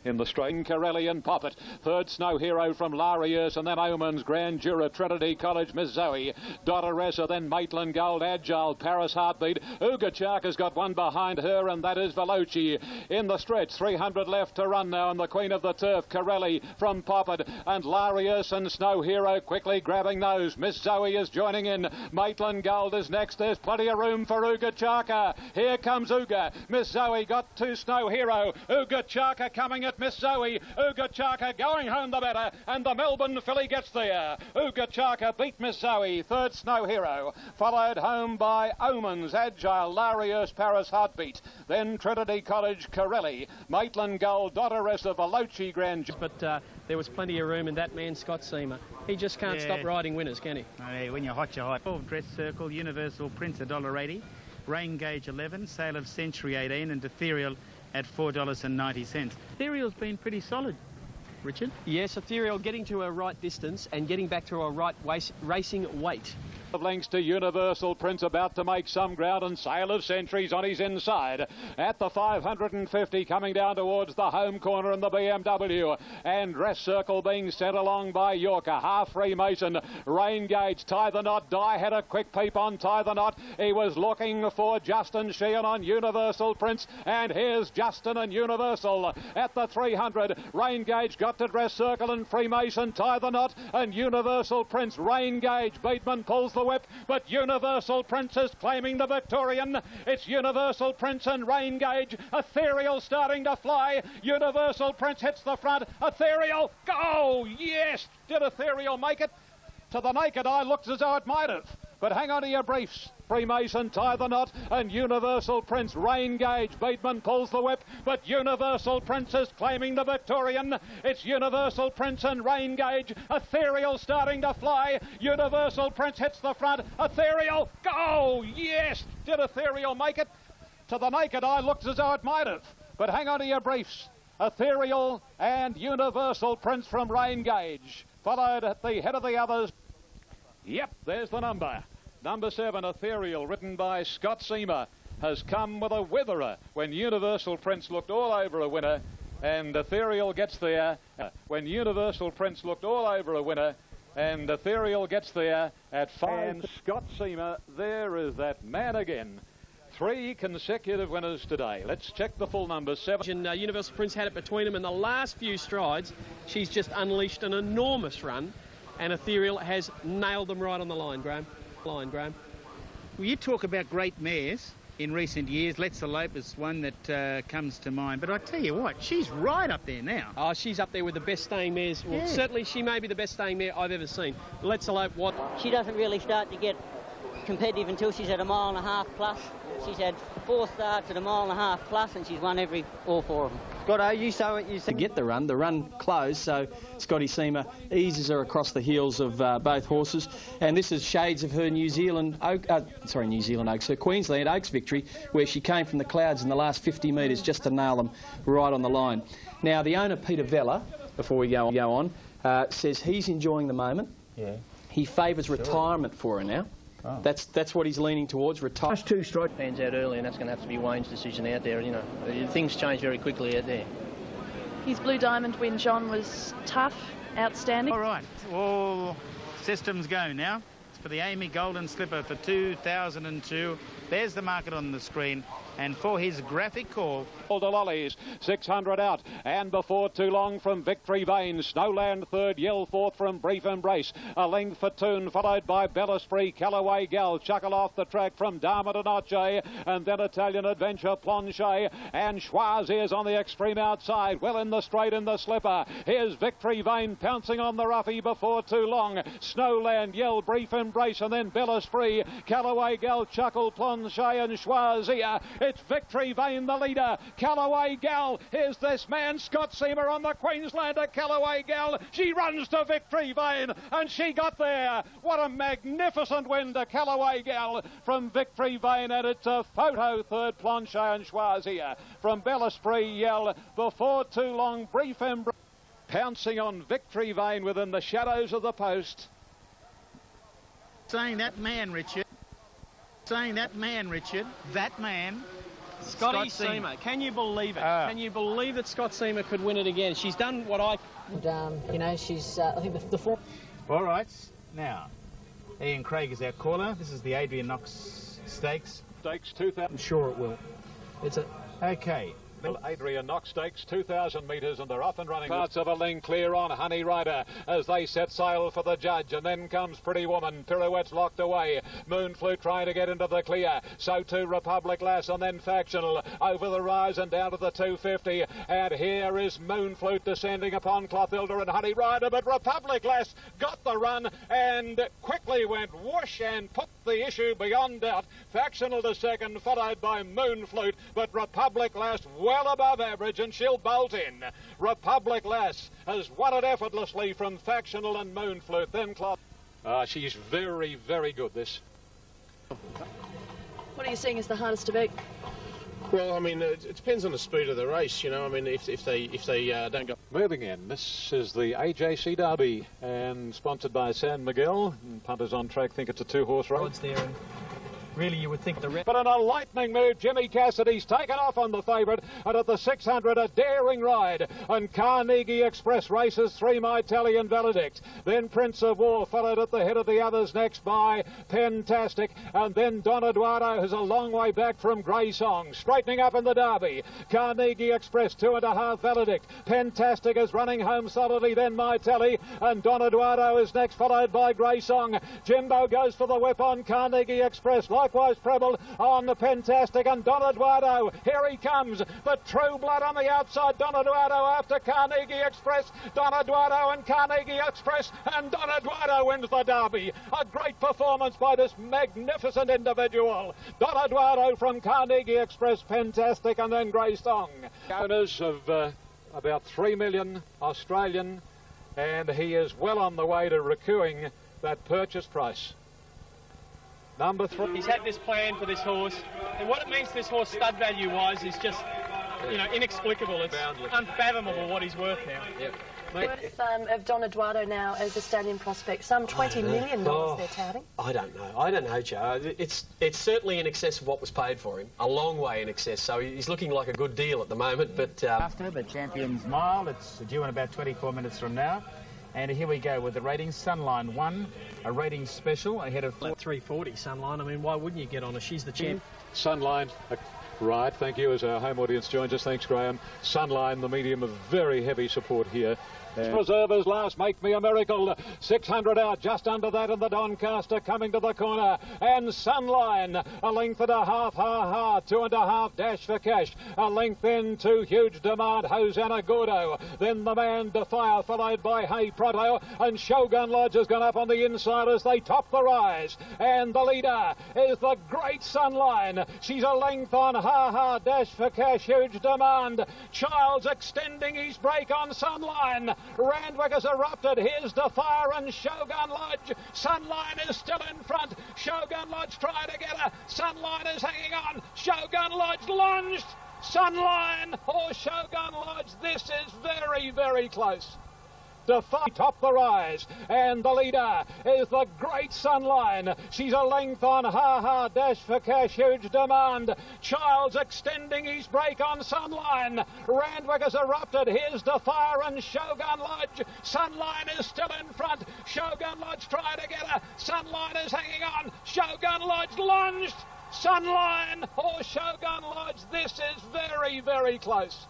In the straight, Corelli and Poppet. Third, Snow Hero from Larius, and then Omens, Grand Jura, Trinity College, Miss Zoe. Dotteressa, then Maitland Gold, Agile, Paris Heartbeat. Ugachak has got one behind her, and that is Veloci. In the stretch, 300 left to run now, and the Queen of the Turf, Corelli from Poppet, and Larius and Snow Hero quickly grabbing those. Miss Zoe is joining in. Maitland Gold is next. There's plenty of room for Ugachaka. Here comes Uga. Miss Zoe got to Snow Hero. Ugachaka coming at Miss Zoe. Ugachaka going home the better, and the Melbourne filly gets there. Ugachaka beat Miss Zoe. Third, Snow Hero, followed home by Omens, Agile, Larius, Paris Heartbeat, then Trinity College, Corelli, Maitland Gold, Dotteressa, Veloci, Grand. But there was plenty of room in that man, Scott Seamer. He just can't stop riding winners, can he? When you're hot, you're hot. Dress Circle, Universal Prince $1.80, Rain Gauge 11, Sale of Century 18, and Ethereal at $4.90. Ethereal's been pretty solid, Richard. Yes, Ethereal getting to a right distance and getting back to a right racing weight. Of lengths to Universal Prince, about to make some ground, and Sale of Centuries on his inside. At the 550, coming down towards the home corner in the BMW. And Dress Circle being sent along by Yorker. Half Freemason, Rain Gauge, Tie the Knot. Dye had a quick peep on Tie the Knot. He was looking for Justin Sheehan on Universal Prince. And here's Justin and Universal at the 300. Rain Gauge got to Dress Circle, and Freemason, Tie the Knot, and Universal Prince. Rain Gauge, Beatman pulls the whip, but Universal Prince is claiming the Victorian. It's Universal Prince and Rain Gauge. Ethereal starting to fly. Universal Prince hits the front. Ethereal, go! Yes! Did Ethereal make it? To the naked eye, looks as though it might have. But hang on to your briefs. Freemason, Tie the Knot, and Universal Prince. Rain Gauge, Bateman pulls the whip, but Universal Prince is claiming the Victorian. It's Universal Prince and Rain Gauge. Ethereal starting to fly. Universal Prince hits the front. Ethereal, go! Yes! Did Ethereal make it? To the naked eye, looks as though it might have. But hang on to your briefs. Ethereal and Universal Prince from Rain Gauge, followed at the head of the others. Yep, there's the number. Number 7, Ethereal, written by Scott Seamer, has come with a witherer when Universal Prince looked all over a winner, and Ethereal gets there. When Universal Prince looked all over a winner, and Ethereal gets there at 5. And Scott Seamer, there is that man again. 3 consecutive winners today. Let's check the full numbers. 7. Universal Prince had it between them in the last few strides. She's just unleashed an enormous run, and Ethereal has nailed them right on the line, Graham. Well, you talk about great mares in recent years. Let's Elope is one that comes to mind. But I tell you what, she's right up there now. Oh, she's up there with the best staying mares. Well, certainly she may be the best staying mare I've ever seen. Let's Elope, what? She doesn't really start to get competitive until she's at 1.5 miles plus. She's had 4 starts at 1.5 miles plus, and she's won all 4 of them. Scotto, you say what you say. To get the run closed, so Scotty Seamer eases her across the heels of both horses. And this is shades of her her Queensland Oaks victory, where she came from the clouds in the last 50 metres just to nail them right on the line. Now, the owner, Peter Vella, before we go on, says he's enjoying the moment. Yeah. He favours retirement for her now. Oh. That's what he's leaning towards, retire. Last two strike hands out early, and that's going to have to be Wayne's decision out there. You know, things change very quickly out there. His Blue Diamond win, John, was tough, outstanding. All right, all systems go now. It's for the Amy Golden Slipper for 2002. There's the market on the screen. And for his graphic call, The Lollies, 600 out, and before too long from Victory Vane. Snowland third, Yell fourth from Brief Embrace. A length for Toon, followed by Bellispree, Callaway Gal, chuckle off the track from Dama de Noche, and then Italian Adventure, Planche, and Schwazier's on the extreme outside, well in the straight in the slipper. Here's Victory Vane pouncing on the roughie before too long. Snowland, Yell, Brief Embrace, and then Bellispree, Callaway Gal, chuckle, Planche, and Schwazier. It's Victory Vane, the leader. Callaway Gal. Here's this man, Scott Seamer, on the Queenslander. Callaway Gal. She runs to Victory Vane, and she got there. What a magnificent win to Callaway Gal from Victory Vane, and it's a photo third, Planche and Schwazier. From Bellispree, Yell. Before too long, Brief Embrace. Pouncing on Victory Vane within the shadows of the post. saying that man, Richard. That man. Scotty Seamer. Can you believe it? Can you believe that Scott Seamer could win it again? She's done what I... you know, she's, I think the form... All right, now, Ian Craig is our caller. This is the Adrian Knox Stakes. Stakes 2,000. I'm sure it will. It's a... Okay. Adrian Knox Stakes, 2,000 metres, and they're off and running. Parts of a link clear on Honey Rider as they set sail for the judge, and then comes Pretty Woman. Pirouette's locked away. Moonflute trying to get into the clear. So too Republic Lass, and then Factional over the rise and down to the 250. And here is Moonflute descending upon Clothilda and Honey Rider, but Republic Lass got the run and quickly went whoosh and put the issue beyond doubt. Factional to second, followed by Moonflute, but Republic Lass well above average, and she'll bolt in. Republic Lass has won it effortlessly from Factional and Moonflute. Then Cloth. She's very, very good, this. What are you seeing as the hardest to beat? Well, I mean, it depends on the speed of the race, you know. I mean, if they don't go... Moving in, this is the AJC Derby, and sponsored by San Miguel. And punters on track think it's a two-horse race. There, and really you would think the... But in a lightning move, Jimmy Cassidy's taken off on the favourite, and at the 600, a daring ride. And Carnegie Express races 3 My Tally and Valedict. Then Prince of War, followed at the head of the others next by Pentastic, and then Don Eduardo, who's a long way back from Grey Song. Straightening up in the Derby, Carnegie Express, 2.5 Valedict. Pentastic is running home solidly, then My Tally, and Don Eduardo is next, followed by Grey Song. Jimbo goes for the whip on Carnegie Express. Likewise treble on the Pentastic, and Don Eduardo, here he comes, but True Blood on the outside. Don Eduardo after Carnegie Express. Don Eduardo and Carnegie Express, and Don Eduardo wins the Derby. A great performance by this magnificent individual. Don Eduardo from Carnegie Express, Pentastic, and then Grey Song. Owners of about 3 million Australian, and he is well on the way to recouping that purchase price. Number 3. He's had this plan for this horse, and what it means to this horse stud value-wise is just, you know, inexplicable. It's unfathomable what he's worth now. Yep. Worth of Don Eduardo now as a stadium prospect, some $20 million they're touting. I don't know, Joe. It's certainly in excess of what was paid for him, a long way in excess. So he's looking like a good deal at the moment. But after the Champions Mile, it's due in about 24 minutes from now. And here we go with the ratings. Sunline 1, a rating special ahead of 340 Sunline. I mean, why wouldn't you get on her? She's the champ. Sunline, right, thank you, as our home audience joins us. Thanks, Graham. Sunline, the medium of very heavy support here. Preservers last, make me a miracle. 600 out, just under that in the Doncaster, coming to the corner. And Sunline, a length and a half, 2.5 Dash for Cash. A length in to Huge Demand, Hosanna Gordo. Then the Man Defire, followed by Hey Pronto. And Shogun Lodge has gone up on the inside as they top the rise. And the leader is the Great Sunline. She's a length on Dash for Cash, Huge Demand. Childs extending his break on Sunline. Randwick has erupted. Here's Defire and Shogun Lodge. Sunline is still in front. Shogun Lodge trying to get her. Sunline is hanging on. Shogun Lodge lunged. Sunline or Shogun Lodge. This is very, very close. Defy top the rise, and the leader is the Great Sunline. She's a length on Ha Ha Dash for Cash, huge demand. Childs extending his break on Sunline. Randwick has erupted. Here's Defier and Shogun Lodge. Sunline is still in front. Shogun Lodge trying to get her. Sunline is hanging on. Shogun Lodge lunged. Sunline or Shogun Lodge. This is very, very close.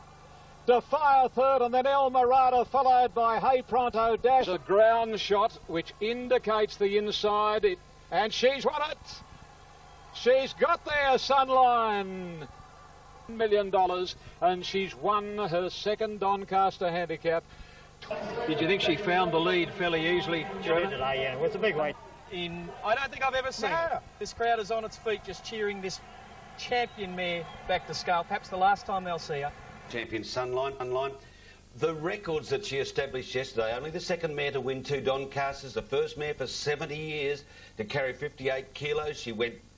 Defier third, and then El Mirada followed by Hey Pronto Dash. A ground shot which indicates the inside, and she's won it. She's got there, Sunline. $1 million, and she's won her second Doncaster handicap. Did you think she found the lead fairly easily, Trevor? Today, yeah. It was a big weight. I don't think I've ever seen this crowd is on its feet just cheering this champion mare back to scale. Perhaps the last time they'll see her. Champion Sunline. The records that she established yesterday, only the second mare to win 2 Doncasters, the first mare for 70 years to carry 58 kilos. She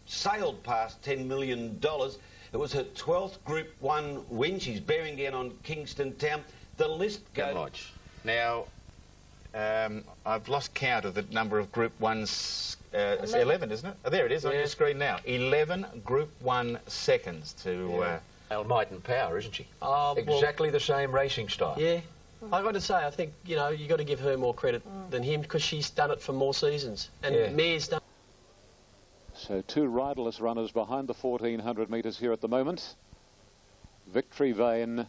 sailed past $10 million. It was her 12th Group 1 win. She's bearing down on Kingston Town. The list goes... Now, I've lost count of the number of Group 1s. It's 11, isn't it? Oh, there it is on your screen now. 11 Group 1 seconds to... Might and power, isn't she? Well, exactly the same racing style. Yeah. I've got to say, I think, you know, you've got to give her more credit than him because she's done it for more seasons. And Mare's done... So 2 riderless runners behind the 1,400 metres here at the moment. Victory Vane.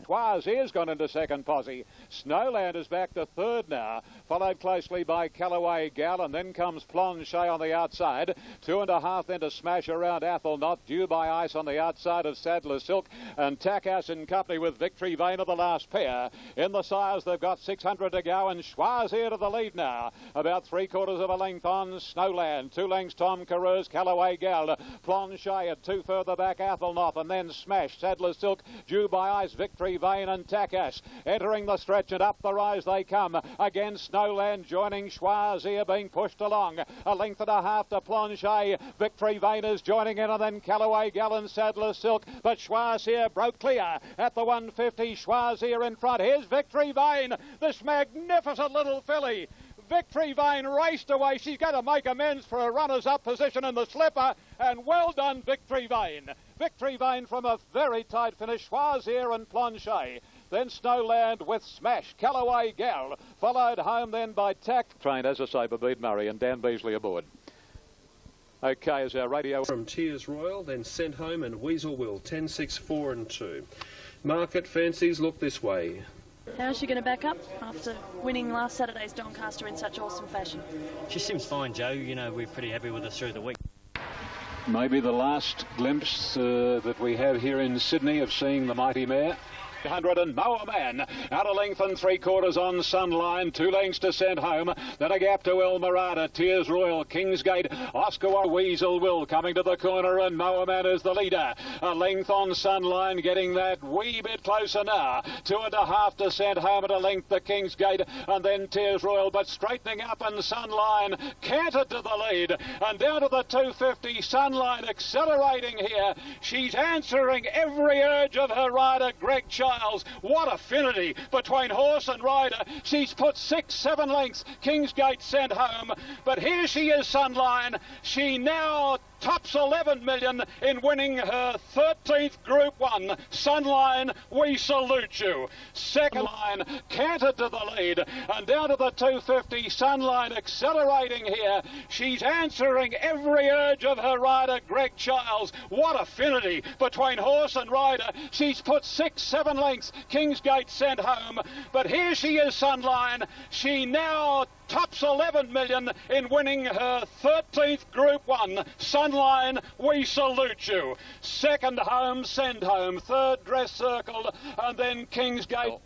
Schwarzier's gone into second posse. Snowland is back to third now, followed closely by Callaway Gal, and then comes Planchet on the outside. 2.5 then to smash around Athelnot, Due by Ice on the outside of Sadler Silk, and Takash in company with Victory Vane of the last pair. In the sires, they've got 600 to go, and Schwarzier to the lead now. About 3/4 of a length on Snowland. 2 lengths Tom Carews, Callaway Gal, Planchet at 2 further back Athelnot, and then Smash, Sadler Silk, Due by Ice, Victory Vane and Takash. Entering the stretch and up the rise they come. Again Snowland joining Schwarzier, being pushed along. 1.5 lengths to Planchet. Victory Vane is joining in, and then Callaway Gal and Sadler Silk. But Schwarzier broke clear at the 150. Schwarzier in front. Here's Victory Vane, this magnificent little filly. Victory Vane raced away. She's going to make amends for a runners-up position in the slipper, and well done, Victory Vane. Victory Vane from a very tight finish. Schwarzier and Planchet. Then Snowland with Smash. Callaway Gal, followed home then by Tack. Trained, as I say, by Bede Murray and Dan Beasley aboard. OK, as our radio... From Tears Royal, then Sent Home and Weasel Will, 10, 6, 4 and 2. Market fancies look this way. How's she going to back up after winning last Saturday's Doncaster in such awesome fashion? She seems fine, Joe. You know, we're pretty happy with her through the week. Maybe the last glimpse that we have here in Sydney of seeing the mighty mare. 100 and Moa Man out a length and 3/4 on Sunline, 2 lengths to Sent Home, then a gap to El Mirada, Tears Royal, Kingsgate, Oscar Weasel Will coming to the corner, and Moa Man is the leader. A length on Sunline, getting that wee bit closer now. 2.5 to Sent Home at a length to Kingsgate, and then Tears Royal, but straightening up, and Sunline cantered to the lead, and down to the 250. Sunline accelerating here. She's answering every urge of her rider, Greg Childs. What affinity between horse and rider. She's put 6-7 lengths. Kingsgate Sent Home. But here she is, Sunline. She now tops 11 million in winning her 13th Group 1. Sunline, we salute you. Second line, cantered to the lead, and down to the 250. Sunline accelerating here. She's answering every urge of her rider, Greg Childs. What affinity between horse and rider. She's put 6-7 lengths. Kingsgate Sent Home. But here she is, Sunline. She now tops 11 million in winning her 13th Group 1. Sunline, we salute you. Second home, Sent Home. Third, Dress Circle, and then Kingsgate.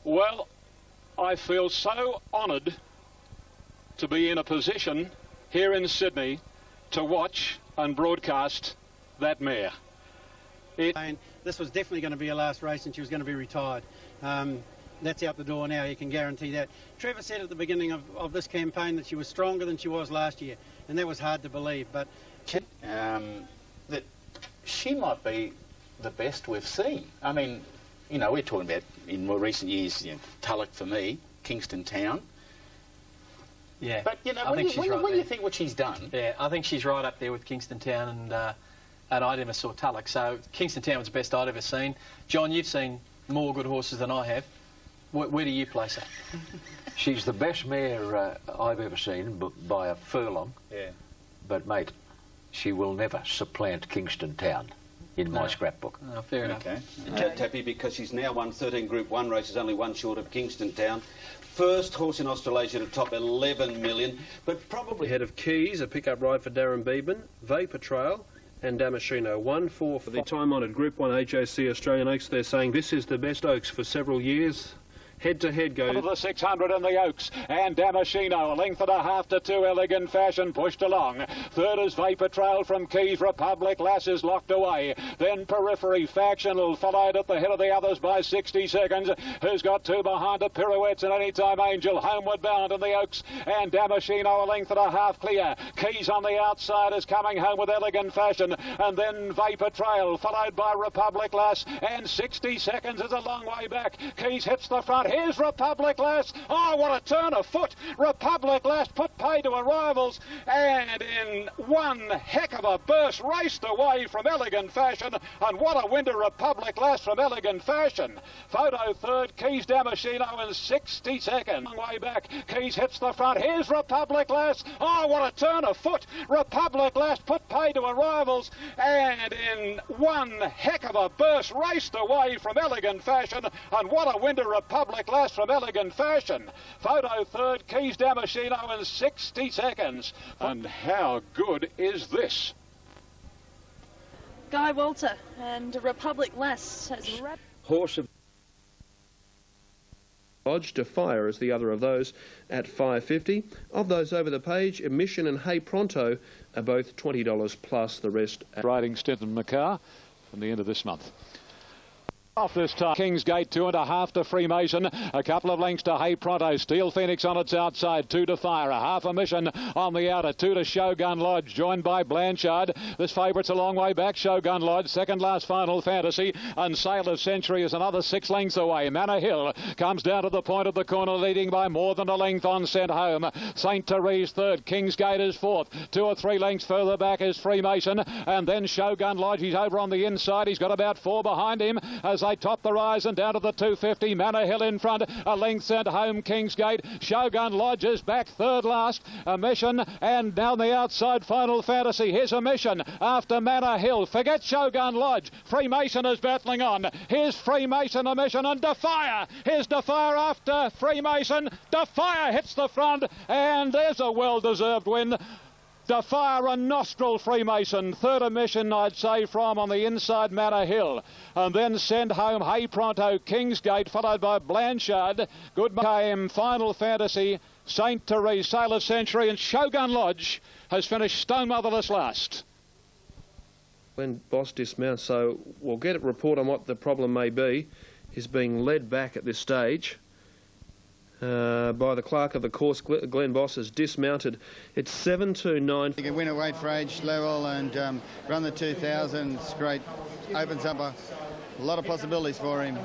Well, I feel so honoured to be in a position here in Sydney to watch and broadcast that mare. This was definitely going to be her last race, and she was going to be retired. That's out the door now, you can guarantee that. Trevor said at the beginning of this campaign that she was stronger than she was last year, and that was hard to believe, but... that she might be the best we've seen. I mean, you know, we're talking about in more recent years, you know, Tulloch for me, Kingston Town. Yeah. But, you know, when you think what she's done... Yeah, I think she's right up there with Kingston Town, and I never saw Tulloch. So Kingston Town was the best I'd ever seen. John, you've seen more good horses than I have. Where do you place her? She's the best mare I've ever seen, by a furlong. Yeah. But, mate, she will never supplant Kingston Town in my scrapbook. No, fair enough. Okay. Tappy, because she's now won 13 Group 1 races, only one short of Kingston Town. First horse in Australasia to top 11 million, but probably... Ahead of Keys, a pickup ride for Darren Beedman, Vapor Trail and Damasceno. 1-4 for the time-honoured Group 1 HOC Australian Oaks. They're saying this is the best Oaks for several years. Head-to-head goes... The 600 in the Oaks, and Damasceno, a length and a half to 2, Elegant Fashion pushed along. Third is Vapor Trail from Keys, Republic Lass is locked away. Then Periphery, Factional, followed at the head of the others by 60 seconds. Who's got 2 behind it? Pirouettes and Anytime Angel, Homeward Bound in the Oaks, and Damasceno, a length and a half clear. Keys on the outside is coming home with Elegant Fashion, and then Vapor Trail, followed by Republic Lass, and 60 seconds is a long way back. Keys hits the front. Here's Republic Lass. Oh, what a turn of foot. Republic Lass put pay to her rivals, and in one heck of a burst raced away from Elegant Fashion, and what a win to Republic Lass from Elegant Fashion. Photo third, Keys Damasceno in 60 seconds. Long way back, Keys hits the front. Here's Republic Lass. Oh, what a turn of foot. Republic Lass put pay to her rivals, and in one heck of a burst raced away from Elegant Fashion, and what a win to Republic Lass from Elegant Fashion. Photo third, Keys Damasceno in 60 seconds. And how good is this? Guy Walter and Republic Lass has wrapped... Horse of Lodge, Defire is the other of those at $5.50. Of those over the page, Emission and Hey Pronto are both $20 plus the rest. Riding Stetton McCarr from the end of this month. Off this time, Kingsgate 2.5 to Freemason, a couple of lengths to Hey Pronto, Steel Phoenix on its outside, 2 to Fire, a half a mission on the outer, 2 to Shogun Lodge, joined by Blanchard. This favourite's a long way back, Shogun Lodge, second last Final Fantasy, and Sail of Century is another 6 lengths away. Manor Hill comes down to the point of the corner, leading by more than a length on Sent Home. St. Therese third, Kingsgate is fourth, 2 or 3 lengths further back is Freemason, and then Shogun Lodge, he's over on the inside, he's got about 4 behind him as they top the rise and down to the 250. Manor Hill in front, a length Sent Home, Kingsgate. Shogun Lodge is back third last. A Mission, and down the outside Final Fantasy. Here's A Mission after Manor Hill. Forget Shogun Lodge. Freemason is battling on. Here's Freemason, A Mission, and Defire. Here's Defire after Freemason. Defire hits the front, and there's a well-deserved win. Defire and Nostril Freemason, third emission I'd say from on the inside Manor Hill, and then Send Home Hey Pronto, Kingsgate, followed by Blanchard, Good KM, Final Fantasy, St. Therese, Sail of Century, and Shogun Lodge has finished stone motherless last. When Boss dismounts, so we'll get a report on what the problem may be. He's being led back at this stage by the clerk of the course. Glenn Boss has dismounted. It's 7-2-9. He can win a weight for age level and run the 2000. It's great. Opens up a lot of possibilities for him.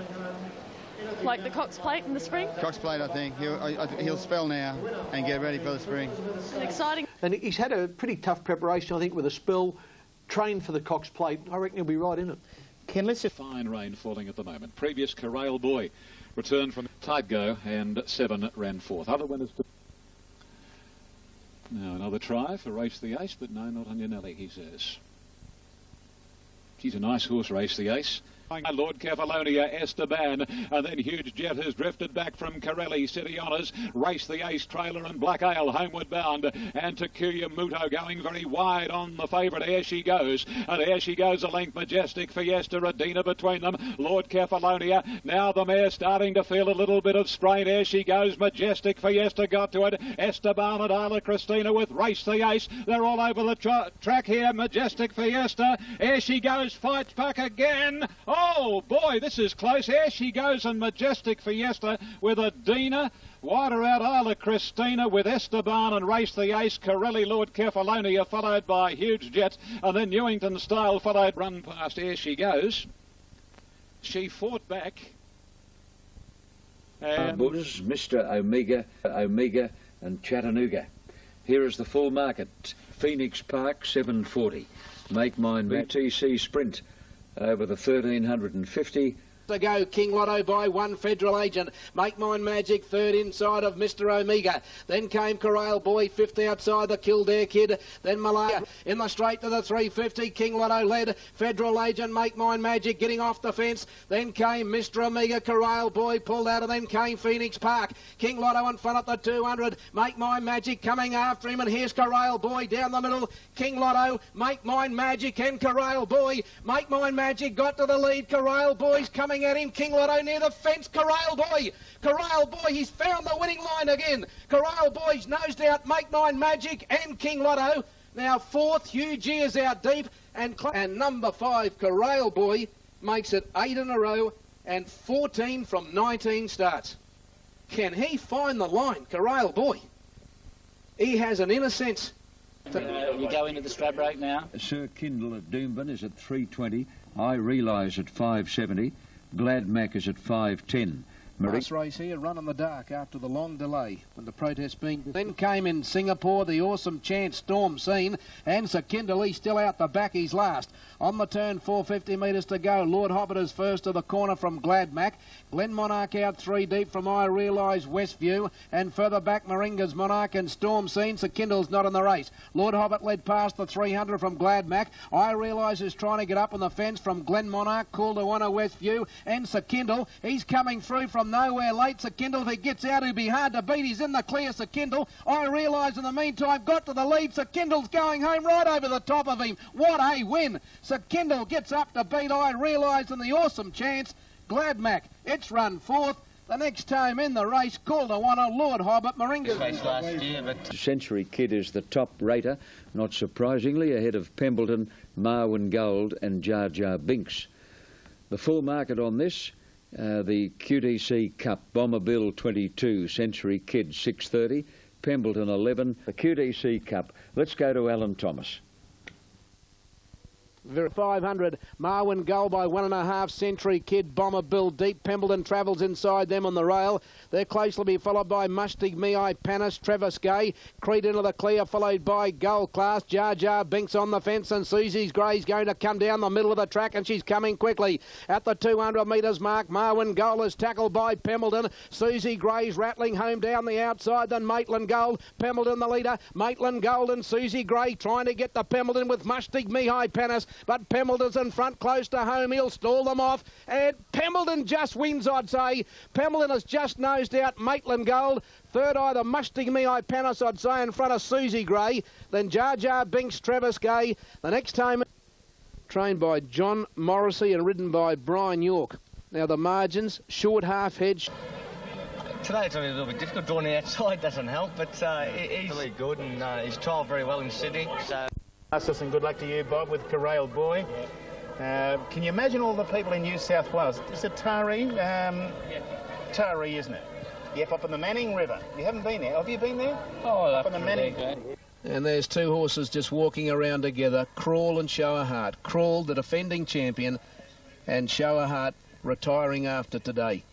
Like the Cox Plate in the spring? Cox Plate, I think. He'll spell now and get ready for the spring. Exciting. And he's had a pretty tough preparation, I think, with a spell. Trained for the Cox Plate. I reckon he'll be right in it. Ken, let's just... Fine rain falling at the moment. Previous Corral Boy returned from tight go, and 7 ran fourth. Other winners to... Now another try for Race the Ace, but no, not on Yanelli, he says. She's a nice horse, Race the Ace. Lord Kefalonia, Esteban, and then Huge Jet has drifted back from Corelli, City Honours, Race the Ace, Trailer and Black Ale, Homeward Bound, and Takuya Muto going very wide on the favourite. There she goes, and there she goes, a length, Majestic Fiesta, Adina between them, Lord Kefalonia, now the mare starting to feel a little bit of strain. There she goes, Majestic Fiesta got to it, Esteban and Isla Christina with Race the Ace, they're all over the track here, Majestic Fiesta, there she goes, fights back again, oh boy, this is close. Here she goes, and Majestic Fiesta with Adina. Wider out Isla Christina with Esteban and Race the Ace. Corelli, Lord Kefalonia, followed by Huge Jet. And then Newington Style followed, run past. Here she goes. She fought back. Buddhas, Mr. Omega and Chattanooga. Here is the full market. Phoenix Park, 740. Make Mine BTC Sprint over the 1350. To go, King Lotto by one Federal Agent. Make Mine Magic third inside of Mr. Omega. Then came Corral Boy fifth outside the Kildare Kid. Then Malaya in the straight to the 350. King Lotto led. Federal Agent, Make Mine Magic getting off the fence. Then came Mr. Omega. Corral Boy pulled out, and then came Phoenix Park. King Lotto in front at the 200. Make Mine Magic coming after him, and here's Corral Boy down the middle. King Lotto, Make Mine Magic and Corral Boy. Make Mine Magic got to the lead. Corral Boy's coming at him. King Lotto near the fence. Corral Boy, he's found the winning line again. Corral Boy's nosed out Make Mine Magic and King Lotto. Now fourth, Hugh G is out deep, and number 5, Corral Boy, makes it 8 in a row and 14 from 19 starts. Can he find the line, Corral Boy? He has an inner sense. You go into the Stradbroke now. Sir Kindle at Doomben is at 320. I Realise at 570. Glad Mac is at 510. Last race here, Run in the Dark after the long delay when the protest being... Then came in Singapore the Awesome Chance Storm Scene, and Sir Kindle, he's still out the back, he's last. On the turn, 450 metres to go. Lord Hobbit is first to the corner from Glad Mac. Glen Monarch out 3 deep from I Realise Westview, and further back Moringa's Monarch and Storm Scene. Sir Kindle's not in the race. Lord Hobbit led past the 300 from Glad Mac. I Realise is trying to get up on the fence from Glen Monarch, Cooldawana Westview, and Sir Kindle. He's coming through from nowhere late. Sir Kindle, if he gets out, he'll be hard to beat. He's in the clear, Sir Kindle. I Realise in the meantime got to the lead. Sir Kindle's going home right over the top of him. What a win. Sir Kindle gets up to beat I Realise in the Awesome Chance. Glad Mac, it's run fourth. The next time in the race, Cooldawana, Lord Hobbit, Moringa. Century Kid is the top rater, not surprisingly, ahead of Pembleton, Marwin Gold and Jar Jar Binks. The full market on this, the QDC Cup, Bomber Bill 22, Century Kid 630, Pembleton 11, the QDC Cup. Let's go to Alan Thomas. 500, Marwin Gold by 1.5, Century Kid, Bomber Bill deep. Pembleton travels inside them on the rail. They're closely be followed by Mustig, Me-I, Panis, Travis Gay. Creed into the clear, followed by Gold Class. Jar Jar Binks on the fence, and Susie's Grey's going to come down the middle of the track, and she's coming quickly. At the 200 metres mark, Marwin Gold is tackled by Pembleton. Susie Grey's rattling home down the outside, then Maitland Gold. Pembleton the leader. Maitland Gold and Susie Grey trying to get to Pembleton with Mustig, Me-I, Panis. But Pembleton's in front, close to home. He'll stall them off. And Pembleton just wins, I'd say. Pembleton has just nosed out Maitland Gold. Third either Mustig, Me-I, Panis, I'd say, in front of Susie Grey. Then Jar Jar Binks, Travis Gay. The next time, trained by John Morrissey and ridden by Brian York. Now the margins, short half hedge. Today it's a little bit difficult. Drawing the outside doesn't help, but he's really good, and he's trialled very well in Sydney. So. And good luck to you, Bob, with Corral Boy. Can you imagine all the people in New South Wales? It's a Taree, Taree, isn't it? Yep, up in the Manning River. You haven't been there. Have you been there? Oh, up in the Manning. And there's 2 horses just walking around together, Crawl and Show a Heart. Crawl, the defending champion, and Show a Heart retiring after today.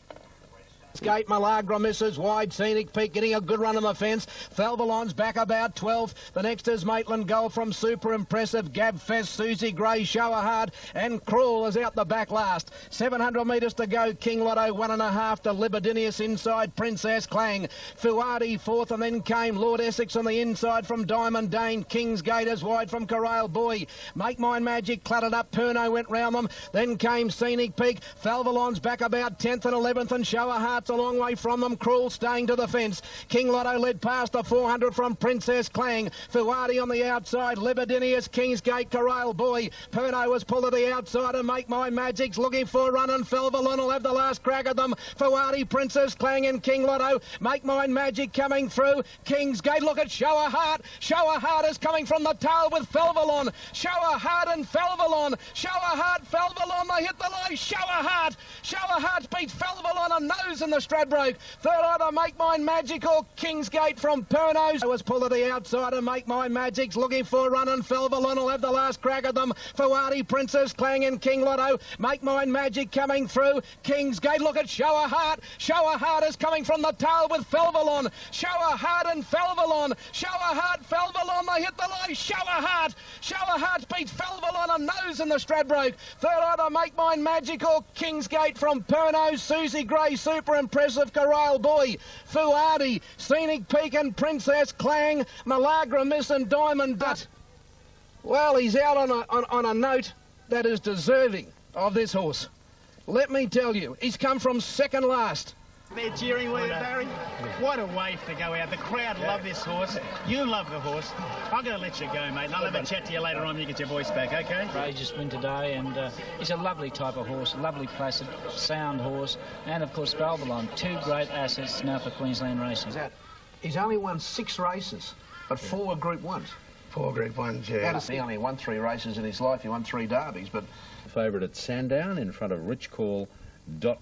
Escape Malagra misses wide. Scenic Peak getting a good run on the fence. Thelvalon's back about 12th. The next is Maitland Gold from Super Impressive. Gab Fest, Susie Grey, Show a Heart, and Cruel is out the back last. 700 metres to go. King Lotto 1.5 to Libidinius inside. Princess Clang. Fuadi fourth, and then came Lord Essex on the inside from Diamond Dane. King's Gate is wide from Corral Boy. Make Mine Magic cluttered up. Perno went round them. Then came Scenic Peak. Thelvalon's back about 10th and 11th, and Show a Heart a long way from them. Cruel staying to the fence. King Lotto led past the 400 from Princess Clang. Fuadi on the outside. Libidinius, Kingsgate, Corral Boy. Perno was pulled to the outside, and Make My Magic's looking for a run, and Felvalon will have the last crack at them. Fuadi, Princess Clang and King Lotto. Make My Magic coming through. Kingsgate, look at Show a Heart. Show a Heart is coming from the tail with Felvalon. Show a Heart and Felvalon. Show a Heart, Felvalon, they hit the line. Show a Heart. Show a Heart beats Felvalon a nose and in the Stradbroke. Third either Make Mine Magic or Kingsgate from Pernos. Was pulled to the outside and Make Mine Magic's looking for a run, and Felvalon will have the last crack at them. Fawadi, Princess, Clang and King Lotto. Make Mine Magic coming through. Kingsgate, look at Show a Heart. Show a Heart is coming from the tail with Felvalon. Show a Heart and Felvalon. Show a Heart, Felvalon, they hit the line. Show a Heart. Show a Heart beats Felvalon and nose in the Stradbroke. Third either Make Mine Magic or Kingsgate from Pernos. Susie Gray, super impressive. Corral Boy, Fuadi, Scenic Peak and Princess, Clang, Malagra Miss and Diamond Dut. Well, he's out on a note that is deserving of this horse. Let me tell you, he's come from second last. They're cheering with you, Barry. What a wave to go out. The crowd love this horse. You love the horse. I'm going to let you go, mate, and I'll have a chat to you later on when you get your voice back, OK? Courageous win today, and he's a lovely type of horse, lovely placid, sound horse, and of course Felvalon, two great assets now for Queensland racing. He's only won 6 races, but 4 were Group 1s. 4 Group 1s, yeah. He only won 3 races in his life. He won 3 derbies, but... Favourite at Sandown in front of Rich Call,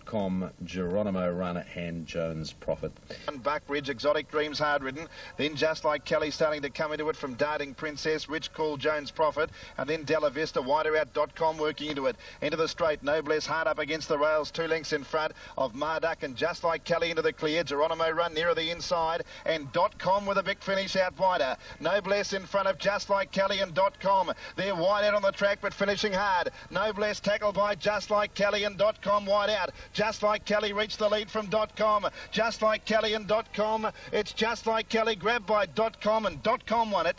.com, Geronimo Run and Jones Profit. Buckridge, Exotic Dreams, hard ridden. Then Just Like Kelly starting to come into it from Darting Princess, Rich Call, Jones Profit, and then Della Vista, wider out .com working into it. Into the straight, Noblesse hard up against the rails, 2 lengths in front of Marduk and Just Like Kelly into the clear. Geronimo Run nearer the inside, and .com with a big finish out wider. Noblesse in front of Just Like Kelly and .com. They're wide out on the track but finishing hard. Noblesse tackled by Just Like Kelly and .com wide out. Just Like Kelly reached the lead from .com. Just Like Kelly and .com. It's Just Like Kelly grabbed by .com, and .com won it.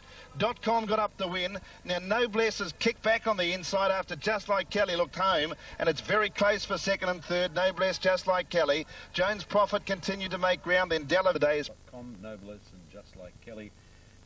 .com got up the win. Now Noblesse has kicked back on the inside after Just Like Kelly looked home, and it's very close for second and third. Noblesse, Just Like Kelly. Jones Profit continued to make ground. Then Della Days. Noblesse and Just Like Kelly,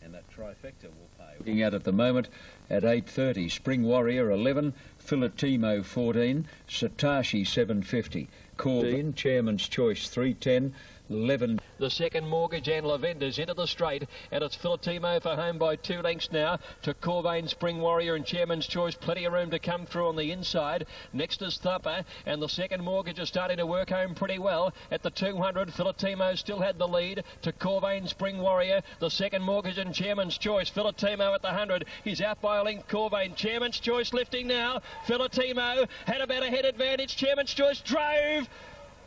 and that trifecta will pay. Looking at the moment at 8:30, Spring Warrior 11, Filatimo 14, Satoshi 750, Corbin, Chairman's Choice 310, 11. The second Mortgage and Lavender's into the straight, and it's Filatimo for home by 2 lengths now to Corvain, Spring Warrior and Chairman's Choice. Plenty of room to come through on the inside. Next is Thupper, and the second Mortgage is starting to work home pretty well. At the 200, Filatimo still had the lead to Corvain, Spring Warrior. The second Mortgage and Chairman's Choice. Filatimo at the 100. He's out by a length. Corvain, Chairman's Choice lifting now. Filatimo had about a head advantage. Chairman's Choice drove.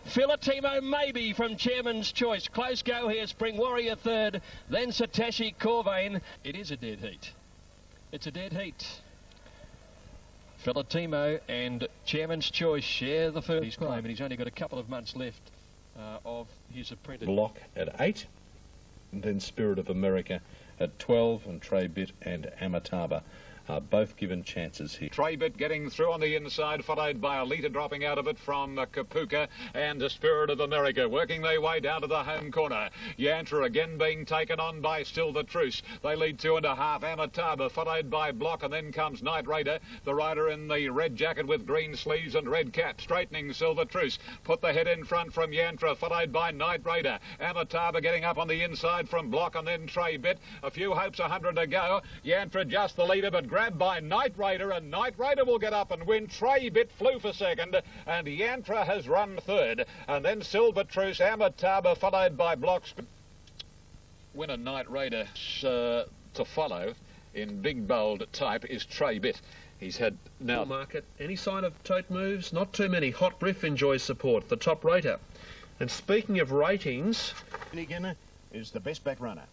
Filatimo maybe from Chairman's Choice. Close go here. Spring Warrior third. Then Satoshi Corvain. It is a dead heat. It's a dead heat. Filatimo and Chairman's Choice share the first. He's claiming he's only got a couple of months left of his apprentice. Block at 8, and then Spirit of America at 12, and Trey Bit and Amataba are both given chances here. Traybit getting through on the inside, followed by a litre dropping out of it from Kapuka and the Spirit of America, working their way down to the home corner. Yantra again being taken on by Still the Truce. They lead 2.5. Amataba followed by Block, and then comes Night Raider, the rider in the red jacket with green sleeves and red cap, straightening Silver Truce. Put the head in front from Yantra, followed by Night Raider. Amataba getting up on the inside from Block, and then Traybit. A few hopes, 100 to go. Yantra just the leader, but grabbed by Night Raider, and Night Raider will get up and win. Traybit flew for second, and Yantra has run third, and then Silver Truce, Amataba followed by Blocks. Winner Night Raider to follow in big bold type is Traybit. He's had now market. Any sign of tote moves? Not too many. Hot Briff enjoys support, the top rater. And speaking of ratings, Finnegan is the best back runner.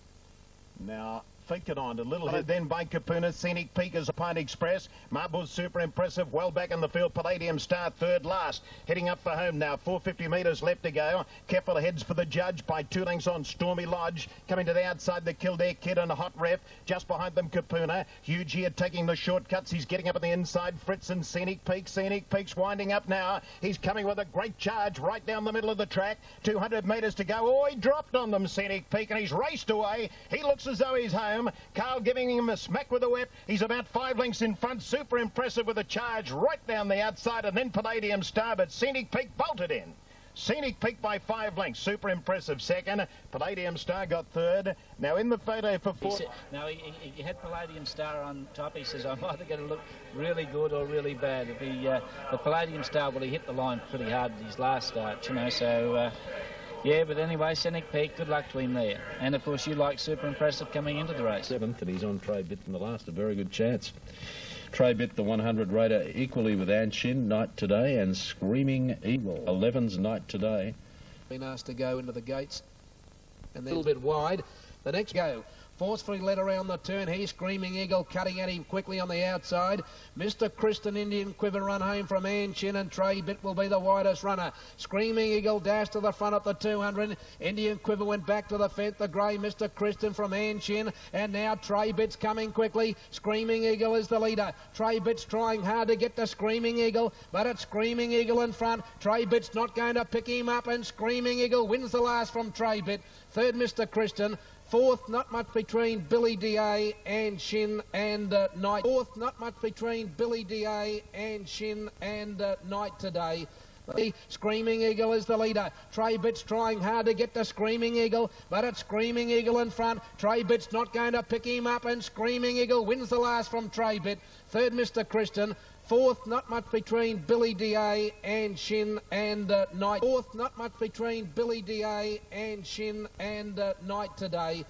Now feet it on to Little Head, then by Kapuna. Scenic Peak is a Pine Express. Marble's super impressive, well back in the field. Palladium Star third last, heading up for home now. 450 metres left to go. Careful heads for the judge by 2 lengths on Stormy Lodge. Coming to the outside, the Kildare Kid and a Hot Ref. Just behind them, Kapuna. Huge here taking the shortcuts. He's getting up on the inside. Fritz and Scenic Peak. Scenic Peak's winding up now. He's coming with a great charge right down the middle of the track. 200 metres to go. Oh, he dropped on them, Scenic Peak, and he's raced away. He looks as though he's home. Carl giving him a smack with the whip. He's about 5 lengths in front. Super impressive with a charge right down the outside, and then Palladium Star, but Scenic Peak bolted in. Scenic Peak by 5 lengths. Super impressive second. Palladium Star got third. Now in the photo for fourth. Now he had Palladium Star on top. He says, I'm either going to look really good or really bad. The Palladium Star, well, he hit the line pretty hard at his last start, you know, so Yeah, but anyway, Scenic Peak, good luck to him there. And of course, you like Super Impressive coming into the race. 7th, and he's on Trade Bit from the last, a very good chance. Trade Bit, the 100 raider, equally with Anshin, Night Today, and Screaming Eagle. 11's Night Today. Been asked to go into the gates, and then a little bit wide. The next go. Forcefully led around the turn. He's Screaming Eagle cutting at him quickly on the outside. Mr. Kristen Indian Quiver run home from Anshin, and Trade Bit will be the widest runner. Screaming Eagle dashed to the front at the 200. Indian Quiver went back to the fence. The grey Mr. Kristen from Anshin, and now Trade Bit's coming quickly. Screaming Eagle is the leader. Trade Bit's trying hard to get to Screaming Eagle, but it's Screaming Eagle in front. Trade Bit's not going to pick him up, and Screaming Eagle wins the last from Trade Bit. Third, Mr. Kristen. Fourth, not much between Billy D.A. and Shin and Night. Fourth, not much between Billy D.A. and Shin and Night Today. Screaming Eagle is the leader. Trade Bit's trying hard to get to Screaming Eagle, but it's Screaming Eagle in front. Trade Bit's not going to pick him up, and Screaming Eagle wins the last from Trade Bit. Third, Mr. Kristen. Fourth, not much between Billy D.A. and Shin and Night. Fourth, not much between Billy D.A. and Shin and Night Today.